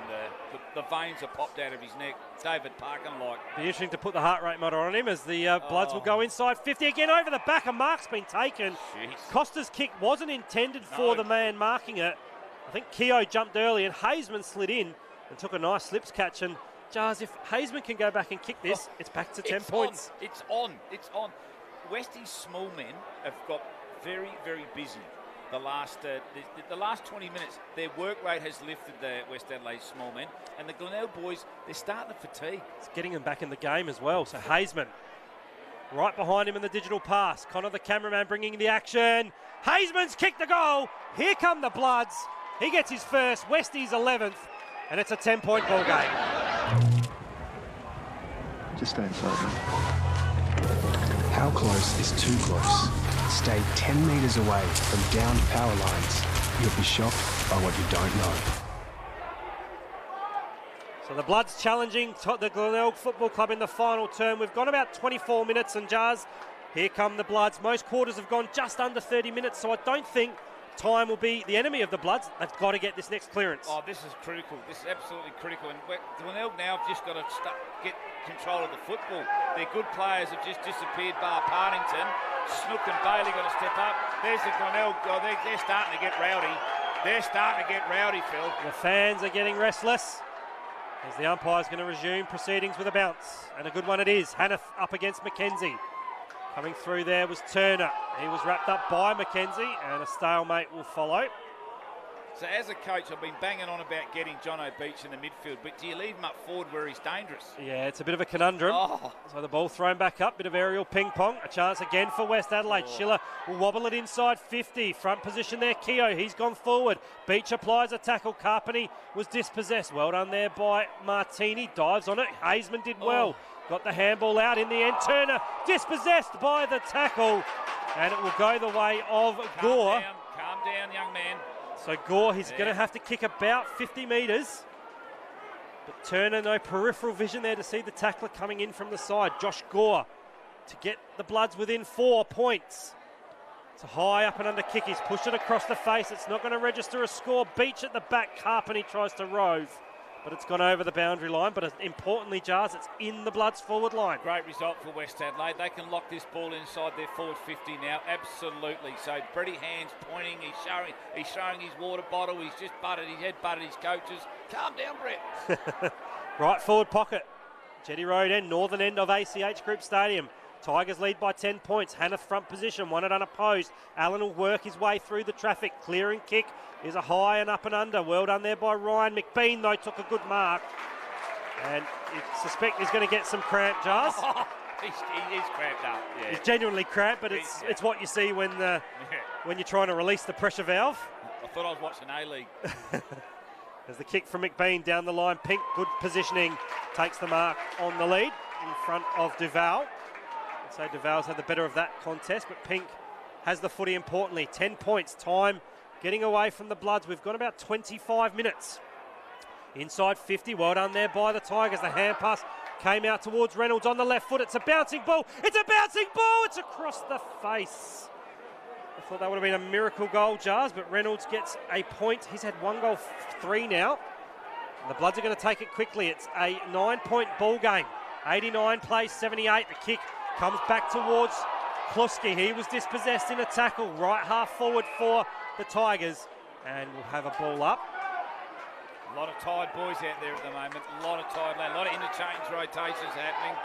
the veins are popped out of his neck. David Parkin like. Be interesting to put the heart rate monitor on him as the Bloods will go inside 50 again over the back. A mark's been taken. Jeez. Costa's kick wasn't intended for the man marking it. I think Keogh jumped early and Hazeman slid in and took a nice slips catch. And Jars, if Hazeman can go back and kick this, it's back to 10 points. It's on. Westie's small men have got very, very busy. The last 20 minutes, their work rate has lifted the West Adelaide small men, and the Glenelg boys, they're starting to fatigue. It's getting them back in the game as well. So Hazeman right behind him in the digital pass. Connor, the cameraman, bringing the action. Hazeman's kicked the goal. Here come the Bloods. He gets his first, Westie's 11th, and it's a 10-point ball game. Just stay inside, mate. How close is too close? Stay 10 metres away from downed power lines. You'll be shocked by what you don't know. So the Bloods challenging the Glenelg Football Club in the final term. We've gone about 24 minutes, and Jars, here come the Bloods. Most quarters have gone just under 30 minutes, so I don't think time will be the enemy of the Bloods. They've got to get this next clearance. Oh, this is critical. This is absolutely critical. And Glenelg now have just got to get control of the football. Their good players have just disappeared, bar Partington. Snook and Bailey got to step up. There's the Glenelg. Oh, they're starting to get rowdy. They're starting to get rowdy, Phil. The fans are getting restless as the umpire's going to resume proceedings with a bounce. And a good one it is. Hannah up against Mackenzie. Coming through there was Turner. He was wrapped up by Mackenzie, and a stalemate will follow. So as a coach, I've been banging on about getting John O'Beach in the midfield, but do you leave him up forward where he's dangerous? Yeah, it's a bit of a conundrum. So the ball thrown back up, bit of aerial ping pong. A chance again for West Adelaide. Schiller will wobble it inside 50. Front position there, Keogh. He's gone forward. Beach applies a tackle. Carpeney was dispossessed. Well done there by Martini. Dives on it. Hazeman did well. Got the handball out in the end. Turner dispossessed by the tackle. And it will go the way of Gore. Calm down, young man. So Gore, he's going to have to kick about 50 metres. But Turner, no peripheral vision there to see the tackler coming in from the side. Josh Gore to get the Bloods within 4 points. It's a high up and under kick. He's pushed it across the face. It's not going to register a score. Beach at the back. Carpeney tries to rove, but it's gone over the boundary line. But importantly, Jars, it's in the Bloods forward line. Great result for West Adelaide. They can lock this ball inside their forward 50 now. Absolutely. So Brady Hand's pointing. He's showing his water bottle. He's just head butted his coaches. Calm down, Brett. Right forward pocket. Jetty Road end, northern end of ACH Group Stadium. Tigers lead by 10 points. Hannah front position, won it unopposed. Allen will work his way through the traffic. Clearing kick is a high and up and under. Well done there by Ryan. McBean, though, took a good mark. And you suspect he's going to get some cramp, Jars. He is cramped up. Yeah. He's genuinely cramped, but it's what you see when you're trying to release the pressure valve. I thought I was watching A-League. There's the kick from McBean down the line. Pink, good positioning, takes the mark on the lead in front of Duval. I'd say Duval's had the better of that contest, but Pink has the footy importantly. 10 points, time getting away from the Bloods. We've got about 25 minutes. Inside 50, well done there by the Tigers. The hand pass came out towards Reynolds on the left foot. It's a bouncing ball. It's a bouncing ball. It's across the face. I thought that would have been a miracle goal, Jars, but Reynolds gets a point. He's had 1 goal, 3 now. And the Bloods are going to take it quickly. It's a 9-point ball game. 89 plays 78. The kick comes back towards Kluski. He was dispossessed in a tackle. Right half forward for the Tigers. And we'll have a ball up. A lot of tired boys out there at the moment. A lot of tired, a lot of interchange rotations happening.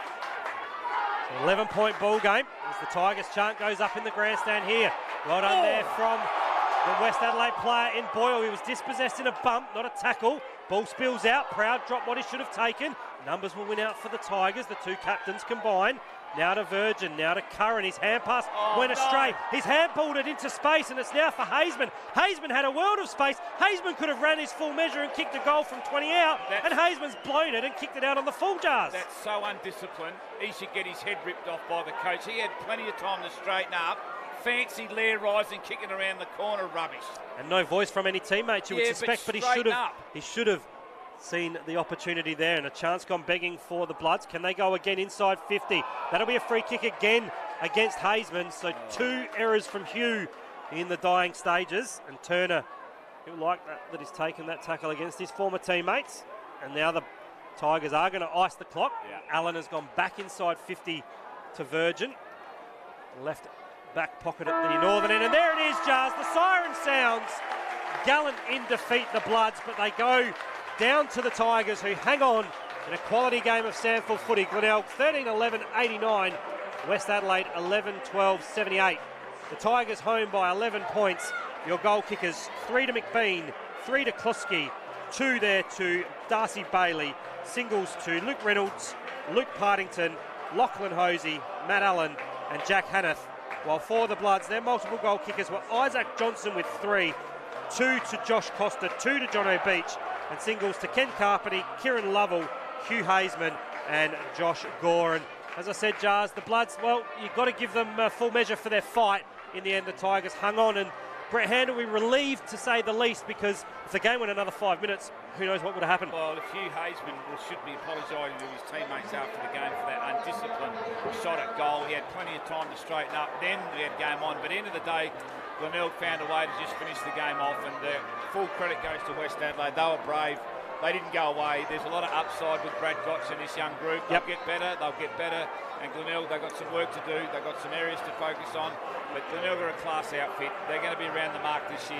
11-point ball game as the Tigers chant goes up in the grandstand here. Well done there from the West Adelaide player in Boyle. He was dispossessed in a bump, not a tackle. Ball spills out. Proud dropped what he should have taken. Numbers will win out for the Tigers. The two captains combine. Now to Virgin, now to Curran. His hand pass went astray. He's handballed it into space, and it's now for Hazeman. Hazeman had a world of space. Hazeman could have ran his full measure and kicked a goal from 20 out, and Hazeman's blown it and kicked it out on the full, Jars. That's so undisciplined. He should get his head ripped off by the coach. He had plenty of time to straighten up. Fancy lair rising, kicking around the corner, rubbish. And no voice from any teammates, you would suspect, but he should have seen the opportunity there, and a chance gone begging for the Bloods. Can they go again inside 50? That'll be a free kick again against Hazeman. So 2 errors from Hugh in the dying stages, and Turner, he'll like that he's taken that tackle against his former teammates. And now the Tigers are going to ice the clock. Yeah. Allen has gone back inside 50 to Virgin. Left back pocket at the northern end. And there it is, Jars. The siren sounds. Gallant in defeat, the Bloods, but they go down to the Tigers, who hang on in a quality game of SANFL footy. Glenelg 13-11-89. West Adelaide 11-12-78. The Tigers home by 11 points. Your goal kickers, 3 to McBean, 3 to Kluski, 2 there to Darcy Bailey, singles to Luke Reynolds, Luke Partington, Lachlan Hosey, Matt Allen and Jack Hanneth. While for the Bloods, their multiple goal kickers were Isaac Johnson with 3, 2 to Josh Costa, 2 to Jono Beach, and singles to Ken Carpety, Kieran Lovell, Hugh Hazeman and Josh Goran. As I said, Jars, the Bloods, well, you've got to give them full measure for their fight. In the end, the Tigers hung on, and Brett Handel, we relieved to say the least, because if the game went another 5 minutes, who knows what would have happened. Well, Hugh Hazeman should be apologising to his teammates after the game for that undisciplined shot at goal. He had plenty of time to straighten up, then we had game on. But at the end of the day, Glenelg found a way to just finish the game off, and full credit goes to West Adelaide. They were brave. They didn't go away. There's a lot of upside with Brad Gotch and this young group. They'll get better. And Glenelg, they've got some work to do. They've got some areas to focus on. But Glenelg are a class outfit. They're going to be around the mark this year.